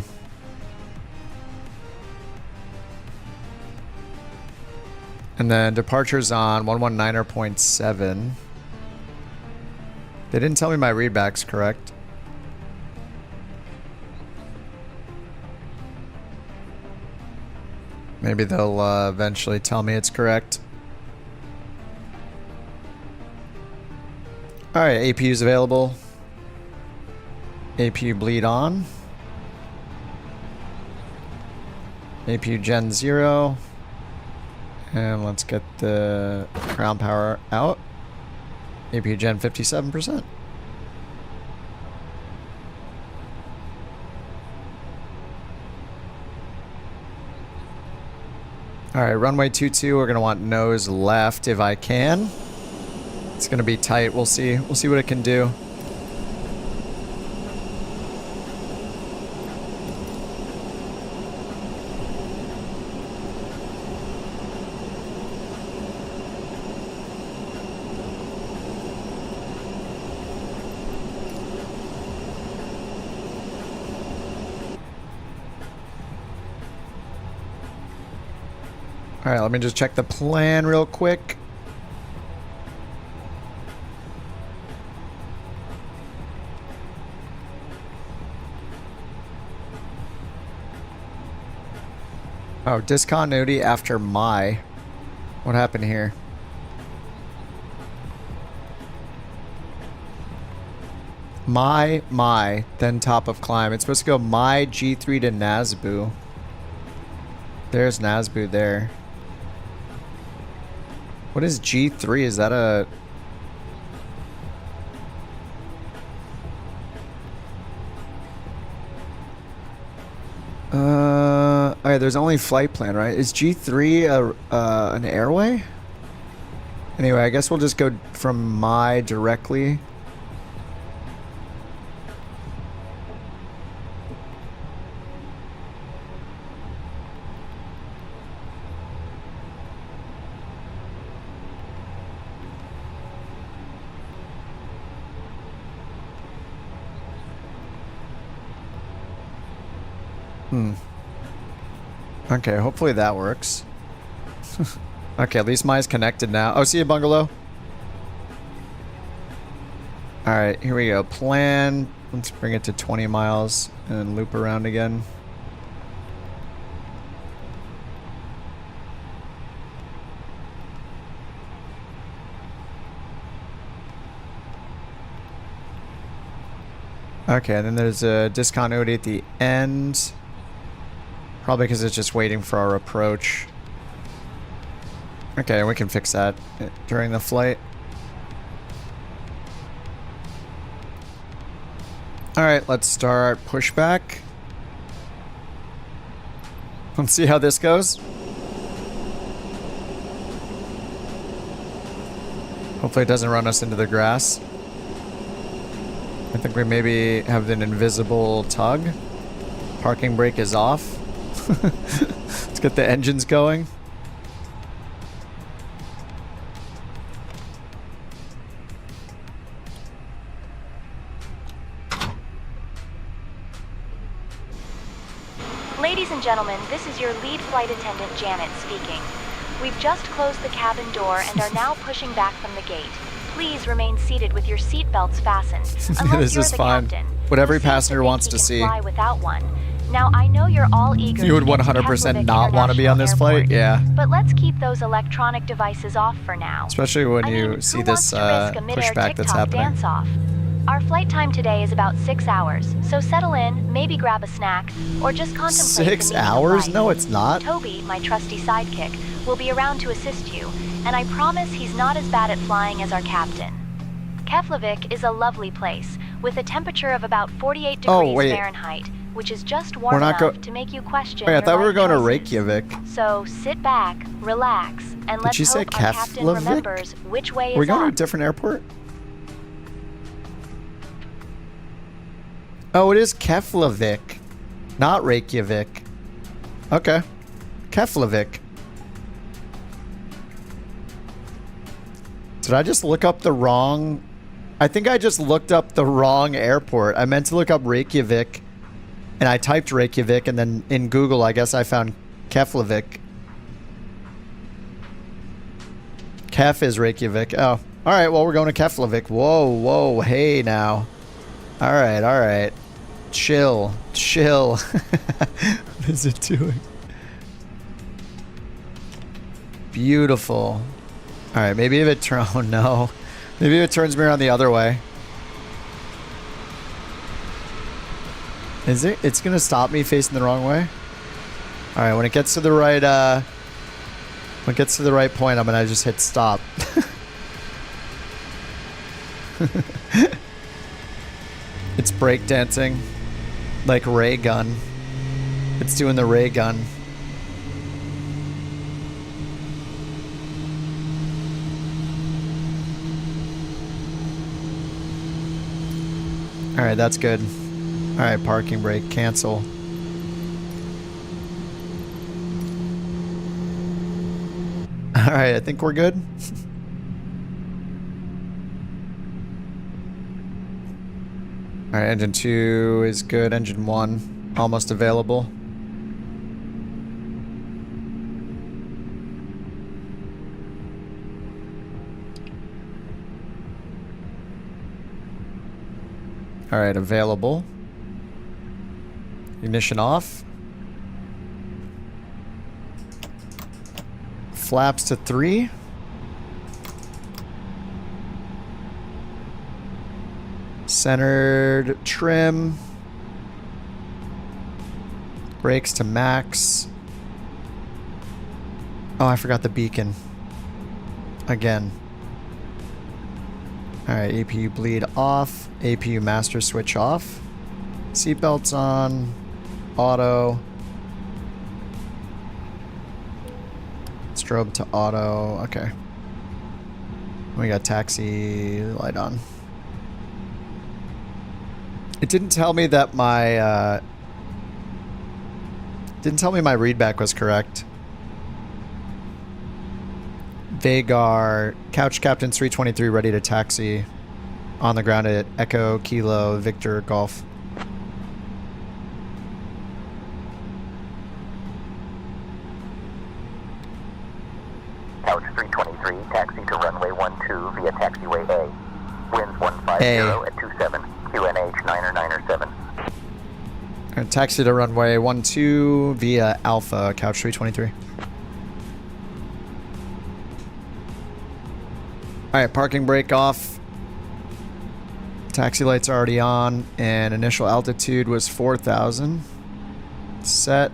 And then departure's on 119.7. They didn't tell me my readback's correct. Maybe they'll eventually tell me it's correct. Alright, APU's available. APU bleed on. APU Gen 0. And let's get the ground power out. APU Gen 57%. Alright, runway 22, we're gonna want nose left if I can. It's gonna be tight, we'll see. We'll see what it can do. Alright, let me just check the plan real quick. Oh, discontinuity after my. What happened here? My, then top of climb. It's supposed to go my G3 to Nazbu. There's Nazbu there. What is G3? Is that a... Alright, there's only flight plan, right? Is G3 an airway? Anyway, I guess we'll just go from my directly. Okay, hopefully that works. Okay, at least mine's connected now. Oh, see you, Bungalow. Alright, here we go. Plan. Let's bring it to 20 miles and loop around again. Okay, and then there's a discontinuity at the end. Probably because it's just waiting for our approach. Okay, we can fix that during the flight. Alright, let's start pushback. Let's see how this goes. Hopefully it doesn't run us into the grass. I think we maybe have an invisible tug. Parking brake is off. Let's get the engines going. Ladies and gentlemen, this is your lead flight attendant, Janet, speaking. We've just closed the cabin door and are now pushing back from the gate. Please remain seated with your seat belts fastened. Unless this is fine. What every passenger wants to see. Fly without one. Now, I know you're all eager. You would 100% not want to be on this flight? Yeah. But let's keep those electronic devices off for now. Especially when you see this pushback that's happening. Dance-off? Our flight time today is about 6 hours, so settle in, maybe grab a snack, or just contemplate 6 hours? No, it's not. Toby, my trusty sidekick, will be around to assist you, and I promise he's not as bad at flying as our captain. Keflavik is a lovely place, with a temperature of about 48 degrees Fahrenheit. which is just warm enough to make you question. Wait, I thought we were going to choices. Reykjavik. So sit back, relax, and let's you say hope our captain Keflavik? remembers which way is Are we going to a up. different airport? Oh, it is Keflavik, not Reykjavik. Okay. Keflavik. Did I just look up the wrong... I think I just looked up the wrong airport. I meant to look up Reykjavik, and I typed Reykjavik, and then in Google, I guess I found Keflavik. Kef is Reykjavik. Oh, all right. Well, we're going to Keflavik. Whoa, whoa, hey now. All right, all right. Chill, chill. What is it doing? Beautiful. All right, maybe if it turns... Oh, no. Maybe if it turns me around the other way. Is it? It's going to stop me facing the wrong way? All right, when it gets to the right... when it gets to the right point, I'm going to just hit stop. It's breakdancing. Like ray gun. It's doing the ray gun. Alright, that's good. Alright, parking brake. Cancel. Alright, I think we're good. Alright, engine 2 is good. Engine 1, almost available. Alright, available. Ignition off. Flaps to 3. Centered trim. Brakes to max. Oh, I forgot the beacon. Again. Alright, APU bleed off. APU master switch off. Seatbelts on. Auto. Strobe to auto. Okay. We got taxi light on. It didn't tell me that my didn't tell me my readback was correct. Vagar, Couch Captain 323 ready to taxi. On the ground at Echo Kilo Victor Golf. Couch 323, taxi to runway 12 via taxiway A. Winds 150 at 27, QNH 997. Alright, taxi to runway 12 via Alpha, Couch 323. Alright, parking brake off. Taxi lights already on, and initial altitude was 4,000. Set.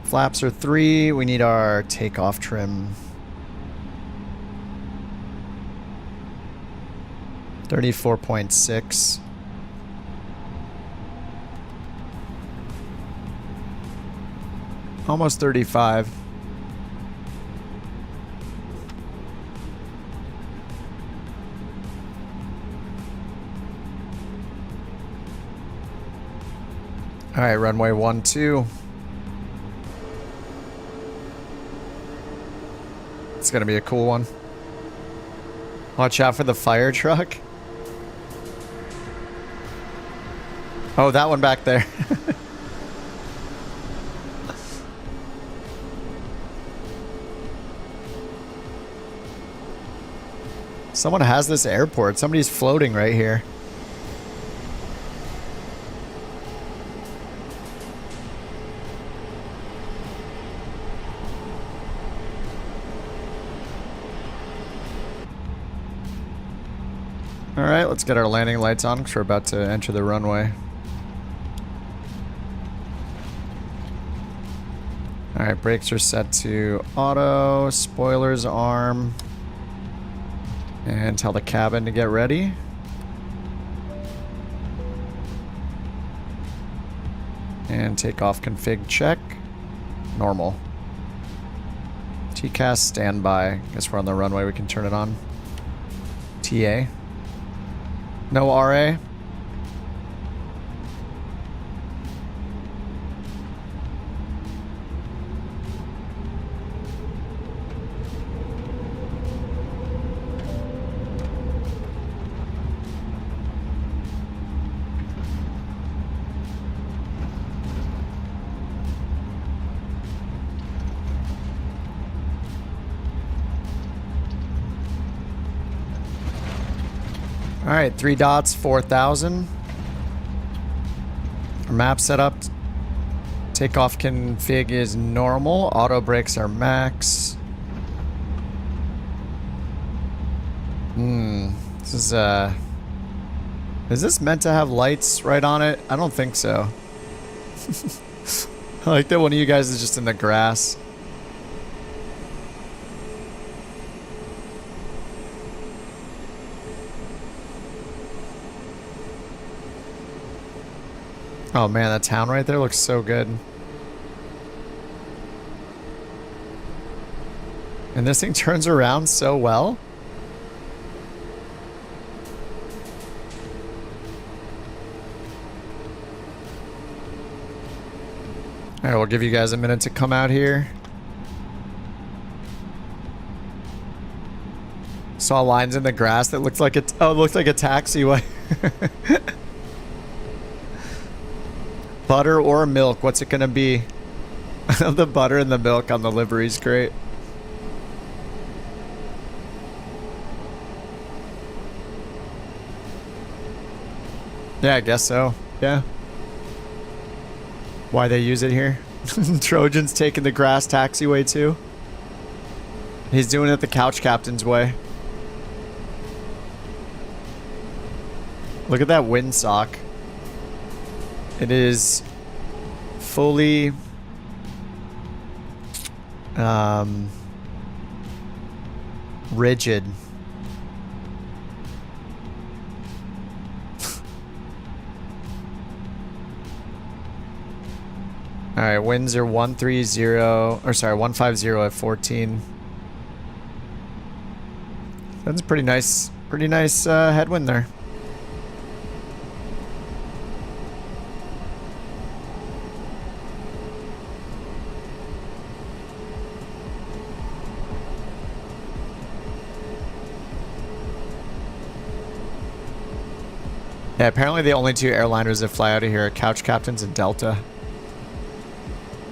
Flaps are 3. We need our takeoff trim. 34.6. Almost 35. All right, runway 12. It's gonna be a cool one. Watch out for the fire truck. Oh, that one back there. Someone has this airport. Somebody's floating right here. Alright, let's get our landing lights on because we're about to enter the runway. Alright, brakes are set to auto, spoilers arm, and tell the cabin to get ready. And takeoff config check. Normal. TCAS standby. Guess we're on the runway, we can turn it on. TA. No RA. All right, 3 dots, 4,000. Our map setup. Takeoff config is normal. Auto brakes are max. This is this meant to have lights right on it? I don't think so. I like that one of you guys is just in the grass. Oh man, that town right there looks so good. And this thing turns around so well. Alright, we'll give you guys a minute to come out here. Saw lines in the grass that looked like it. Oh, it looked like a taxiway. Butter or milk? What's it gonna be? The butter and the milk on the livery is great. Yeah, I guess so. Yeah. Why they use it here? Trojan's taking the grass taxiway too. He's doing it the couch captain's way. Look at that windsock. It is fully rigid. All right, winds are 150 or sorry, 150 at 14. That's a pretty nice headwind there. Yeah, apparently the only 2 airliners that fly out of here are Couch Captains and Delta.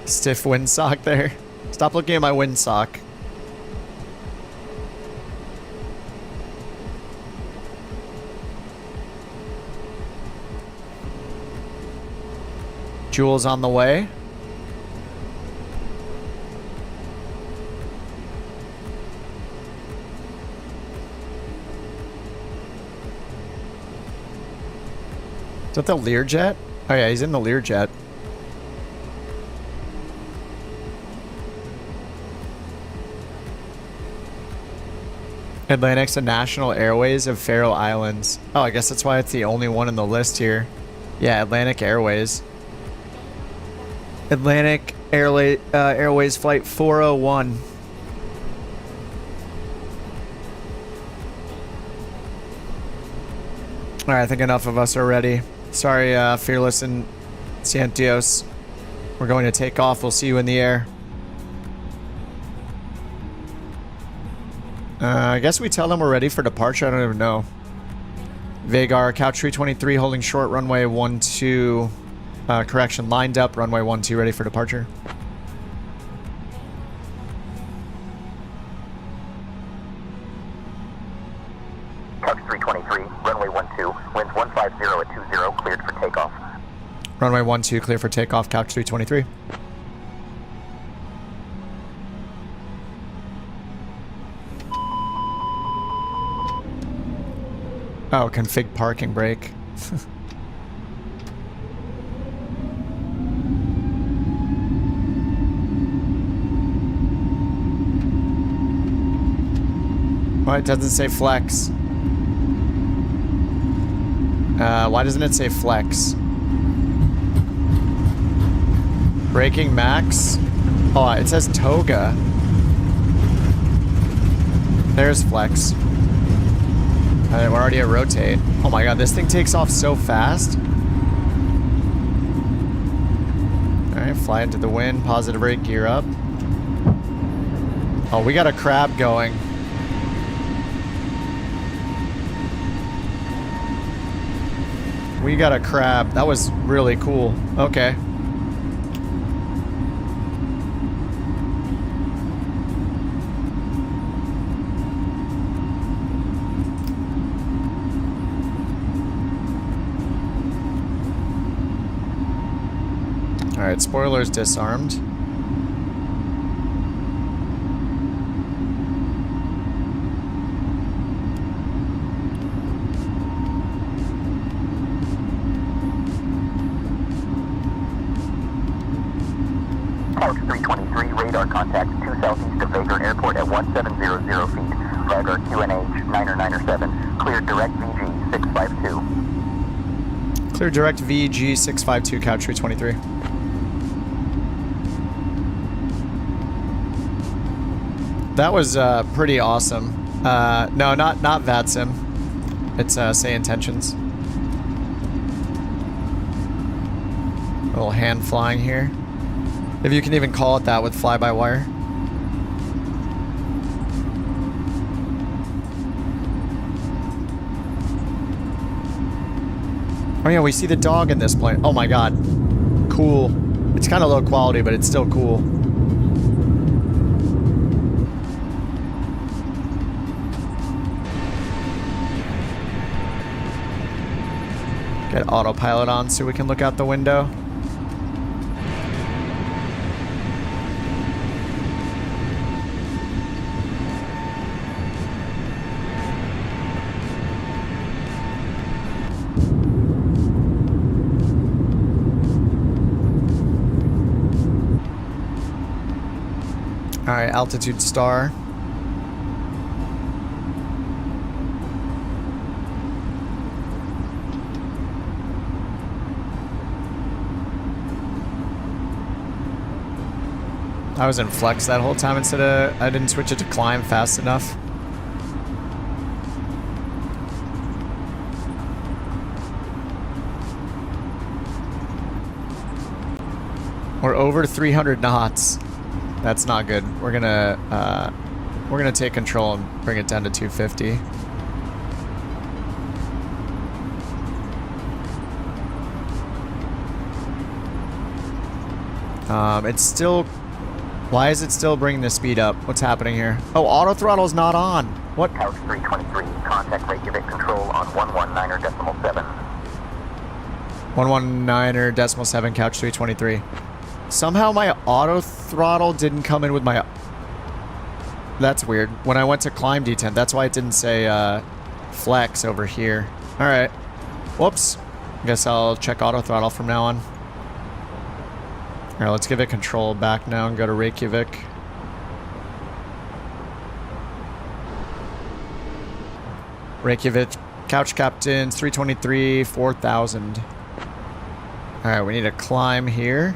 Stiff windsock there. Stop looking at my windsock. Jules on the way. Is that the Learjet? Oh yeah, he's in the Learjet. Atlantic's the national airways of Faroe Islands. Oh, I guess that's why it's the only one in the list here. Yeah, Atlantic Airways. Atlantic Airways Flight 401. Alright, I think enough of us are ready. Sorry, Fearless and Santios. We're going to take off. We'll see you in the air. I guess we tell them we're ready for departure. I don't even know. Vagar, Couch 323, holding short, runway 12. Correction, lined up, runway 12, ready for departure. Couch 323, runway 12, winds 150 at 20, cleared for takeoff. Runway 12, clear for takeoff, Couch 323. Oh, config parking brake. Why it doesn't say flex? Why doesn't it say flex? Braking max. Oh, it says toga. There's flex. Alright, we're already at rotate. Oh my god, this thing takes off so fast. Alright, fly into the wind, positive rate, gear up. Oh, we got a crab going. We got a crab. That was really cool. Okay. Alright, spoilers disarmed. Couch 323, radar contact 2 southeast of Vagrant Airport at 1700 feet. Radar QNH 997, cleared direct VG 652. Clear direct VG 652, couch 323. That was pretty awesome. No, not VATSIM. It's say intentions. A little hand flying here. If you can even call it that with fly-by-wire. Oh yeah, we see the dog in this plane. Oh my god. Cool. It's kind of low quality, but it's still cool. Get autopilot on so we can look out the window. Alright, altitude star. I was in flex that whole time instead of... I didn't switch it to climb fast enough. We're over 300 knots. That's not good. We're gonna take control and bring it down to 250. It's still... Why is it still bringing the speed up? What's happening here? Oh, auto throttle's not on. What? Couch 323, contact Reykjavik control on 119.7. 119.7, couch 323. Somehow my auto throttle didn't come in with my... That's weird. When I went to climb detent, that's why it didn't say flex over here. Alright. Whoops. I guess I'll check auto throttle from now on. Alright, let's give it control back now and go to Reykjavik. Reykjavik, couch captains, 323, 4,000. Alright, we need to climb here.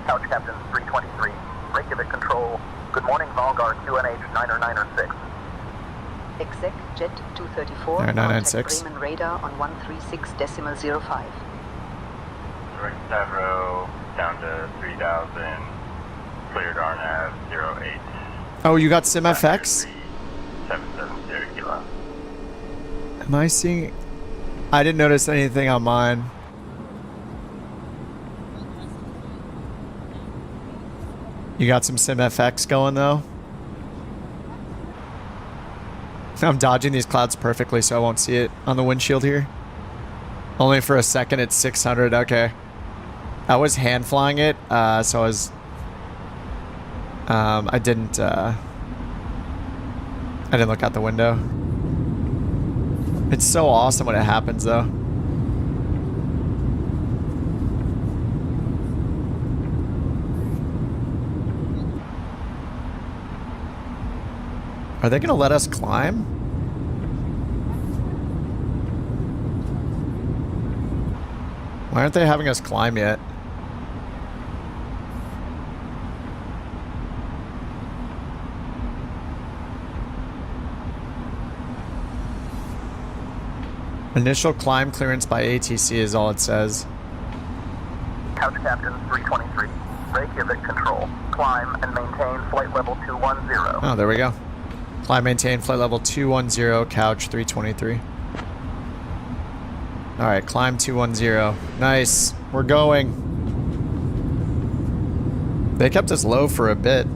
Couch captain 323, Reykjavik control. Good morning, Valgar QNH 996. Exec jet 234, 996. Bremen radar on 136.05. Direct Stavro down to 3000, cleared RNAV 08. Oh, you got SimFX? 770 kilo. Am I seeing... I didn't notice anything on mine. You got some SimFX going though? I'm dodging these clouds perfectly so I won't see it on the windshield here. Only for a second it's 600, okay. I was hand flying it, so I was... I didn't look out the window. It's so awesome when it happens though. Are they gonna let us climb? Why aren't they having us climb yet? Initial climb clearance by ATC is all it says. Couch Captain 323, Reykjavik Control. Climb and maintain flight level 210. Oh, there we go. Climb, maintain flight level 210, couch 323. Alright, climb 210. Nice. We're going. They kept us low for a bit.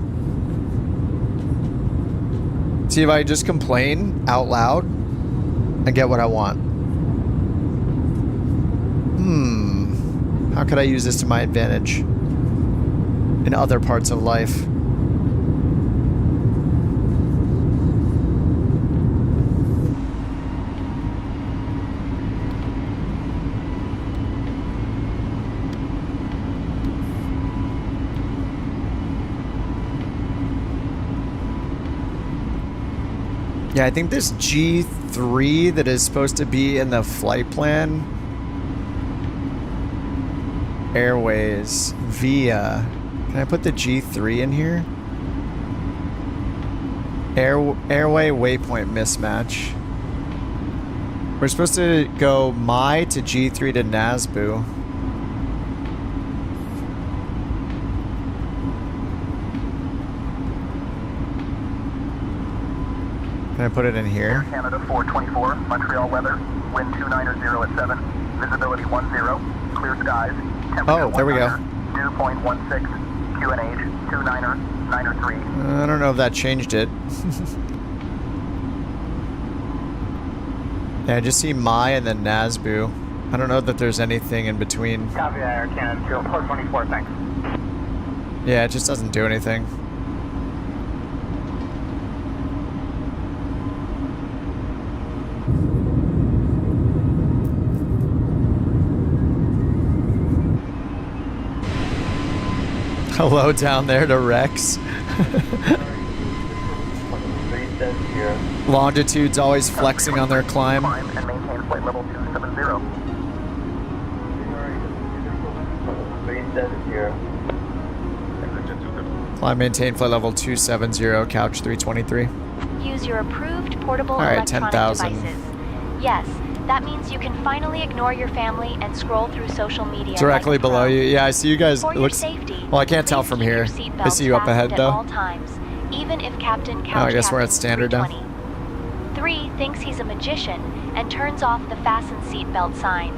See if I just complain out loud and get what I want. How could I use this to my advantage in other parts of life? Yeah, I think this G3 that is supposed to be in the flight plan. Airways via. Can I put the G3 in here? Airway waypoint mismatch. We're supposed to go MI to G3 to Nasbu. Can I put it in here? Air Canada 424, Montreal weather, wind 290 at 7, visibility 10, clear skies, temperature oh, there we go. Dew point 16, QNH 29093. I don't know if that changed it. Yeah, I just see MI and then Nasbu. I don't know that there's anything in between. Copy, Air Canada 424, thanks. Yeah, it just doesn't do anything. Hello down there to Rex. Longitude's always flexing on their climb. Climb and maintain flight level 270. Climb, maintain flight level 270, couch 323. Use your approved portable Alright, electronic 10,000. devices. Yes, that means you can finally ignore your family and scroll through social media. Directly like below you. Yeah, I see you guys. For It your looks. safety, Well, I can't tell please from keep here. your I seatbelts see you up ahead fastened at all though. times, even if Captain Couch I guess we're at Captain standard now. 320. 3 thinks he's a magician and turns off the fasten seatbelt sign.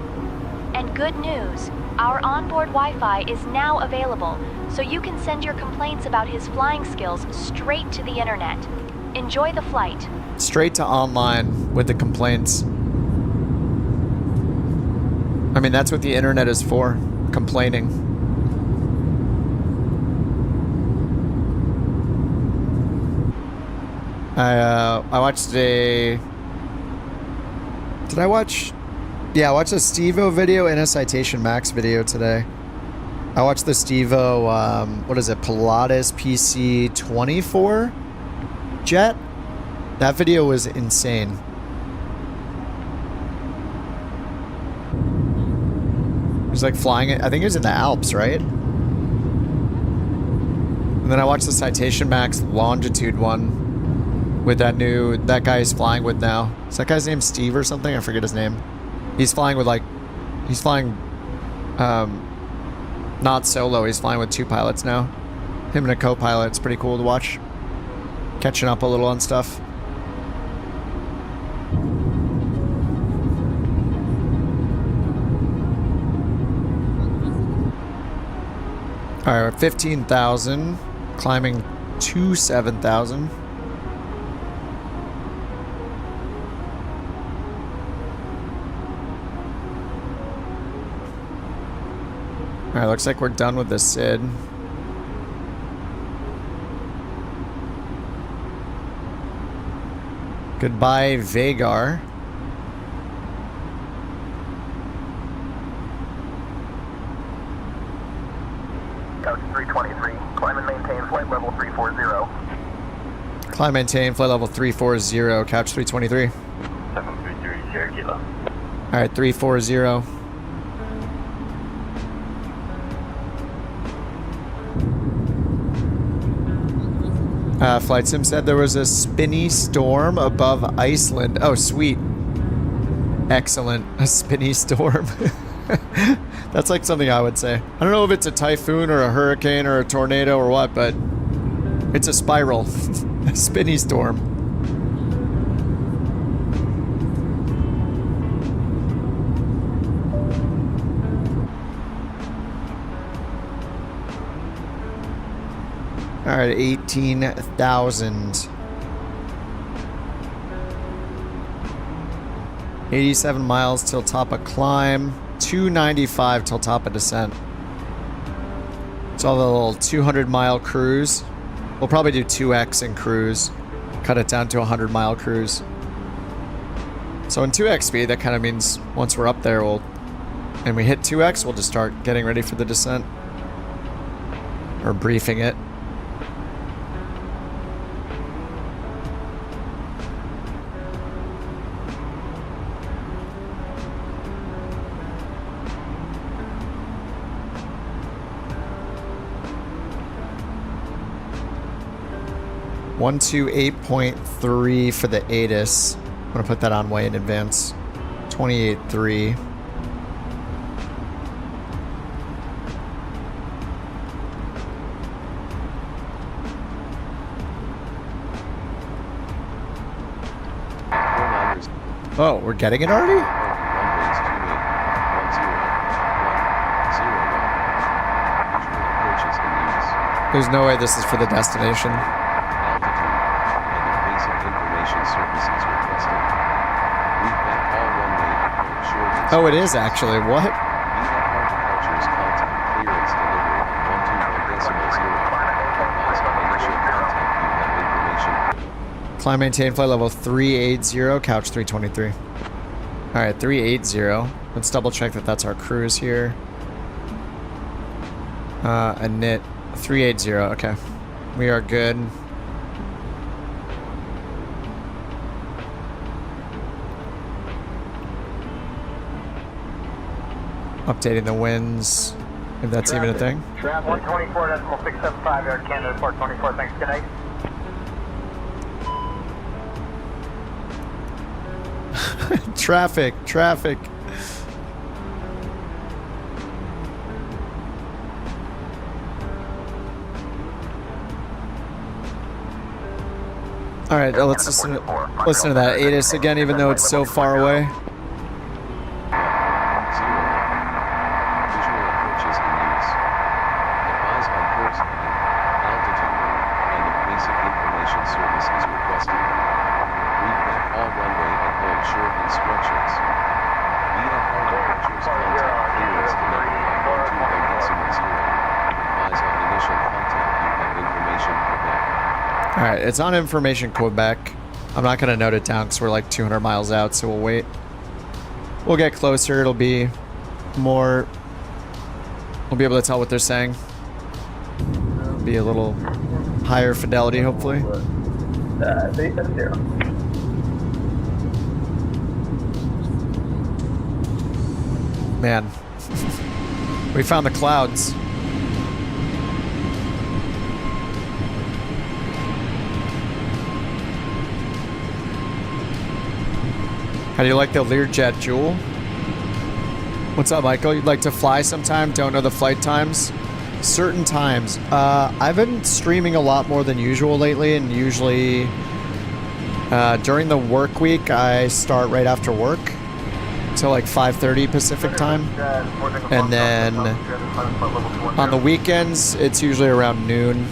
And good news, our onboard Wi-Fi is now available, so you can send your complaints about his flying skills straight to the internet. Enjoy the flight. Straight to online with the complaints. I mean, that's what the internet is for. Complaining. I watched a... Did I watch... Yeah, I watched a Steve-O video and a Citation Max video today. I watched the Steve-O, what is it, Pilatus PC-24 jet? That video was insane. It was like flying it. I think it was in the Alps, right? And then I watched the Citation Max Longitude one with that guy he's flying with now. Is that guy's name Steve or something? I forget his name. He's flying with not solo. He's flying with 2 pilots now. Him and a co-pilot. It's pretty cool to watch. Catching up a little on stuff. All right, 15,000, climbing to 7,000. All right, looks like we're done with the SID. Goodbye, Vagar. Couch 323, climb and maintain flight level 340. Climb, maintain, flight level 340, couch 323. 733, Sierra Kilo. All right, 340. Flight Sim said there was a spinny storm above Iceland. Oh, sweet. Excellent. A spinny storm. That's like something I would say. I don't know if it's a typhoon or a hurricane or a tornado or what, but it's a spiral. A spinny storm. All right, 18,000. 87 miles till top of climb. 295 till top of descent. It's all the little 200-mile cruise. We'll probably do 2x in cruise. Cut it down to a 100-mile cruise. So in 2x speed, that kind of means once we're up there, and we hit 2x, we'll just start getting ready for the descent. Or briefing it. One 128.3 for the ATIS. I'm gonna put that on way in advance. 28.3. Oh, we're getting it already? There's no way this is for the destination. Oh, it is actually. What? Climb, maintain, flight level 380, couch 323. All right, 380. Let's double check that that's our cruise here. A knit 380. Okay, we are good. Updating the winds, if that's even a thing. 124.675 Air Canada 424, thanks, good night. Traffic. All right, let's listen to that ATIS again, even though it's so far away. Alright, it's on information Quebec. I'm not going to note it down because we're like 200 miles out, so we'll wait. We'll get closer. It'll be more... We'll be able to tell what they're saying. It'll be a little higher fidelity, hopefully. Man. We found the clouds. How do you like the Learjet, Jewel? What's up, Michael? You'd like to fly sometime? Don't know the flight times? Certain times. I've been streaming a lot more than usual lately, and usually during the work week, I start right after work. So like 5:30 Pacific time. And then on the weekends, it's usually around noon.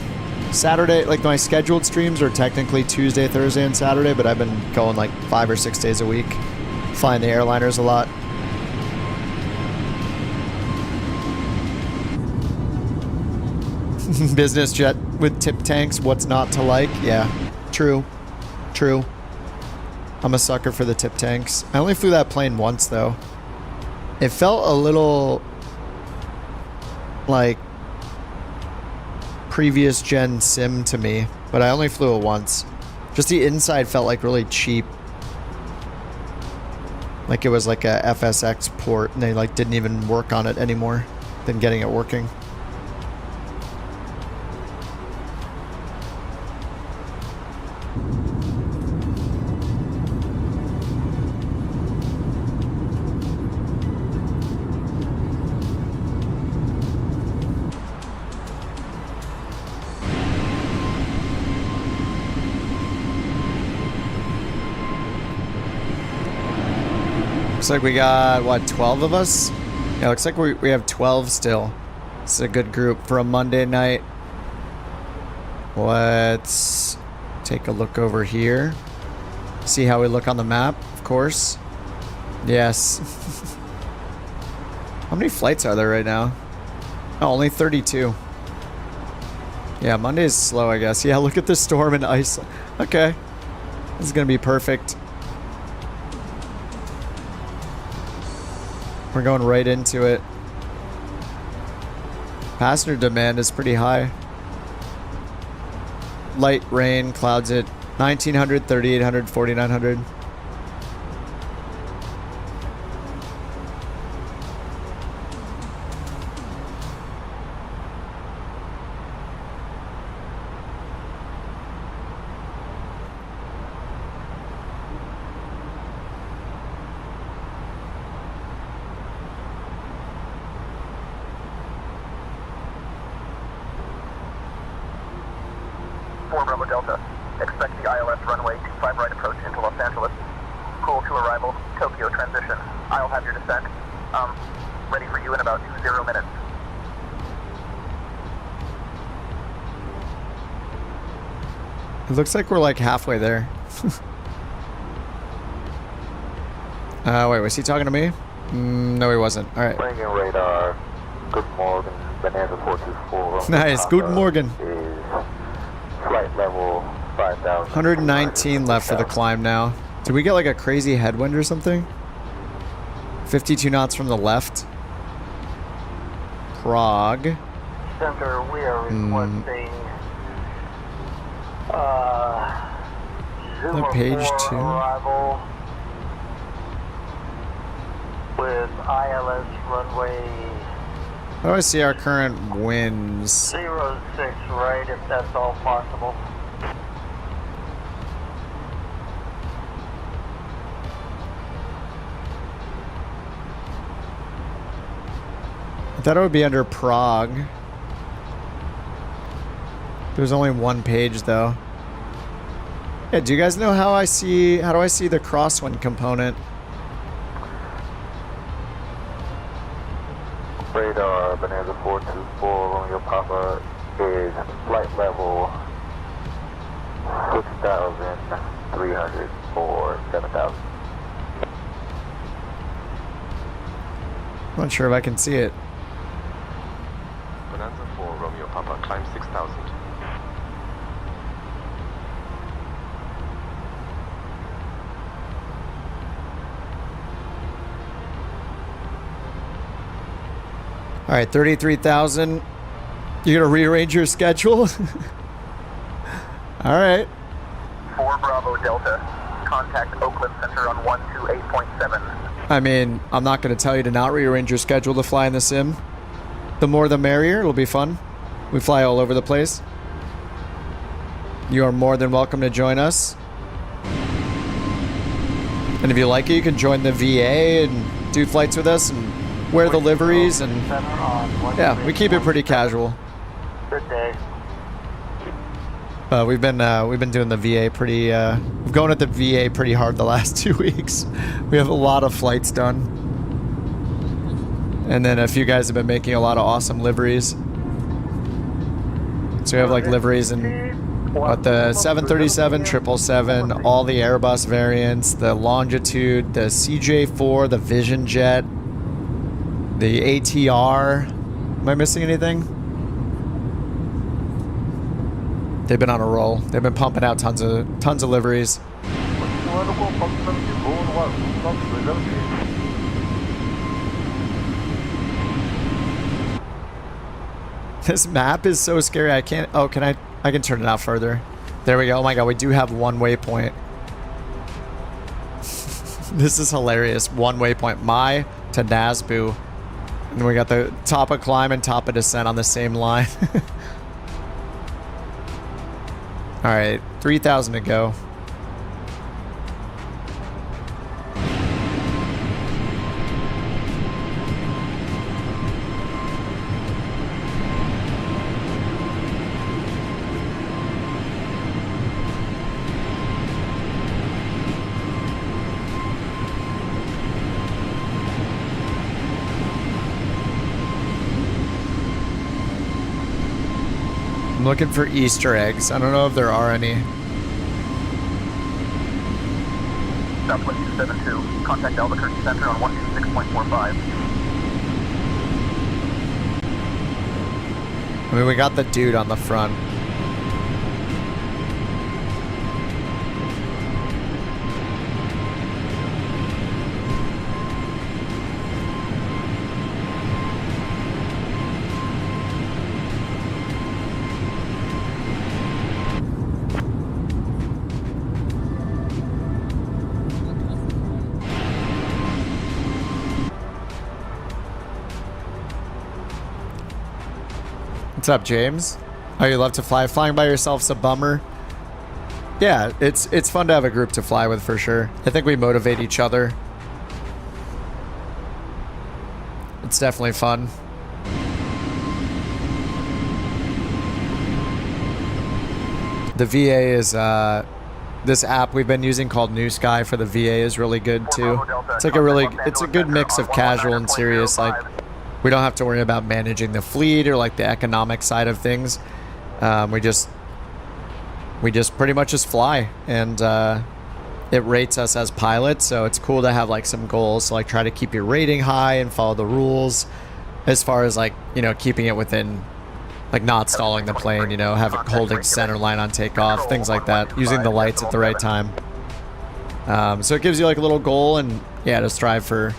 Saturday, like my scheduled streams are technically Tuesday, Thursday, and Saturday, but I've been going like 5 or 6 days a week. Flying the airliners a lot. Business jet with tip tanks, what's not to like? Yeah, true. I'm a sucker for the tip tanks. I only flew that plane once though. It felt a little like previous gen sim to me, but I only flew it once. Just the inside felt like really cheap. Like it was like a FSX port and they like didn't even work on it anymore than getting it working. Looks like we got, what, 12 of us? Yeah, looks like we have 12 still. It's a good group for a Monday night. Let's take a look over here. See how we look on the map, of course. Yes. How many flights are there right now? Oh, only 32. Yeah, Monday is slow, I guess. Yeah, look at the storm in Iceland. Okay. This is going to be perfect. We're going right into it. Passenger demand is pretty high. Light rain, clouds at 1900, 3800, 4900. Bravo Delta. Expect the ILS runway 25 right approach into Los Angeles. Cool to arrival, Tokyo transition. I'll have your descent. Ready for you in about 20 minutes. It looks like we're like halfway there. Wait, was he talking to me? No, he wasn't. All right. Bringing radar. Good morning, Bonanza 424. Nice. Good morning. Flight level 5,000. 119 left for the climb now. Did we get like a crazy headwind or something? 52 knots from the left. Prague. Center, we are requesting The page 2. arrival with ILS runway How do I see our current winds? 06 right, if that's all possible. I thought it would be under Prague. There's only one page though. Yeah, do you guys know how do I see the crosswind component? Radar Bonanza 424 Romeo Papa is flight level 6,300 or 7,000. I'm not sure if I can see it. Bonanza 4 Romeo Papa, climb 6,000. All right, 33,000. You're gonna rearrange your schedule? All right. 4 Bravo Delta. Contact Oakland Center on 128.7. I mean, I'm not gonna tell you to not rearrange your schedule to fly in the sim. The more the merrier. It'll be fun. We fly all over the place. You are more than welcome to join us. And if you like it, you can join the VA and do flights with us and wear the liveries, and yeah, we keep it pretty casual. Good day. We've been doing the VA pretty. We've gone at the VA pretty hard the last 2 weeks. We have a lot of flights done, and then a few guys have been making a lot of awesome liveries. So we have like liveries in what, the 737, 777, all the Airbus variants, the Longitude, the CJ4, the Vision Jet, the ATR. Am I missing anything? They've been on a roll. They've been pumping out tons of liveries. This map is so scary. I can't. Oh, can I? I can turn it out further. There we go. Oh my god, we do have one waypoint. This is hilarious. One waypoint. Mai to Nazbu. And we got the top of climb and top of descent on the same line. All right, 3,000 to go. looking for Easter eggs. I don't know if there are any. Southwest 272, contact Albuquerque Center on 126.45. I mean, we got the dude on the front. What's up, James? Oh, you love to fly? Flying by yourself's a bummer. Yeah, it's fun to have a group to fly with for sure. I think we motivate each other. It's definitely fun. The VA is this app we've been using called NewSky for the VA is really good too. It's like it's a good mix of casual and serious. Like, we don't have to worry about managing the fleet or like the economic side of things. We just pretty much just fly, and it rates us as pilots. So it's cool to have like some goals. So like try to keep your rating high and follow the rules as far as like, you know, keeping it within, like not stalling the plane, you know, holding center line on takeoff, things like that, using the lights at the right time. So it gives you like a little goal, and yeah, to strive for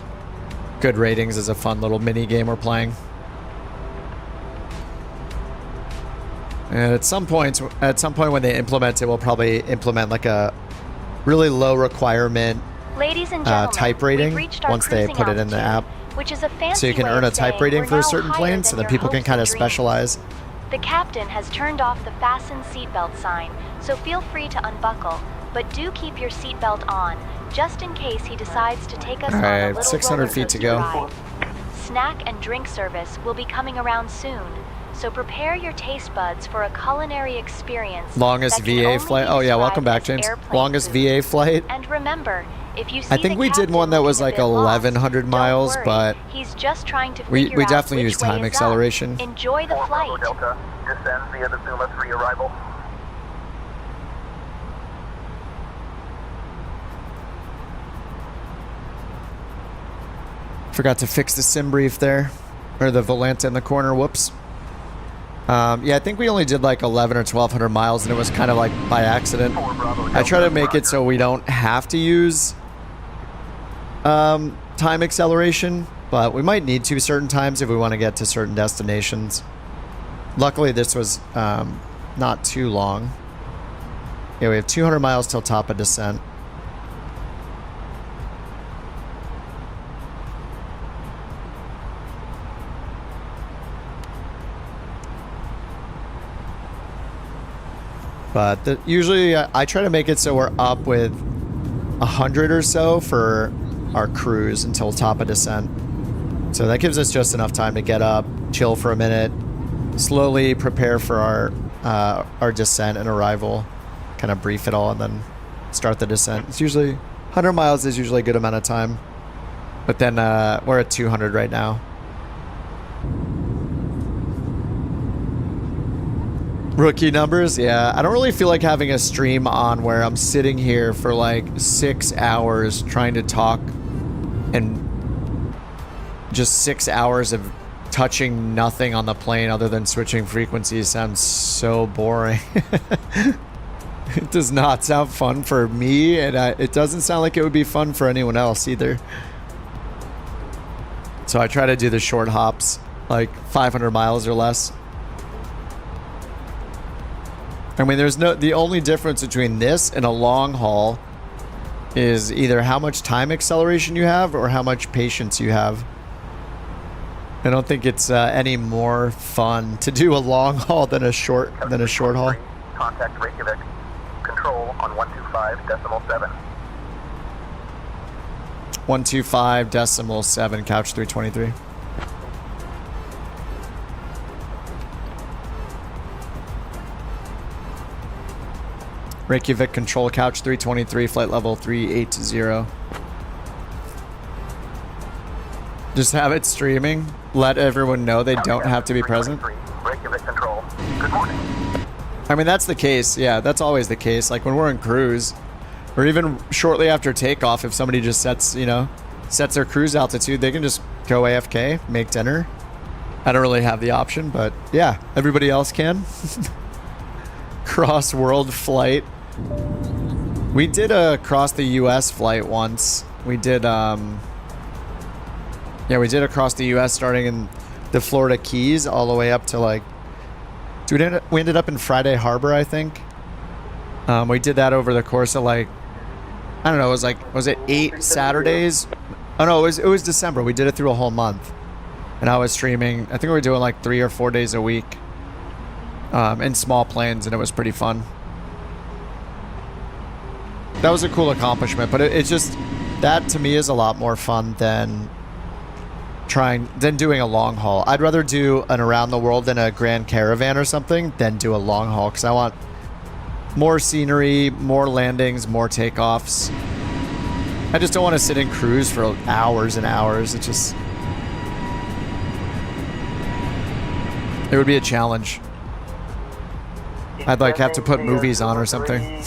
good ratings is a fun little mini game we're playing. And at some point when they implement it, we'll probably implement like a really low requirement Ladies and gentlemen, type rating once they put it in the app. Which is a fancy so you can earn a type rating for a certain plane, so then people can kind of specialize. The captain has turned off the fasten seatbelt sign, so feel free to unbuckle, but do keep your seatbelt on, just in case he decides to take us on a little 600 feet to go. ride. Snack and drink service will be coming around soon, so prepare your taste buds for a culinary experience. Longest VA flight. Oh yeah, welcome back, James. Longest VA flight. And remember, if you see I think we did one that was like 1,100 miles, but he's just trying to we definitely used time acceleration. Enjoy the flight. Delta, descend via the Zuma 3 arrival. Forgot to fix the sim brief there, or the Volanta in the corner. Whoops. Yeah, I think we only did like 1,100 or 1,200 miles, and it was kind of like by accident. I try to make it so we don't have to use time acceleration, but we might need to certain times if we want to get to certain destinations. Luckily, this was not too long. Yeah, we have 200 miles till top of descent. But usually I try to make it so we're up with 100 or so for our cruise until top of descent. So that gives us just enough time to get up, chill for a minute, slowly prepare for our descent and arrival, kind of brief it all, and then start the descent. It's usually 100 miles is usually a good amount of time. But then we're at 200 right now. Rookie numbers, yeah. I don't really feel like having a stream on where I'm sitting here for like 6 hours trying to talk, and just 6 hours of touching nothing on the plane other than switching frequencies sounds so boring. It does not sound fun for me, and it doesn't sound like it would be fun for anyone else either. So I try to do the short hops, like 500 miles or less. I mean, the only difference between this and a long haul is either how much time acceleration you have or how much patience you have. I don't think it's any more fun to do a long haul than a short haul. Contact Reykjavik. Control on 125.7. 125.7, couch 323. Reykjavik control, couch 323, flight level 380. Just have it streaming. Let everyone know they don't have to be present. Reykjavik control. Good morning. I mean, that's the case. Yeah, that's always the case. Like when we're in cruise, or even shortly after takeoff, if somebody just sets, you know, sets their cruise altitude, they can just go AFK, make dinner. I don't really have the option, but yeah, everybody else can. Cross-world flight. We did a cross the US flight once. We did, yeah, we did across the US starting in the Florida Keys all the way up to like, we ended up in Friday Harbor, I think. We did that over the course of like, I don't know, it was like, was it 8 Saturdays? Oh no, it was December. We did it through a whole month. And I was streaming, I think we were doing like 3 or 4 days a week in small planes, and it was pretty fun. That was a cool accomplishment, but it's just, that to me is a lot more fun than doing a long haul. I'd rather do an around the world in a Grand Caravan or something than do a long haul, because I want more scenery, more landings, more takeoffs. I just don't want to sit in cruise for hours and hours. It just, it would be a challenge. I'd like have to put movies on or something.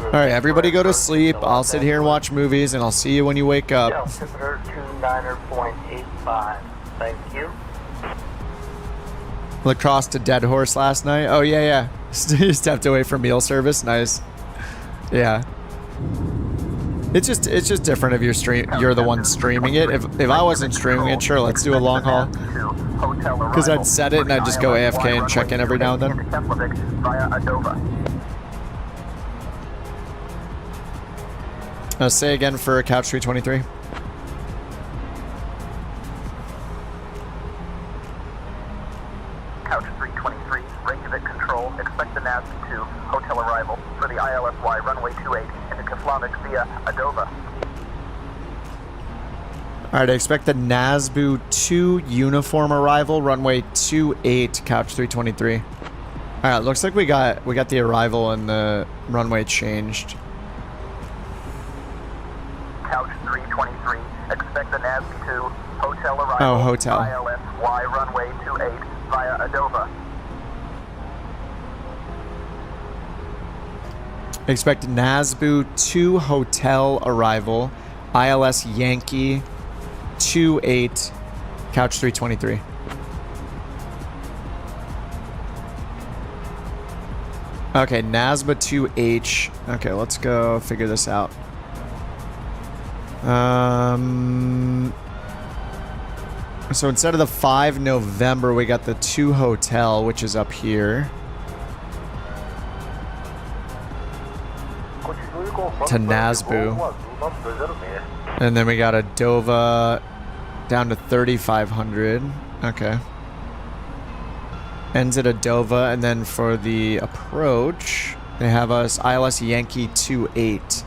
Alright, everybody go to sleep. I'll sit here and watch movies, and I'll see you when you wake up. Altimeter 29.85. Thank you. Lacrosse to Dead Horse last night. Oh yeah, yeah. You stepped away from meal service. Nice. Yeah. It's just different if you're the one streaming it. If I wasn't streaming it, sure, let's do a long haul. Because I'd set it and I'd just go AFK and check in every now and then. Say again for Couch 323. Couch 323, Reykjavik control. Expect the NASB to hotel arrival for the ILSY runway 28 into Keflavik via Adova. Alright, I expect the NASBU 2 uniform arrival, runway 28, Couch 323. Alright, looks like we got the arrival and the runway changed. Couch 323, expect the NASB 2 hotel arrival. Oh, hotel. ILSY runway 28 via Adova. Expect NASBU 2 hotel arrival, ILS Yankee 28, Couch 323. Okay, NASBA 2H. Okay, let's go figure this out. So instead of the 5 November, we got the 2 hotel, which is up here. To NASBU. And then we got a Dova down to 3,500. Okay. Ends at a Dova, and then for the approach, they have us ILS Yankee 28.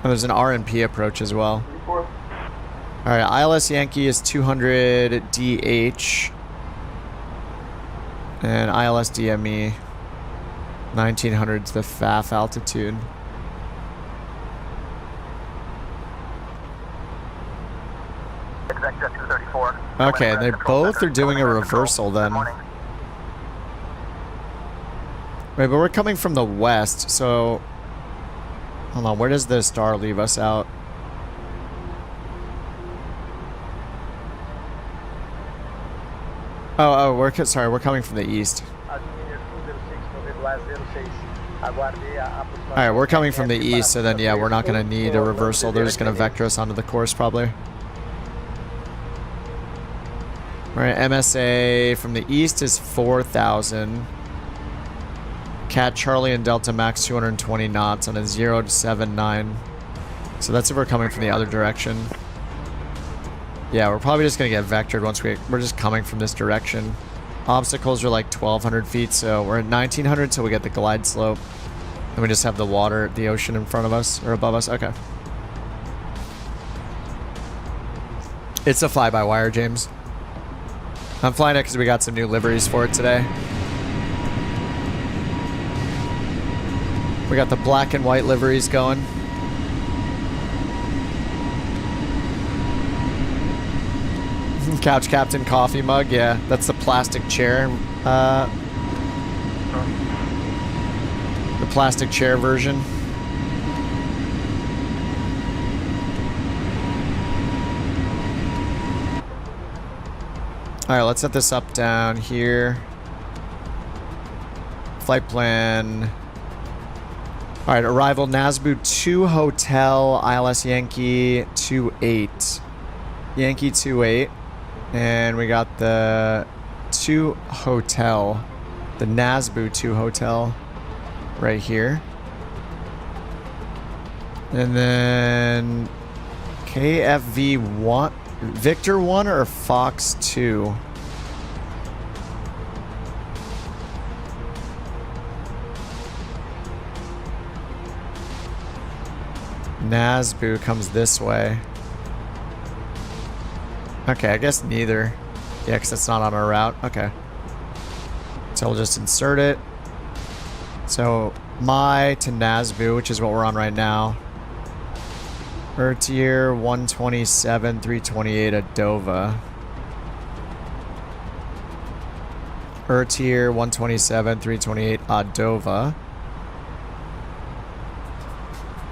And there's an RNP approach as well. Alright, ILS Yankee is 200 DH. And ILS DME 1900 is the FAF altitude. Okay, they both are doing a reversal then. Wait, but we're coming from the west, so... Hold on, where does the star leave us out? Oh, we're coming from the east. Alright, we're coming from the east, so then yeah, we're not going to need a reversal. They're just going to vector us onto the course probably. Alright, MSA from the east is 4,000. Cat Charlie and Delta Max 220 knots on a 079. So that's if we're coming from the other direction. Yeah, we're probably just going to get vectored once we're just coming from this direction. Obstacles are like 1,200 feet, so we're at 1,900 till we get the glide slope. And we just have the water, the ocean in front of us, or above us. Okay. It's a fly-by-wire, James. I'm flying it because we got some new liveries for it today. We got the black and white liveries going. Couch Captain coffee mug, yeah. That's the plastic chair. The plastic chair version. Alright, let's set this up down here. Flight plan. Alright, arrival Nasbu 2 Hotel, ILS Yankee 28. Yankee 28. And we got the 2 Hotel. The Nasbu 2 Hotel right here. And then KFV 1. Victor 1 or Fox 2? Nasbu comes this way. Okay, I guess neither. Yeah, because it's not on our route. Okay. So we'll just insert it. So, my to Nasbu, which is what we're on right now. Tier 127, 328 at Dova. Tier 127, 328 Adova.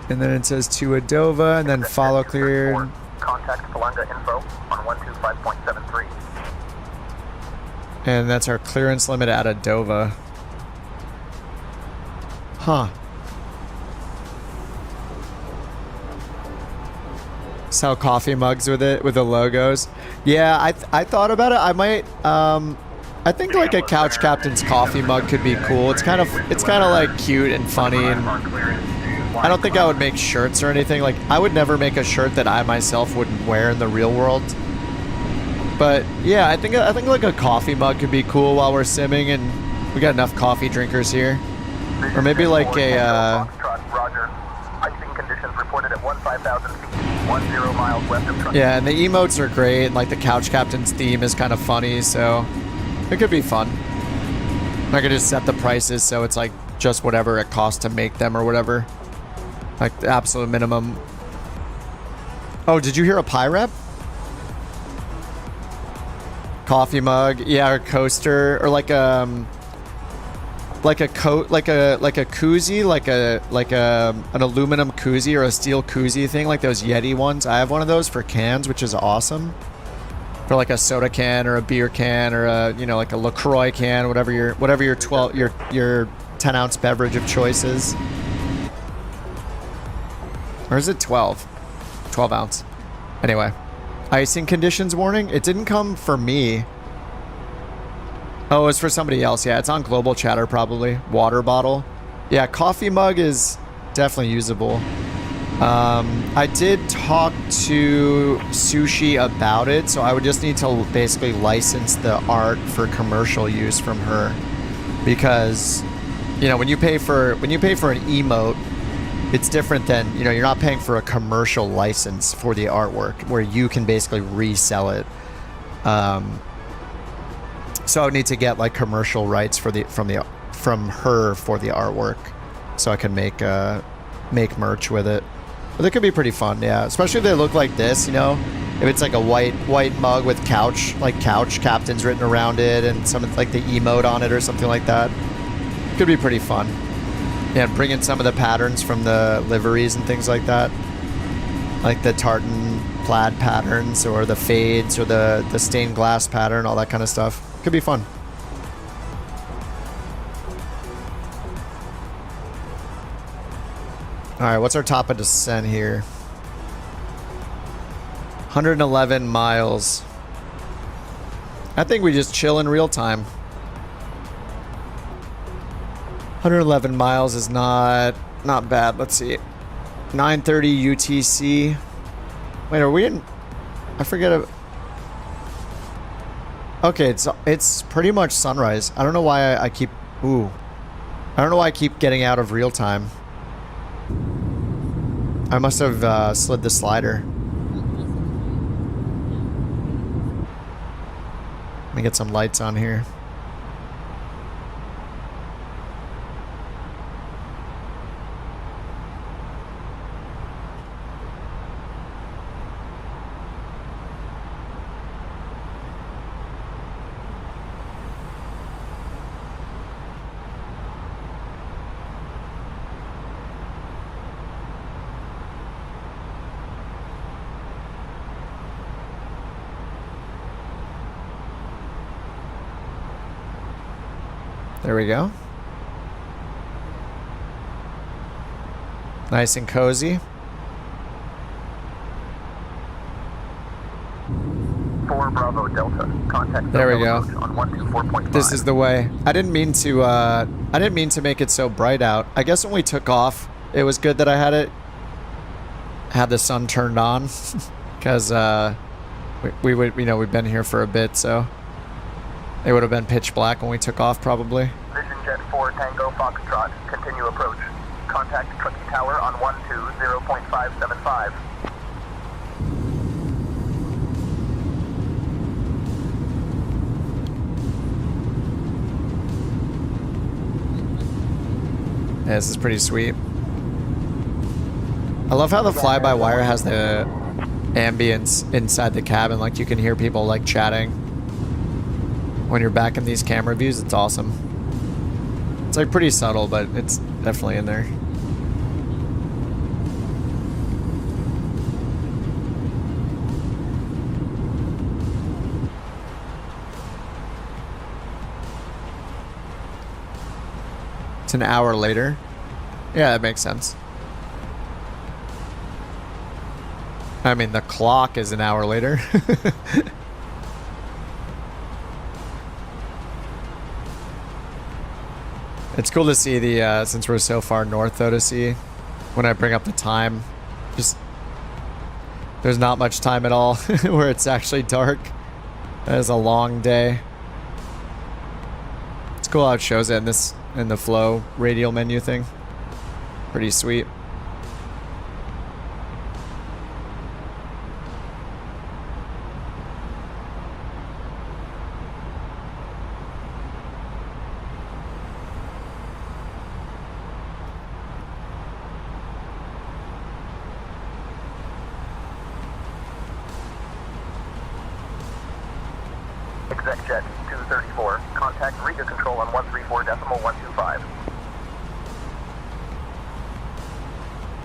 And then it says to Adova, and then follow cleared. Contact Kalanga info on 125.73. And that's our clearance limit at Adova. Huh. Sell coffee mugs with it, with the logos. Yeah, I thought about it. I might, I think like a Couch Captain's coffee mug could be cool. It's kind of like cute and funny, and I don't think I would make shirts or anything. Like, I would never make a shirt that I myself wouldn't wear in the real world. But yeah, I think like a coffee mug could be cool while we're simming, and we got enough coffee drinkers here. Or maybe like a Roger. Icing conditions reported at 15,000 feet, 10 miles west of Truck. Yeah, and the emotes are great, and like the Couch Captain's theme is kind of funny, so it could be fun. I could just set the prices so it's like just whatever it costs to make them or whatever. Like the absolute minimum. Oh, did you hear a pie rep? Coffee mug, yeah, or coaster, or like a koozie, like an aluminum koozie or a steel koozie thing, like those Yeti ones. I have one of those for cans, which is awesome. For like a soda can or a beer can or a, you know, like a LaCroix can, whatever your 10-ounce beverage of choice is. Or is it 12? 12 ounce. Anyway. Icing conditions warning. It didn't come for me. Oh, it's for somebody else. Yeah, it's on Global Chatter probably. Water bottle. Yeah, coffee mug is definitely usable. I did talk to Sushi about it, so I would just need to basically license the art for commercial use from her. Because, you know, when you pay for an emote, it's different than, you know, you're not paying for a commercial license for the artwork where you can basically resell it. So I would need to get like commercial rights from her for the artwork, so I can make merch with it. But it could be pretty fun, yeah. Especially if they look like this, you know. If it's like a white mug with Couch Captains written around it and some like the emote on it or something like that. Could be pretty fun. Yeah, and bring in some of the patterns from the liveries and things like that. Like the tartan plaid patterns or the fades or the stained glass pattern, all that kind of stuff. Could be fun. Alright, what's our top of descent here? 111 miles. I think we just chill in real time. 111 miles is not bad. Let's see. 9:30 UTC. Wait, are we in? I forget. Okay, it's pretty much sunrise. I don't know why I keep. Ooh. I don't know why I keep getting out of real time. I must have slid the slider. Let me get some lights on here. There we go. Nice and cozy. 4 Bravo Delta. Contact. There we go. On 124.5. This is the way. I didn't mean to make it so bright out. I guess when we took off, it was good that I had the sun turned on, because we would, you know, we've been here for a bit, so it would have been pitch black when we took off probably. Vision Jet 4 Tango Foxtrot. Continue approach. Contact Cookie Tower on 120.575. Yeah, this is pretty sweet. I love how the fly-by-wire has the ambience inside the cabin. Like, you can hear people, like, chatting. When you're back in these camera views, it's awesome. It's, like, pretty subtle, but it's definitely in there. It's an hour later. Yeah, that makes sense. I mean, the clock is an hour later. It's cool to see the, since we're so far north, though, to see when I bring up the time. Just, there's not much time at all where it's actually dark. That is a long day. It's cool how it shows it in the flow radial menu thing. Pretty sweet. Exec Jet 234. Contact Riga Control on 134.125.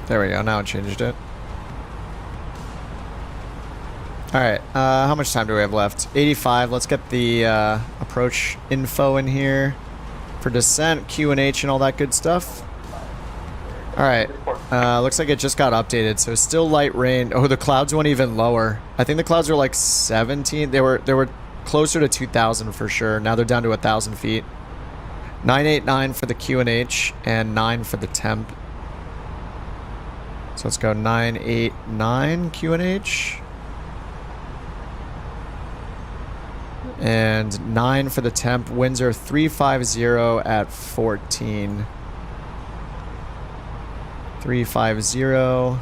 There we go. Now it changed it. Alright, how much time do we have left? 85. Let's get the approach info in here for descent, Q&H, and all that good stuff. Alright, looks like it just got updated, so still light rain. Oh, the clouds went even lower. I think the clouds were like 17. They were closer to 2,000 for sure. Now they're down to 1,000 feet. 989 for the Q&H and 9 for the temp. So let's go 989 Q&H. And 9 for the temp. Winds are 350 at 14. 350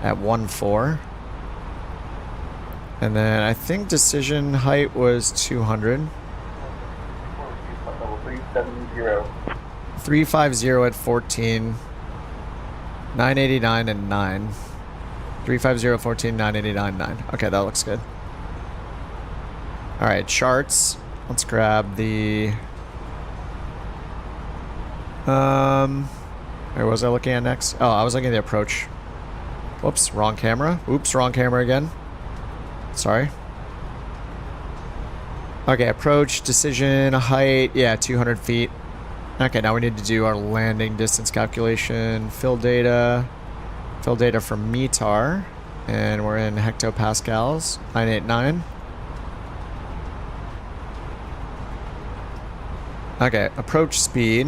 at 14. And then I think decision height was 200. 350 at 14. 989 and 9. 350, 14, 989, 9. Okay, that looks good. Alright, charts. Let's grab the... where was I looking at next? Oh, I was looking at the approach. Whoops, wrong camera. Oops, wrong camera again. Sorry. Okay, approach, decision, height. Yeah, 200 feet. Okay, now we need to do our landing distance calculation. Fill data. Fill data from METAR. And we're in hectopascals. 989. Okay, approach speed.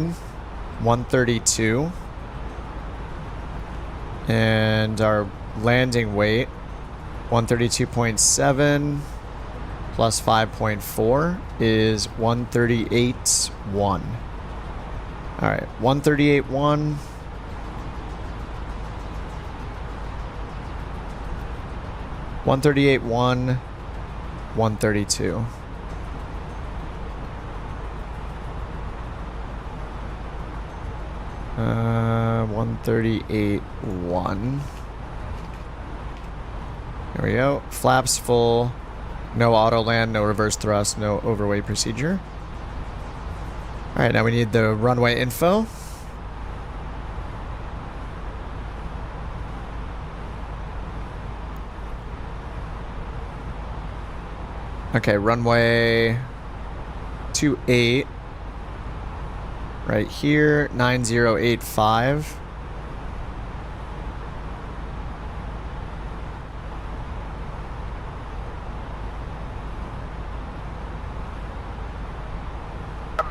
132. And our landing weight. 132.7 plus 5.4 is 138.1. All right, 138.1. 138.1. 132. Uh, 138.1. There we go. Flaps full. No auto land, no reverse thrust, no overweight procedure. Alright, now we need the runway info. Okay, runway 28. right here, 9085.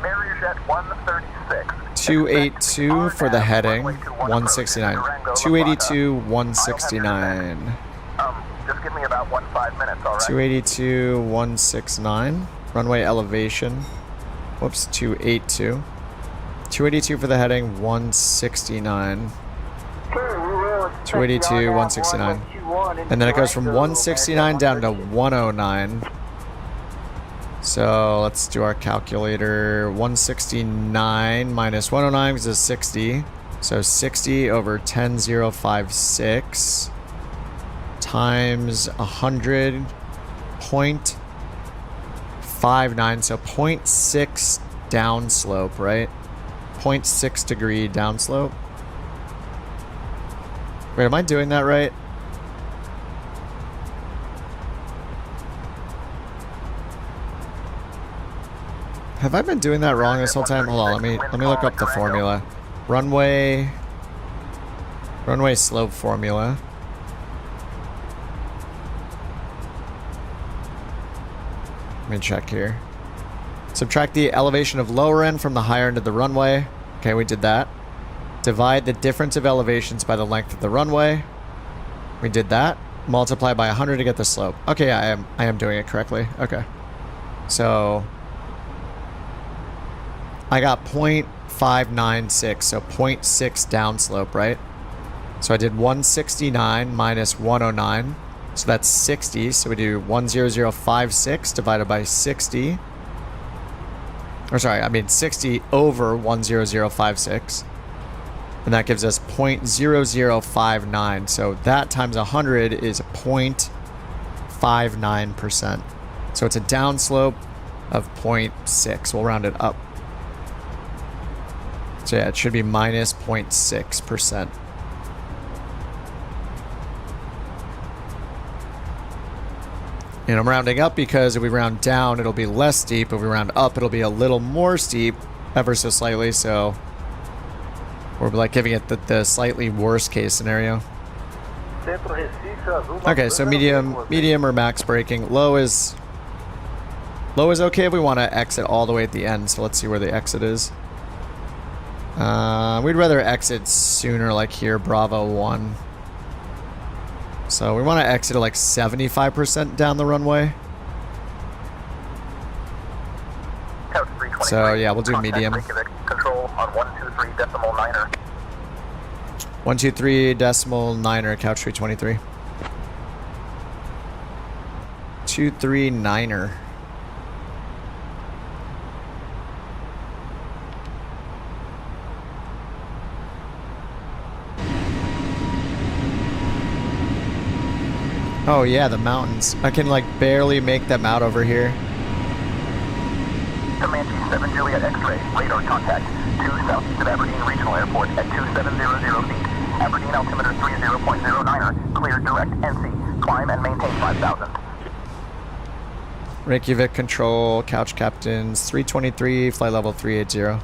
Marriott 136. 282 for the heading, 169. 282, 169. Just give me about 15 minutes, all right? 282, 169. Runway elevation. Whoops, 282. 282 for the heading, 169. 282, 169. And then it goes from 169 down to 109. So let's do our calculator. 169 minus 109 is 60. So 60 over 10,056 times 100, 0.59. So 0.6 downslope, right? 0.6 degree downslope. Wait, am I doing that right? Have I been doing that wrong this whole time? Hold on, let me look up the formula. Runway slope formula. Let me check here. Subtract the elevation of lower end from the higher end of the runway. Okay, we did that. Divide the difference of elevations by the length of the runway. We did that. Multiply by 100 to get the slope. Okay, I am doing it correctly. Okay. So I got 0.596, so 0.6 downslope, right? So I did 169 minus 109, so that's 60. So we do 10056 divided by 60. Or sorry, I mean 60 over 10056. And that gives us 0.0059. So that times 100 is 0.59%. So it's a downslope of 0.6. We'll round it up. So yeah, it should be minus 0.6%. And I'm rounding up because if we round down, it'll be less steep. If we round up, it'll be a little more steep, ever so slightly. So we're like giving it the slightly worst case scenario. Okay, so medium or max braking. Low is okay if we want to exit all the way at the end. So let's see where the exit is. We'd rather exit sooner, like here, Bravo 1. So we want to exit at like 75% down the runway. So yeah, we'll do medium. Control on 123.9er. 123.9er, couch 323. 239er. Oh yeah, the mountains. I can like barely make them out over here. Comanche 7 Juliet X-ray, radar contact, 2 southeast of Aberdeen Regional Airport at 2700 feet. Aberdeen altimeter 30.09er, clear direct NC, climb and maintain 5,000. Reykjavik control, couch captains 323, flight level 380.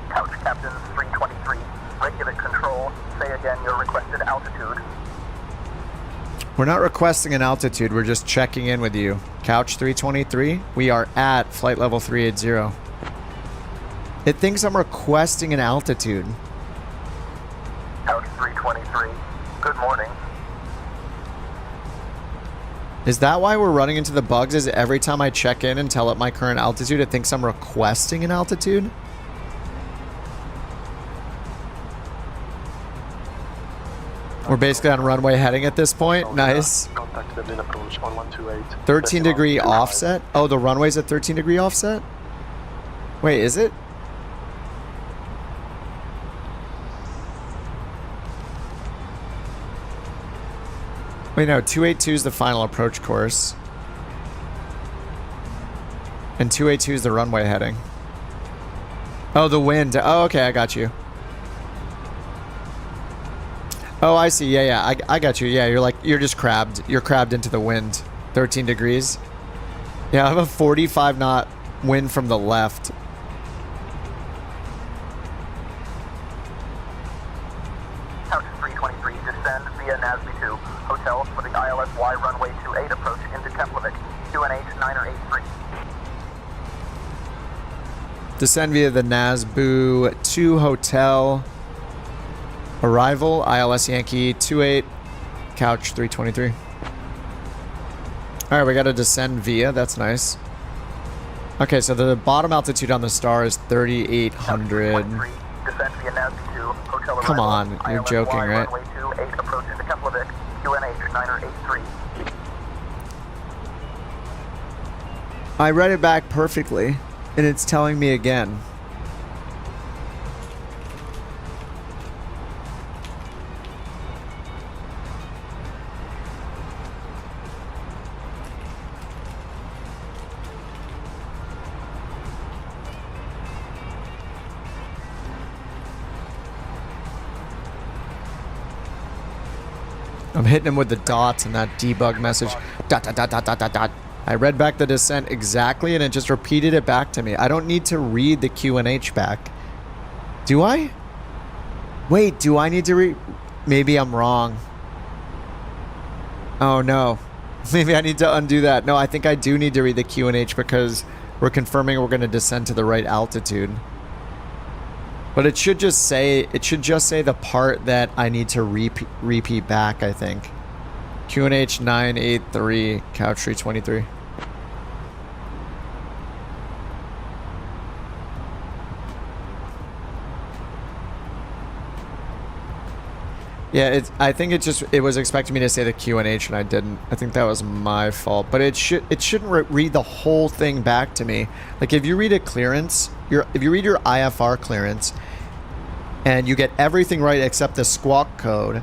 Couch captains 323, Reykjavik control, say again your requested altitude. We're not requesting an altitude, we're just checking in with you. Couch 323, we are at flight level 380. It thinks I'm requesting an altitude. Couch 323, good morning. Is that why we're running into the bugs? Is every time I check in and tell it my current altitude, it thinks I'm requesting an altitude? We're basically on runway heading at this point. Nice. 13 degree offset? Oh, the runway's at 13 degree offset? Wait, is it? Wait, no, 282 is the final approach course. And 282 is the runway heading. Oh, the wind. Oh, okay, I got you. Oh, I see. Yeah, yeah. I got you. Yeah, you're just crabbed. You're crabbed into the wind. 13 degrees. Yeah, I have a 45 knot wind from the left. Couch 323, descend via Nasby 2, hotel for the ILSY runway 28 approach into Keflavik, QNH 983. Descend via the Nasbu 2 hotel. Arrival, ILS Yankee 28, couch 323. Alright, we got to descend via. That's nice. Okay, so the bottom altitude on the star is 3,800. Come on, you're joking, right? I read it back perfectly, and it's telling me again. I'm hitting him with the dots in that debug message. Dot, dot, dot, dot, dot, dot, dot. I read back the descent exactly, and it just repeated it back to me. I don't need to read the QNH back. Do I? Wait, do I need to read? Maybe I'm wrong. Oh, no. Maybe I need to undo that. No, I think I do need to read the QNH because we're confirming we're going to descend to the right altitude. But it should just say the part that I need to repeat back, I think. QNH 983, couch 323. Yeah, I think it was expecting me to say the QNH and I didn't. I think that was my fault. But it shouldn't read the whole thing back to me. Like if you read a clearance, if you read your IFR clearance and you get everything right except the squawk code,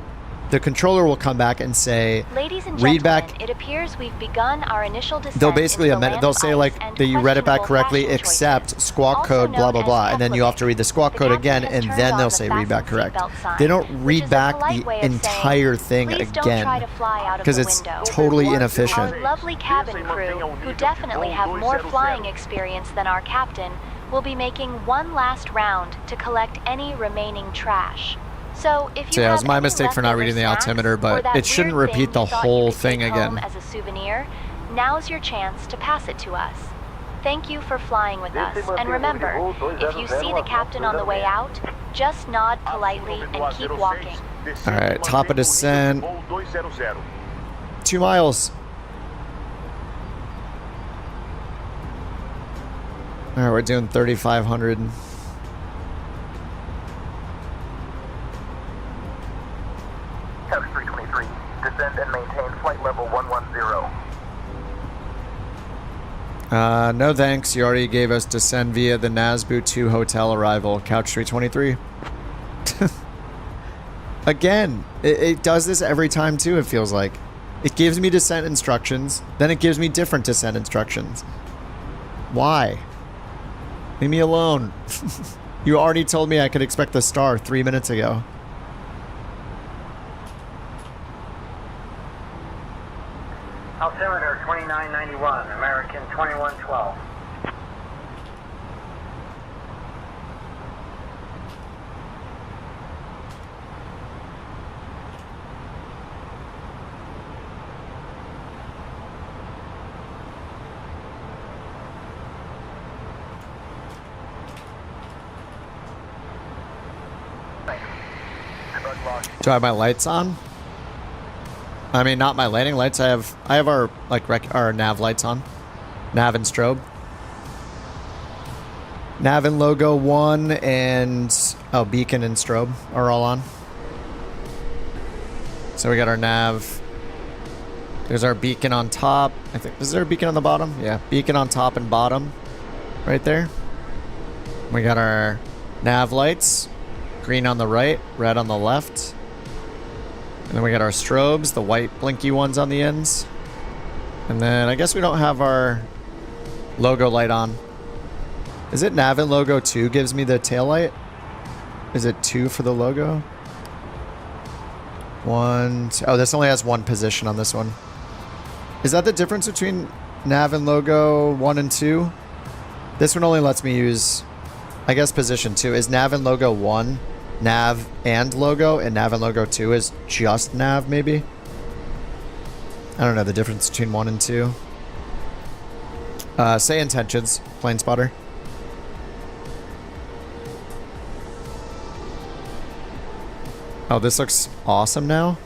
the controller will come back and say, Ladies and read gentlemen, back. It appears we've begun our initial descent. They'll basically into the amend it. land They'll of say ice like and that you read it back questionable correctly fashion except choices, squawk also code blah known blah as blah, and then you have Keflavik. to read the squawk The code captain again, has and turned then on they'll the say read back fasten correct. seatbelt sign, They don't which read is a back polite the way of entire saying, thing "Please don't try again to fly out of because the it's window." totally inefficient. Our lovely cabin crew, who definitely have more flying experience than our captain, will be making one last round to collect any remaining trash. So if you So yeah, it was have my any mistake for not leftover reading the snacks altimeter, or but that it shouldn't weird repeat thing the you thought you whole could thing take home again. as a souvenir, now's your chance to pass it to us. Thank you for flying with us, and remember, if you see the captain on the way out, just nod politely and keep walking. Alright, top of descent. 2 miles. Alright, we're doing 3,500. Couch 323, descend and maintain flight level 110. No thanks. You already gave us descend via the Nasbu 2 hotel arrival. Couch 323. Again, it does this every time too, it feels like. It gives me descent instructions, then it gives me different descent instructions. Why? Leave me alone. You already told me I could expect the star 3 minutes ago. Altimeter 2991, American 2112. Do I have my lights on? I mean, not my landing lights. I have our our nav lights on. Nav and strobe. Nav and logo 1 and beacon and strobe are all on. So we got our nav. There's our beacon on top. I think, is there a beacon on the bottom? Yeah, beacon on top and bottom, right there. We got our nav lights, green on the right, red on the left. And then we got our strobes, the white blinky ones on the ends. And then I guess we don't have our logo light on. Is it nav and logo 2 gives me the tail light? Is it 2 for the logo? 1, 2. Oh, this only has one position on this one. Is that the difference between nav and logo 1 and 2? This one only lets me use, I guess, position 2. Is nav and logo 1 nav and logo, and nav and logo 2 is just nav, maybe? I don't know the difference between 1 and 2. Say intentions, plane spotter. Oh, this looks awesome now.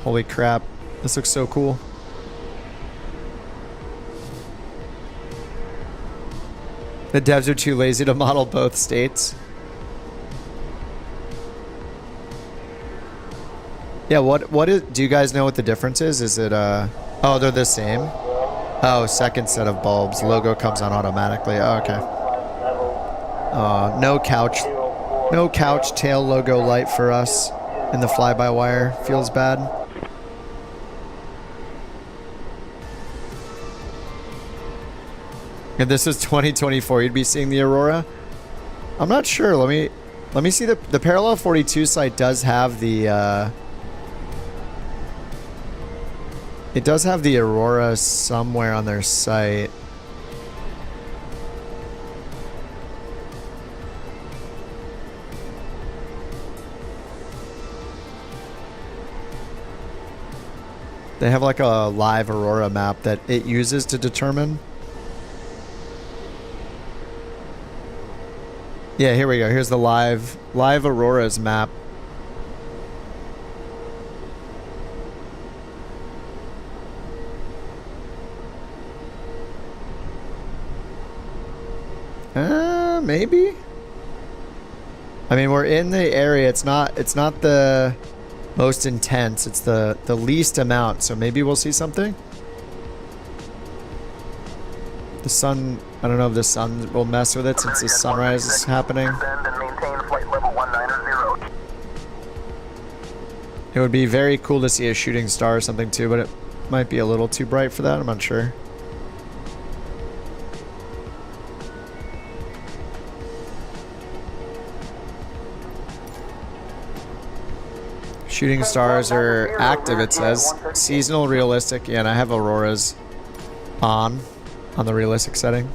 Holy crap. This looks so cool. The devs are too lazy to model both states. Yeah, what is, do you guys know what the difference is? Is it, oh, they're the same? Oh, second set of bulbs. Logo comes on automatically. Oh, okay. No couch tail logo light for us in the fly-by-wire. Feels bad. And this is 2024. You'd be seeing the Aurora? I'm not sure. Let me see. The Parallel 42 site does have the it does have the Aurora somewhere on their site. They have like a live Aurora map that it uses to determine. Yeah, here we go. Here's the live Aurora's map. Maybe. I mean, we're in the area. It's not the most intense. It's the least amount. So maybe we'll see something. The sun, I don't know if the sun will mess with it since the sunrise is happening. It would be very cool to see a shooting star or something too, but it might be a little too bright for that. I'm not sure. Shooting stars are active, it says. Seasonal, realistic. Yeah, and I have Auroras on the realistic setting.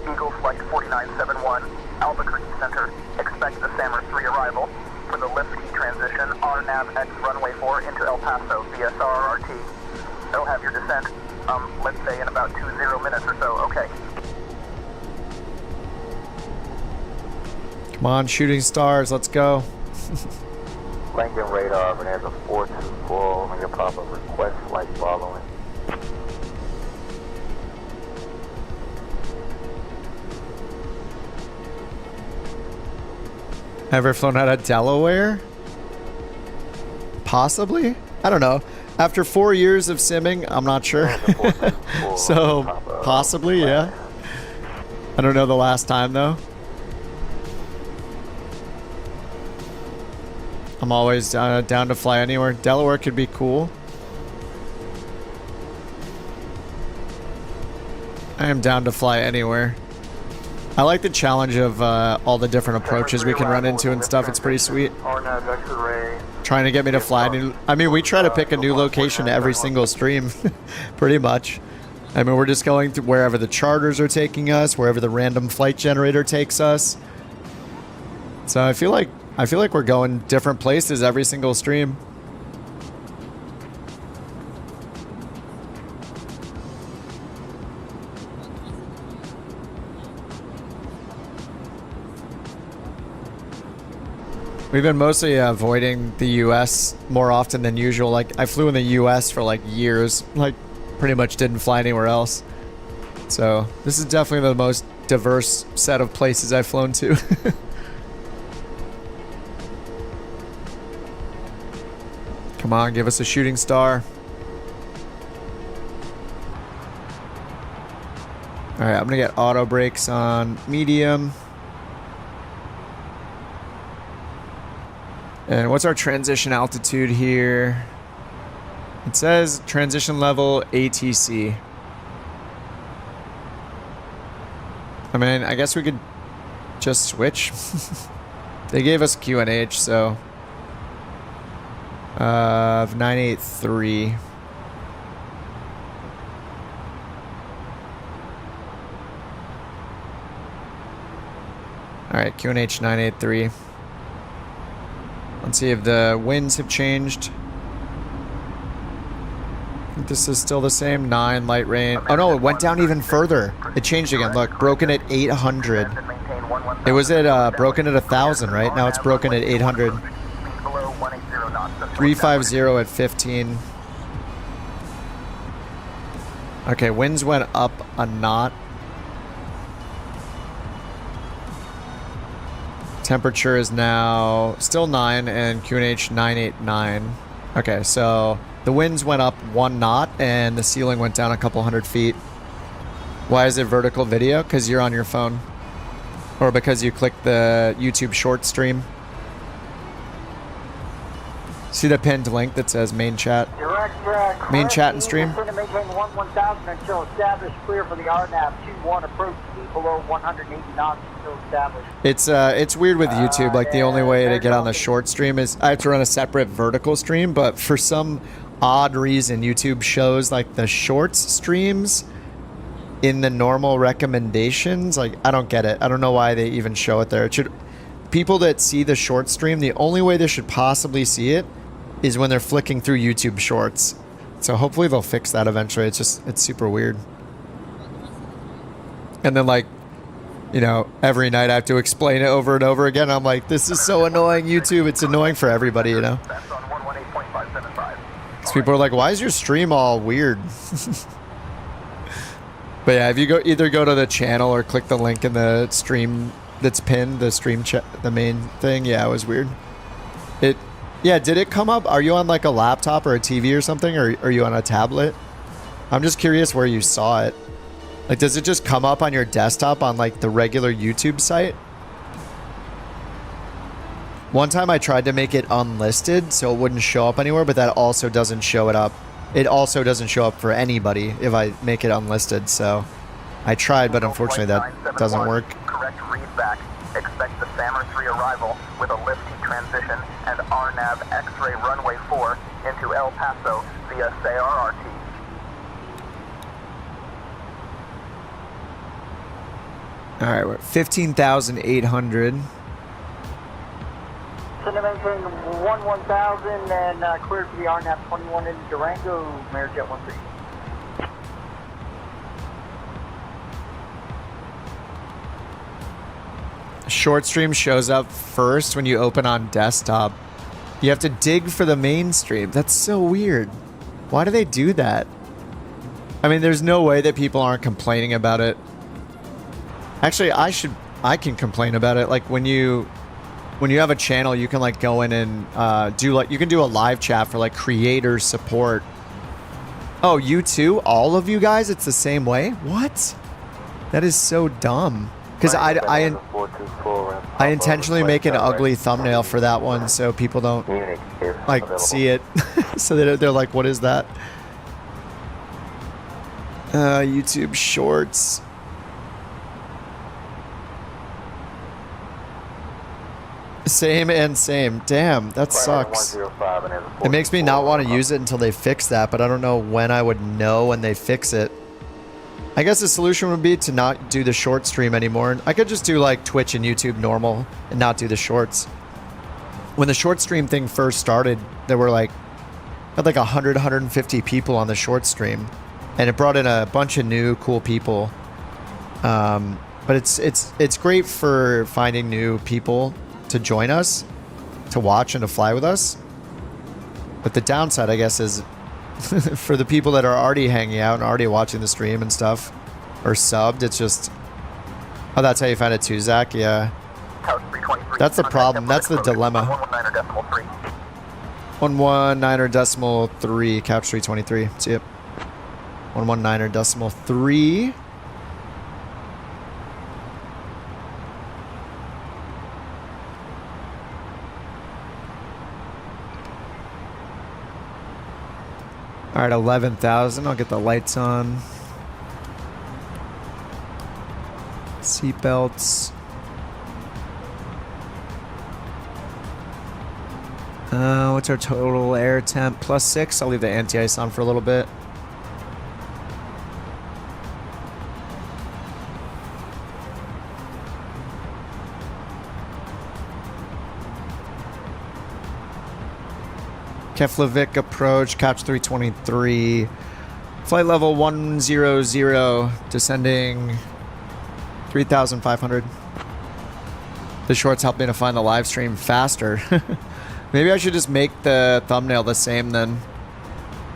Eagle Flight 4971, Albuquerque Center. Expect the SAMR 3 arrival. For the lift key transition, RNAV X runway 4 into El Paso via SRRT. They'll have your descent, let's say in about 20 minutes or so, okay. Come on, shooting stars, let's go. Lincoln radar, but has a 424 on your pop-up request flight following. Ever flown out of Delaware? Possibly? I don't know. After 4 years of simming, I'm not sure. So, possibly, yeah. I don't know the last time, though. I'm always down to fly anywhere. Delaware could be cool. I am down to fly anywhere. I like the challenge of all the different approaches we can run into and stuff. It's pretty sweet. Trying to get me to fly new. I mean, we try to pick a new location every single stream, pretty much. I mean, we're just going to wherever the charters are taking us, wherever the random flight generator takes us. So I feel like we're going different places every single stream. We've been mostly avoiding the US more often than usual. Like, I flew in the US for like years, like pretty much didn't fly anywhere else. So this is definitely the most diverse set of places I've flown to. Come on, give us a shooting star. All right, I'm gonna get auto brakes on medium. And what's our transition altitude here? It says transition level ATC. I mean, I guess we could just switch. They gave us QNH, so 983. All right, QNH 983. Let's see if the winds have changed. I think this is still the same. 9 light rain. Oh no, it went down even further. It changed again. Look, broken at 800. It was at broken at 1,000, right? Now it's broken at 800. 350 at 15. Okay, winds went up a knot. Temperature is now still 9 and QNH 989. Okay, so the winds went up 1 knot and the ceiling went down a couple hundred feet. Why is it vertical video? Because you're on your phone. Or because you clicked the YouTube short stream. See the pinned link that says main chat? Main chat and stream? Maintain 1,000 until established. Clear for the RNAV 21 approach speed below 180 knots until established. It's weird with YouTube. Like the only way to get on the short stream is I have to run a separate vertical stream, but for some odd reason YouTube shows like the shorts streams in the normal recommendations. Like I don't get it. I don't know why they even show it there. It should, people that see the short stream, the only way they should possibly see it is when they're flicking through YouTube shorts. So hopefully they'll fix that eventually. It's super weird. And then like, you know, every night I have to explain it over and over again. I'm like, this is so annoying, YouTube. It's annoying for everybody, you know? So people are like, why is your stream all weird? But yeah, if you either go to the channel or click the link in the stream that's pinned, the stream chat, the main thing. Yeah, it was weird. Yeah, did it come up? Are you on like a laptop or a TV or something? Or are you on a tablet? I'm just curious where you saw it. Like, does it just come up on your desktop on like the regular YouTube site? One time I tried to make it unlisted so it wouldn't show up anywhere, but that also doesn't show it up. It also doesn't show up for anybody if I make it unlisted. So I tried, but unfortunately that doesn't work. Correct readback. Expect the SAMR 3 arrival with a lift transition and RNAV X-ray runway 4 into El Paso via SARRT. All right, we're at 15,800. Send them maintain 1,000 and cleared for the RNAV 21 in Durango, Amerijet 13. Short stream shows up first when you open on desktop. You have to dig for the main stream. That's so weird. Why do they do that? I mean, there's no way that people aren't complaining about it. Actually, I can complain about it. Like when you have a channel, you can like go in and you can do a live chat for like creator support. Oh, you too? All of you guys? It's the same way? What? That is so dumb. Because I intentionally make an ugly thumbnail for that one so people don't like see it. So they're like, what is that? YouTube Shorts. Same and same. Damn, that sucks. It makes me not want to use it until they fix that, but I don't know when I would know when they fix it. I guess the solution would be to not do the short stream anymore. I could just do like Twitch and YouTube normal and not do the shorts. When the short stream thing first started, there were like 100, 150 people on the short stream, and it brought in a bunch of new cool people. But it's great for finding new people to join us, to watch and to fly with us. But the downside, I guess, is for the people that are already hanging out and already watching the stream and stuff, or subbed, it's just... Oh, that's how you found it too, Zach? Yeah. That's the problem. That's the dilemma. 119.3, couch 323. See it. 119.3. All right, 11,000. I'll get the lights on. Seatbelts. What's our total air temp? +6. I'll leave the anti-ice on for a little bit. Keflavik approach, Couch 323. Flight level 100, descending 3,500. The shorts helped me to find the live stream faster. Maybe I should just make the thumbnail the same then.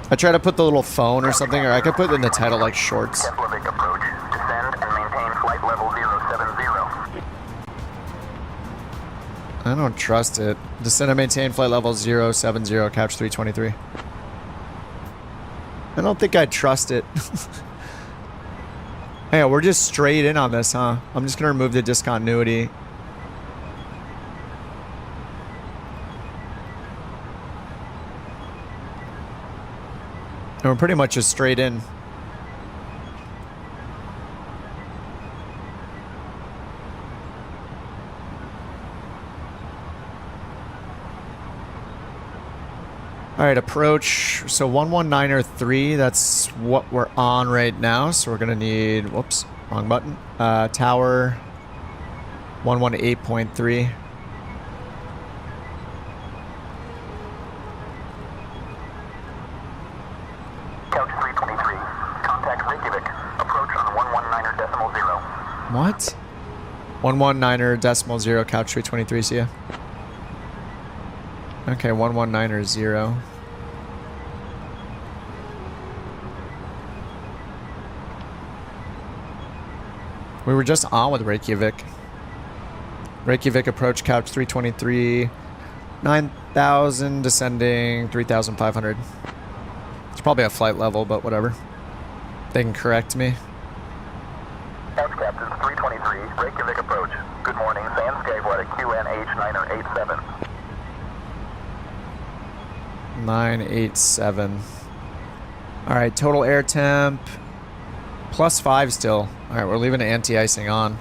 I try to put the little phone or something, or I could put in the title like shorts. Keflavik approach. Descend and maintain flight level 070. I don't trust it. Descend and maintain flight level 070, Couch 323. I don't think I trust it. Hey, we're just straight in on this, huh? I'm just gonna remove the discontinuity. And we're pretty much just straight in. All right, approach. So 119.3, that's what we're on right now. So we're gonna need, whoops, wrong button. Tower 118.3. Couch 323. Contact Reykjavik. Approach on 119.0. What? 119.0, Couch 323, see ya. Okay, 119.0. We were just on with Reykjavik. Reykjavik approach, Couch 323. 9,000, descending 3,500. It's probably a flight level, but whatever. They can correct me. Couch Captains 323. Reykjavik approach. Good morning. Sandscape at QNH987. 987. All right, total air temp +5 still. All right, we're leaving the anti-icing on.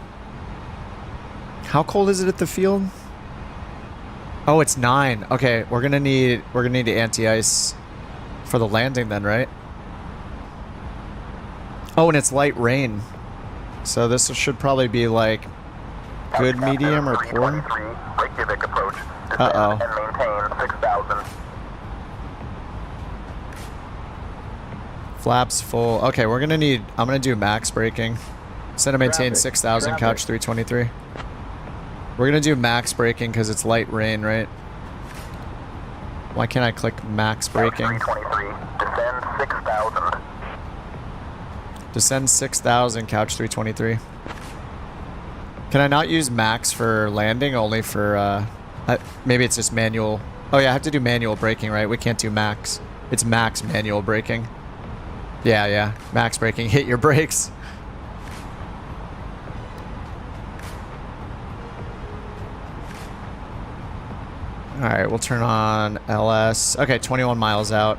How cold is it at the field? Oh, it's 9. Okay, we're gonna need the anti-ice for the landing then, right? Oh, and it's light rain, so this should probably be like good, medium, or poor. Reykjavik approach. Uh-oh. And maintain 6,000. Flaps full. Okay, I'm gonna do max braking. Instead of maintain 6,000, Couch 323. We're gonna do max braking because it's light rain, right? Why can't I click max braking? 323. Descend 6,000. Descend 6,000, Couch 323. Can I not use max for landing, only for, maybe it's just manual. Oh yeah, I have to do manual braking, right? We can't do max. It's max manual braking. Yeah. Max braking. Hit your brakes. Alright, we'll turn on LS. Okay, 21 miles out.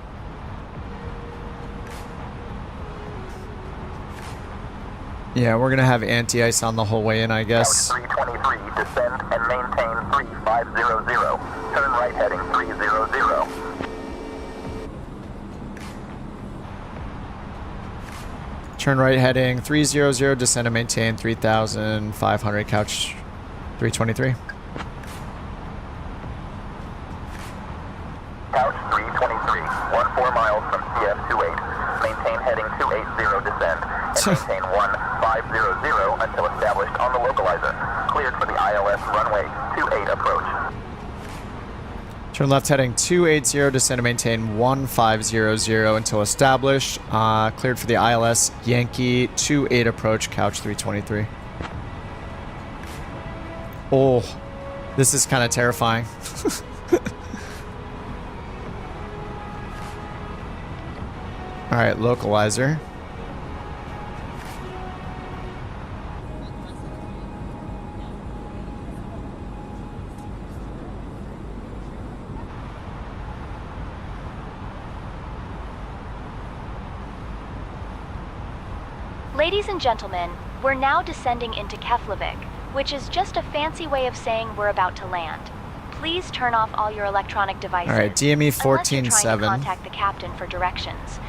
Yeah, we're gonna have anti-ice on the whole way in, I guess. Couch 323. Descend and maintain 3500. Turn right heading 300. Turn right heading 300, descend and maintain 3,500, Couch 323. Couch 323, 14 miles from CF28. Maintain heading 280, descend, and maintain 1500 until established on the localizer. Cleared for the ILS runway 28 approach. Turn left heading 280, descend and maintain 1500 until established. Cleared for the ILS Yankee 28 approach, Couch 323. Oh, this is kind of terrifying. All right, localizer. Ladies and gentlemen, we're now descending into Keflavik, which is just a fancy way of saying we're about to land. Please turn off all your electronic devices. All right, DME 14.7. Unless you're trying to contact the captain for directions.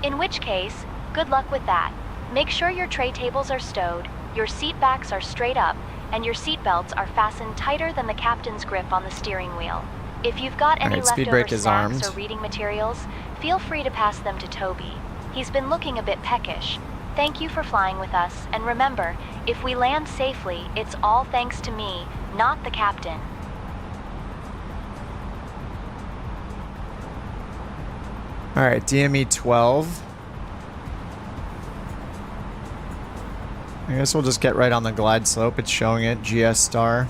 In which case, good luck with that. Make sure your tray tables are stowed, your seat backs are straight up, and your seat belts are fastened tighter than the captain's grip on the steering wheel. If you've got any leftover snacks or reading materials, feel free to pass them to Toby. He's been looking a bit peckish. Thank you for flying with us, and remember, if we land safely, it's all thanks to me, not the captain. All right, DME 12. I guess we'll just get right on the glide slope. It's showing it, GS star.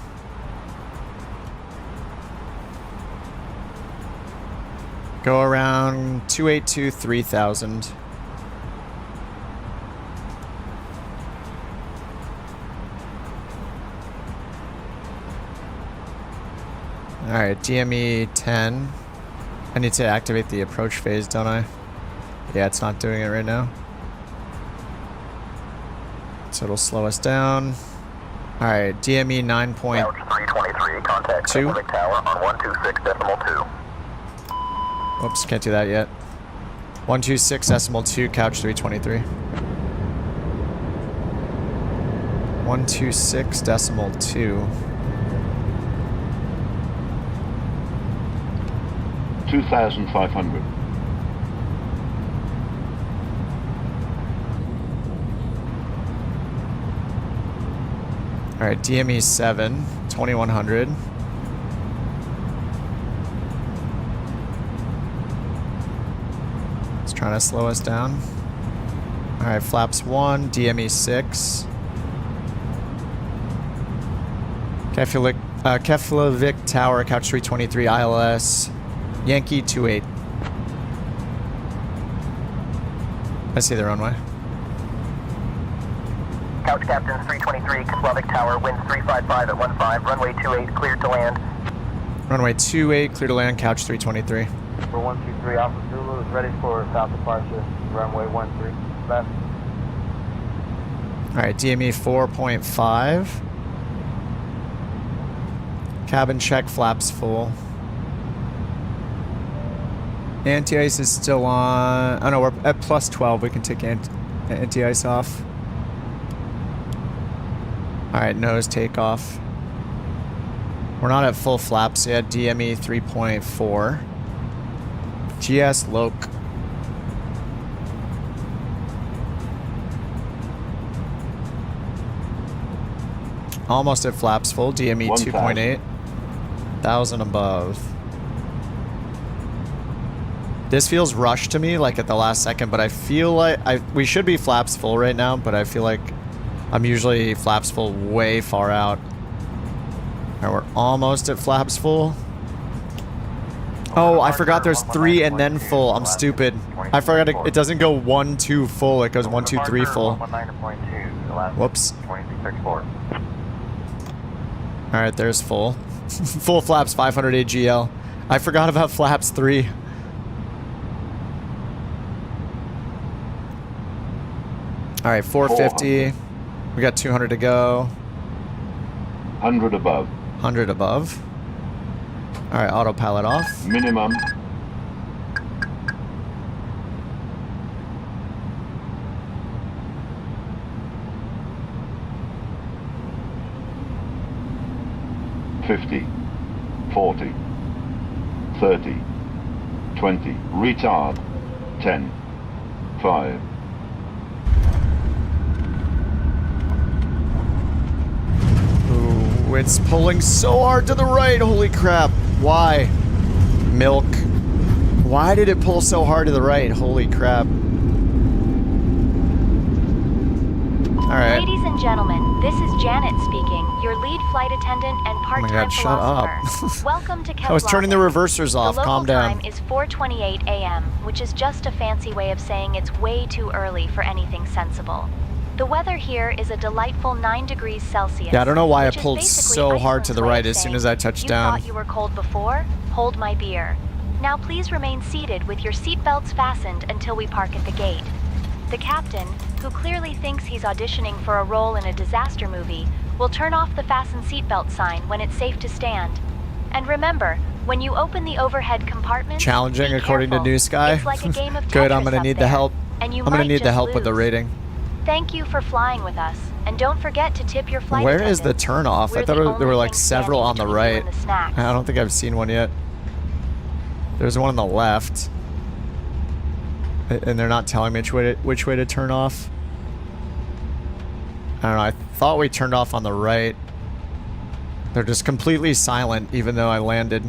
Go around 282, 3000. All right, DME 10. I need to activate the approach phase, don't I? Yeah, it's not doing it right now. So it'll slow us down. All right, DME 9.2. 323, contact Keflavik Tower on 126.2. Oops, can't do that yet. 126.2, couch 323. 126.2. 2,500. All right, DME 7, 2100. It's trying to slow us down. All right, flaps 1, DME 6. Keflavik Tower, couch 323, ILS. Yankee 28. I see the runway. Couch Captain 323, Keflavik Tower, winds 355 at 15, runway 28, cleared to land. Runway 28, clear to land, couch 323. For 123 Alpha Zulu is ready for south departure, runway 13, left. Alright, DME 4.5. Cabin check, flaps full. Anti-ice is still on. Oh no, we're at plus 12. We can take anti-ice off. Alright, nose takeoff. We're not at full flaps yet. DME 3.4. GS Loc. Almost at flaps full. DME 2.8. 1,000 above. This feels rushed to me, like at the last second, but I feel like we should be flaps full right now, but I feel like I'm usually flaps full way far out. Alright, we're almost at flaps full. Oh, I forgot there's 3 and then full. I'm stupid. I forgot it doesn't go 1, 2 full. It goes 1, 2, 3 full. Whoops. Alright, there's full. Full flaps, 500 AGL. I forgot about flaps 3. Alright, 450. We got 200 to go. 100 above. 100 above. Alright, autopilot off. Minimum. $50, $40, $30, $20, retard, 10, 5. Ooh, it's pulling so hard to the right. Holy crap. Why? Milk. Why did it pull so hard to the right? Holy crap. Alright. Ladies and gentlemen, this is Janet speaking, your lead flight attendant and part-time philosopher. Welcome to Keflavik. I was turning the reversers off. Calm down. The local time is 4:28 a.m., which is just a fancy way of saying it's way too early for anything sensible. The weather here is a delightful 9 degrees Celsius. Yeah, I don't know why it pulled so hard to the right as soon as I touched down. You thought you were cold before? Hold my beer. Now please remain seated with your seatbelts fastened until we park at the gate. The captain, who clearly thinks he's auditioning for a role in a disaster movie, will turn off the fasten seatbelt sign when it's safe to stand. And remember, when you open the overhead compartment, challenging according to NewSky. It's like a game of Good, I'm Tetris gonna up need the there, help. and you I'm gonna might need the just help with the lose. rating. Thank you for flying with us, and don't forget to tip your flight Where is the attendants. turn off? I We're thought the there were only like thing several on the standing between you right. and the snacks. I don't think I've seen one yet. There's one on the left. And they're not telling me which way to turn off. I don't know, I thought we turned off on the right. They're just completely silent even though I landed.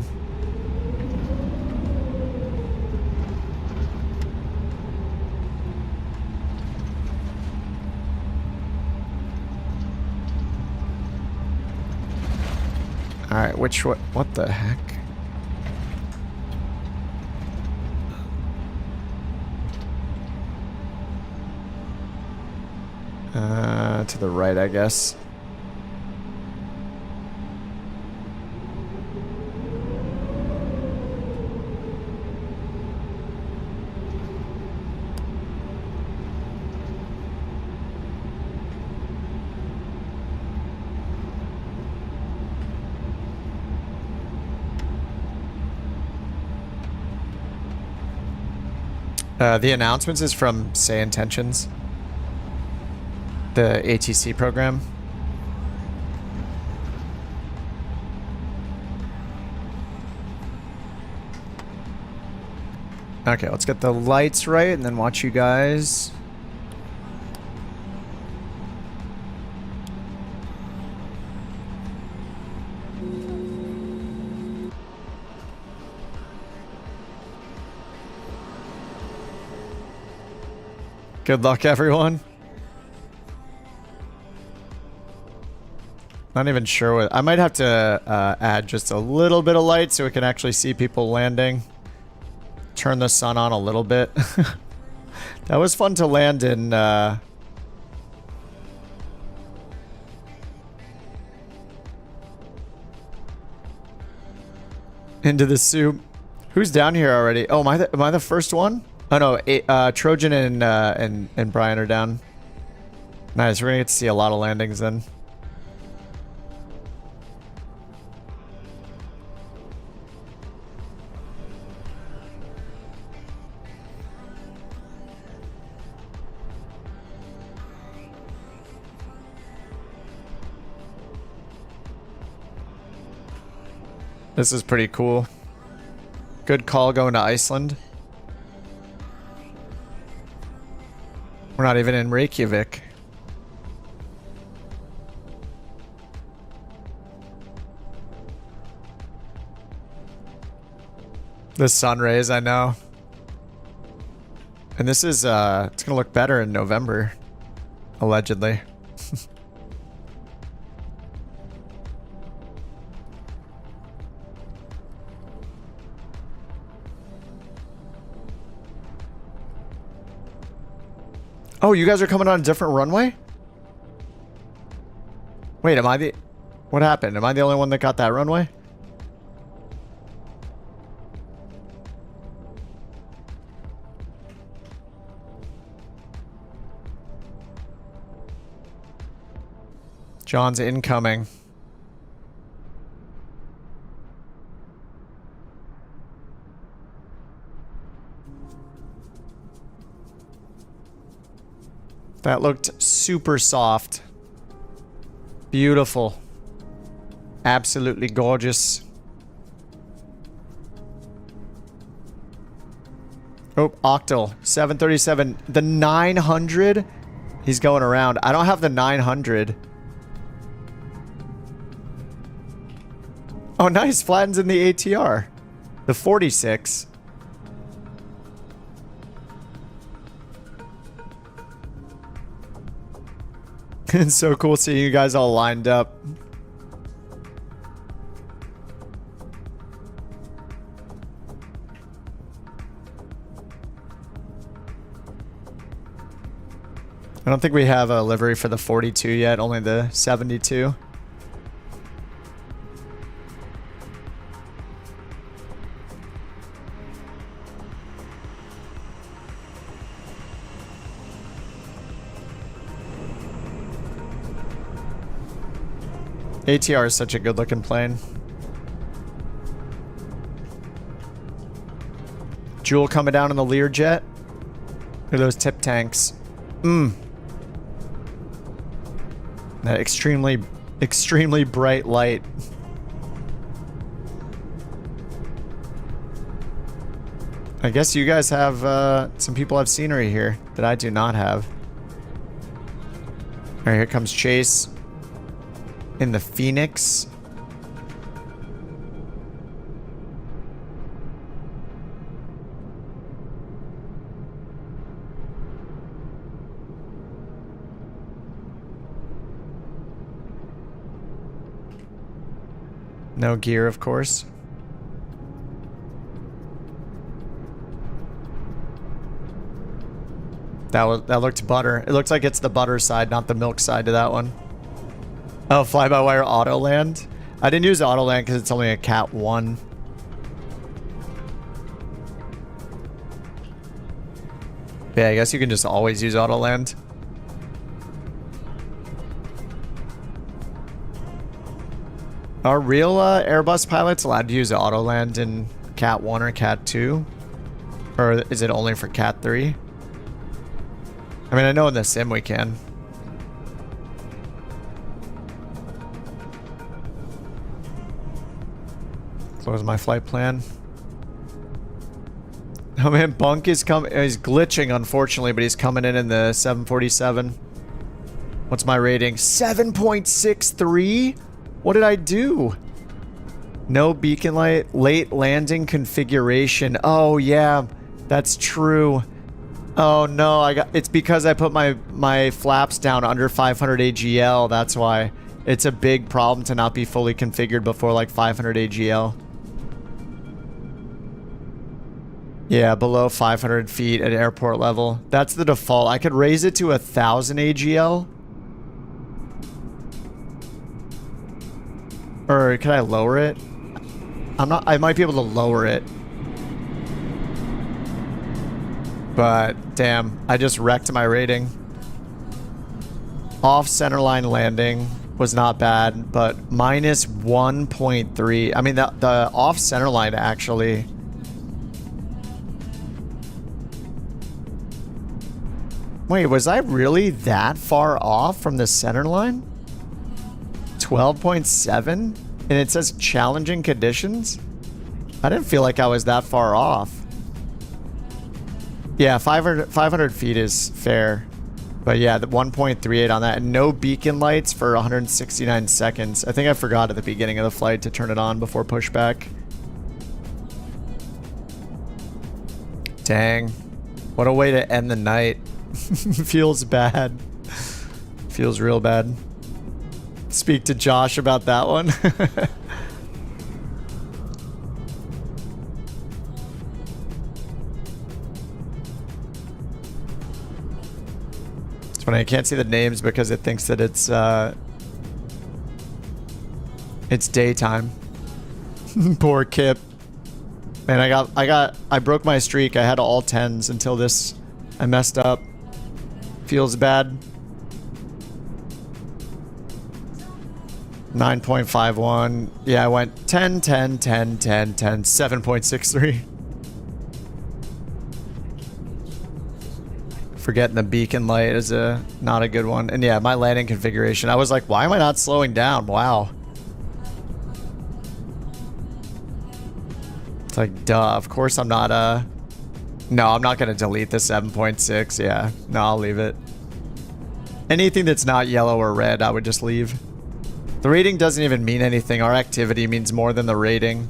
Alright, which way? What the heck? To the right, I guess. The announcements is from Say Intentions, the ATC program. Okay, let's get the lights right and then watch you guys. Good luck, everyone. Not even sure what... I might have to add just a little bit of light so we can actually see people landing. Turn the sun on a little bit. That was fun to land in... into the soup. Who's down here already? Oh, am I the first one? Oh no, Trojan and Brian are down. Nice, we're gonna get to see a lot of landings then. This is pretty cool. Good call going to Iceland. We're not even in Reykjavik. The sun rays, I know. And this is, it's gonna look better in November. Allegedly. Oh, you guys are coming on a different runway? Wait, am I the... What happened? Am I the only one that got that runway? John's incoming. That looked super soft. Beautiful. Absolutely gorgeous. Oh, Octal. 737. The 900? He's going around. I don't have the 900. Oh, nice. Flattens in the ATR. The 46. It's so cool seeing you guys all lined up. I don't think we have a livery for the 42 yet, only the 72. ATR is such a good looking plane. Jewel coming down in the Learjet. Look at those tip tanks. That extremely bright light. I guess you guys have, some people have scenery here that I do not have. Alright, here comes Chase in the Phoenix. No gear, of course. That looked butter. It looks like it's the butter side, not the milk side to that one. Oh, fly-by-wire auto land. I didn't use auto land because it's only a Cat 1. Yeah, I guess you can just always use auto land. Are real Airbus pilots allowed to use auto land in Cat 1 or Cat 2? Or is it only for Cat 3? I mean, I know in the sim we can. Close my flight plan. Oh man, Bunk is coming. He's glitching, unfortunately, but he's coming in the 747. What's my rating? 7.63? What did I do? No beacon light. Late landing configuration. Oh yeah, that's true. Oh no, it's because I put my flaps down under 500 AGL. That's why. It's a big problem to not be fully configured before like 500 AGL. Yeah, below 500 feet at airport level. That's the default. I could raise it to 1,000 AGL. Or could I lower it? I might be able to lower it. But damn, I just wrecked my rating. Off centerline landing was not bad, but minus 1.3. I mean, the off centerline actually. Wait, was I really that far off from the centerline? 12.7? And it says challenging conditions? I didn't feel like I was that far off. Yeah, 500 feet is fair. But yeah, the 1.38 on that. And no beacon lights for 169 seconds. I think I forgot at the beginning of the flight to turn it on before pushback. Dang. What a way to end the night. Feels bad. Feels real bad. Speak to Josh about that one. It's funny, I can't see the names because it thinks that it's daytime. Poor Kip. Man, I broke my streak. I had all 10s until this. I messed up. Feels bad. 9.51. Yeah, I went 10, 10, 10, 10, 10, 7.63. Forgetting the beacon light is not a good one. And yeah, my landing configuration. I was like, why am I not slowing down? Wow. It's like, duh. Of course I'm not, No, I'm not going to delete the 7.6. Yeah, no, I'll leave it. Anything that's not yellow or red, I would just leave. The rating doesn't even mean anything. Our activity means more than the rating.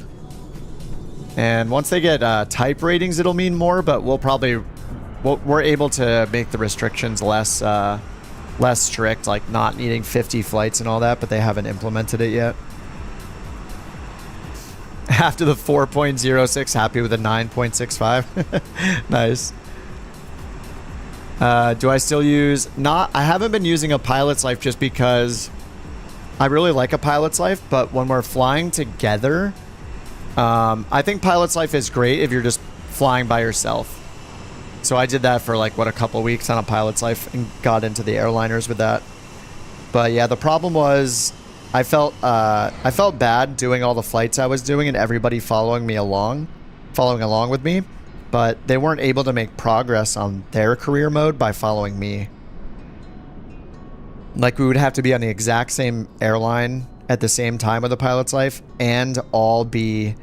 And once they get type ratings, it'll mean more, but we're able to make the restrictions less strict, like not needing 50 flights and all that, but they haven't implemented it yet. After the 4.06, happy with a 9.65. Nice. Do I still use... I haven't been using a pilot's life just because I really like a pilot's life, but when we're flying together, I think pilot's life is great if you're just flying by yourself. So I did that for like, what, a couple weeks on a pilot's life and got into the airliners with that. But yeah, the problem was I felt bad doing all the flights I was doing and everybody following along with me, but they weren't able to make progress on their career mode by following me. Like, we would have to be on the exact same airline at the same time of the pilot's life and all be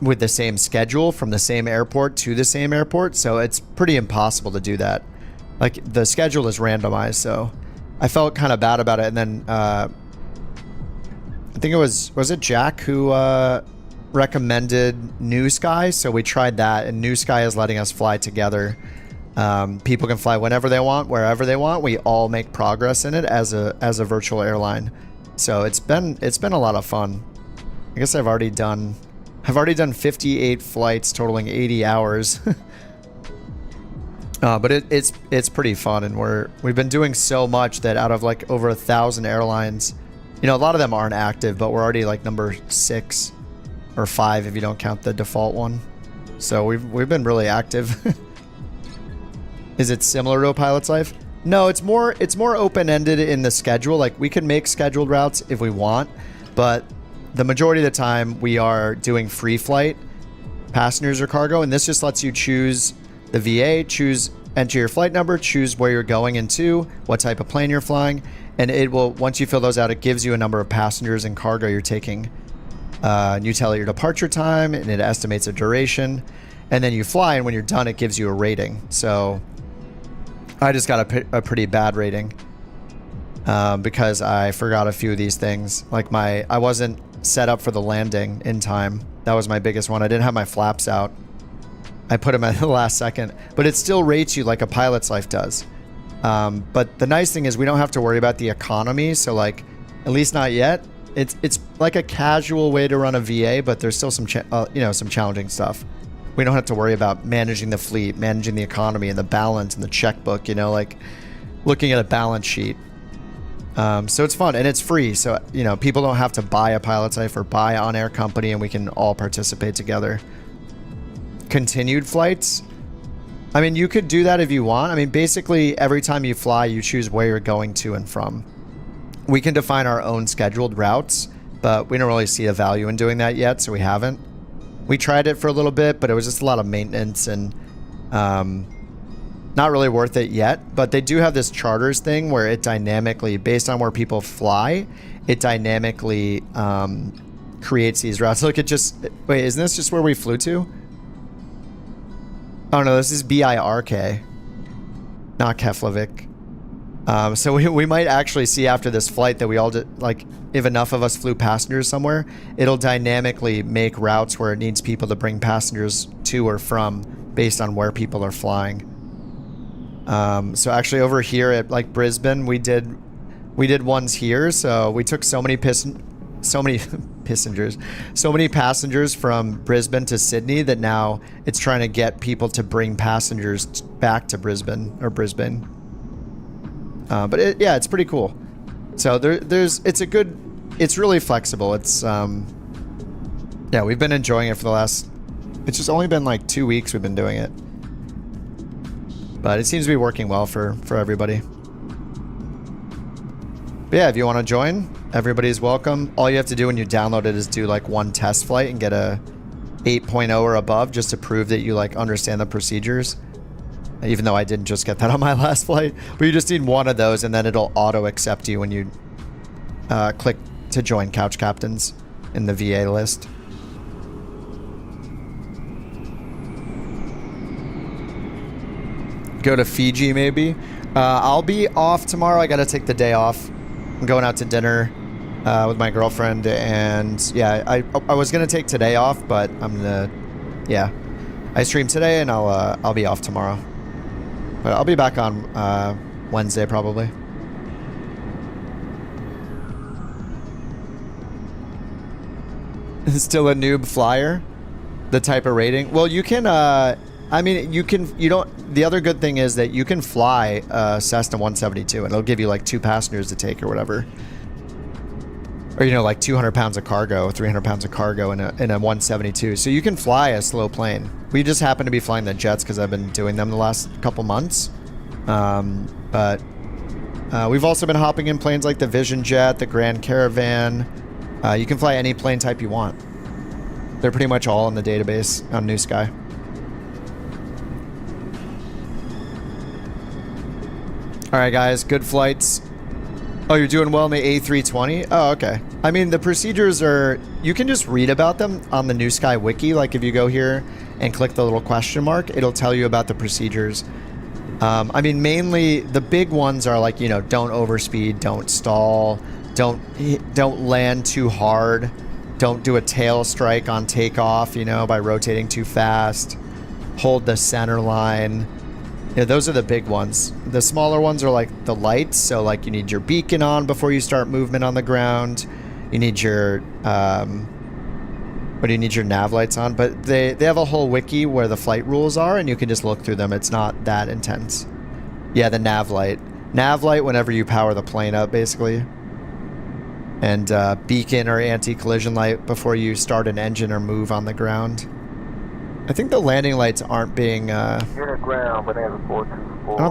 with the same schedule from the same airport to the same airport. So it's pretty impossible to do that. Like, the schedule is randomized, so I felt kind of bad about it. And then I think it was it Jack who recommended NewSky? So we tried that, and NewSky is letting us fly together. People can fly whenever they want, wherever they want. We all make progress in it as a virtual airline. So it's been a lot of fun. I guess I've already done 58 flights totaling 80 hours. But it's pretty fun, and we've been doing so much that out of like over 1,000 airlines, you know, a lot of them aren't active, but we're already like number 6 or 5 if you don't count the default one. So we've been really active. Is it similar to a pilot's life? No, it's more open-ended in the schedule. Like, we can make scheduled routes if we want, but the majority of the time we are doing free flight, passengers or cargo, and this just lets you choose the VA, enter your flight number, choose where you're going into, what type of plane you're flying, and it will, once you fill those out, it gives you a number of passengers and cargo you're taking. You tell it your departure time, and it estimates a duration, and then you fly, and when you're done, it gives you a rating. So I just got a pretty bad rating because I forgot a few of these things. Like, I wasn't set up for the landing in time. That was my biggest one. I didn't have my flaps out. I put them at the last second, but it still rates you like a pilot's life does. But the nice thing is we don't have to worry about the economy. So, like, at least not yet. It's like a casual way to run a VA, but there's still some some challenging stuff. We don't have to worry about managing the fleet, managing the economy and the balance and the checkbook, like looking at a balance sheet. So it's fun and it's free. So, people don't have to buy a pilot's life or buy on-air company, and we can all participate together. Continued flights. I mean, you could do that if you want. I mean, basically every time you fly, you choose where you're going to and from. We can define our own scheduled routes, but we don't really see a value in doing that yet, so we haven't. We tried it for a little bit, but it was just a lot of maintenance and not really worth it yet. But they do have this charters thing where it dynamically, based on where people fly, it dynamically creates these routes. Look, wait, isn't this just where we flew to? Oh no, this is BIRK, not Keflavik. So we might actually see after this flight that we all did, like, if enough of us flew passengers somewhere, it'll dynamically make routes where it needs people to bring passengers to or from based on where people are flying. So actually over here at like Brisbane, we did ones here. So we took so many passengers from Brisbane to Sydney that now it's trying to get people to bring passengers back to Brisbane. But it's pretty cool. So it's really flexible. It's we've been enjoying it for the last, it's just only been like 2 weeks we've been doing it. But it seems to be working well for everybody. But yeah, if you want to join, everybody's welcome. All you have to do when you download it is do like one test flight and get a 8.0 or above just to prove that you like understand the procedures. Even though I didn't just get that on my last flight. But you just need one of those and then it'll auto accept you when you click to join Couch Captains in the VA list. Go to Fiji maybe. I'll be off tomorrow. I gotta take the day off. I'm going out to dinner with my girlfriend, and yeah, I was gonna take today off, but I stream today and I'll be off tomorrow. But I'll be back on Wednesday probably. Still a noob flyer? The type of rating? Well, you can the other good thing is that you can fly Cessna 172 and it'll give you like 2 passengers to take or whatever. Or, like 200 pounds of cargo, 300 pounds of cargo in a 172. So you can fly a slow plane. We just happen to be flying the jets because I've been doing them the last couple months. But We've also been hopping in planes like the Vision Jet, the Grand Caravan. You can fly any plane type you want. They're pretty much all in the database on NewSky. All right, guys, good flights. Oh, you're doing well in the A320? Oh, okay. I mean, the procedures are... You can just read about them on the NewSky wiki. Like, if you go here and click the little question mark, it'll tell you about the procedures. I mean, mainly, the big ones are like, you know, don't overspeed, don't stall, don't land too hard, don't do a tail strike on takeoff, you know, by rotating too fast, hold the center line. Yeah, those are the big ones. The smaller ones are like the lights. So like you need your beacon on before you start movement on the ground. You need your, what do you need your nav lights on? But they have a whole wiki where the flight rules are and you can just look through them. It's not that intense. Yeah, the nav light. Nav light whenever you power the plane up, basically. And beacon or anti-collision light before you start an engine or move on the ground. I think the landing lights aren't being, I don't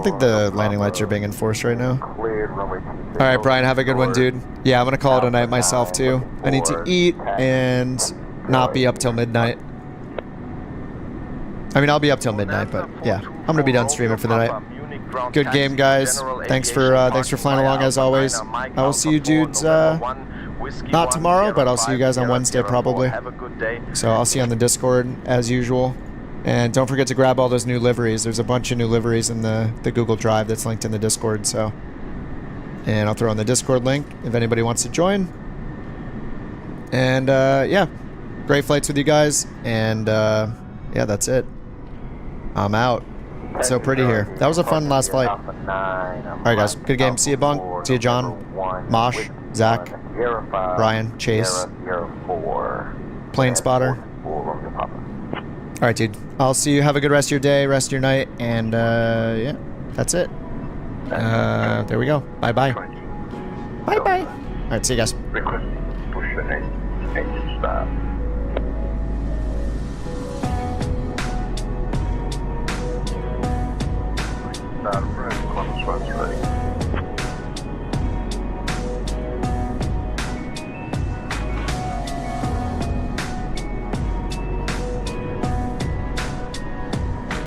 think the landing lights are being enforced right now. Alright, Brian, have a good one, dude. Yeah, I'm gonna call it a night myself, too. I need to eat and not be up till midnight. I mean, I'll be up till midnight, but yeah. I'm gonna be done streaming for the night. Good game, guys. Thanks for flying along, as always. I will see you dudes, not tomorrow, but I'll see you guys on Wednesday probably. So I'll see you on the Discord as usual. And don't forget to grab all those new liveries. There's a bunch of new liveries in the Google Drive that's linked in the Discord. So, and I'll throw in the Discord link if anybody wants to join. And yeah, great flights with you guys. And yeah, that's it. I'm out. It's so pretty here. That was a fun last flight. Alright guys, good game. See you, Bunk. See you, John, Mosh, Zach, Brian, Chase, Plane Spotter. Alright, dude. I'll see you. Have a good rest of your day, rest of your night, and yeah, that's it. There we go. Bye-bye. Bye-bye. Alright, see you guys. Ready.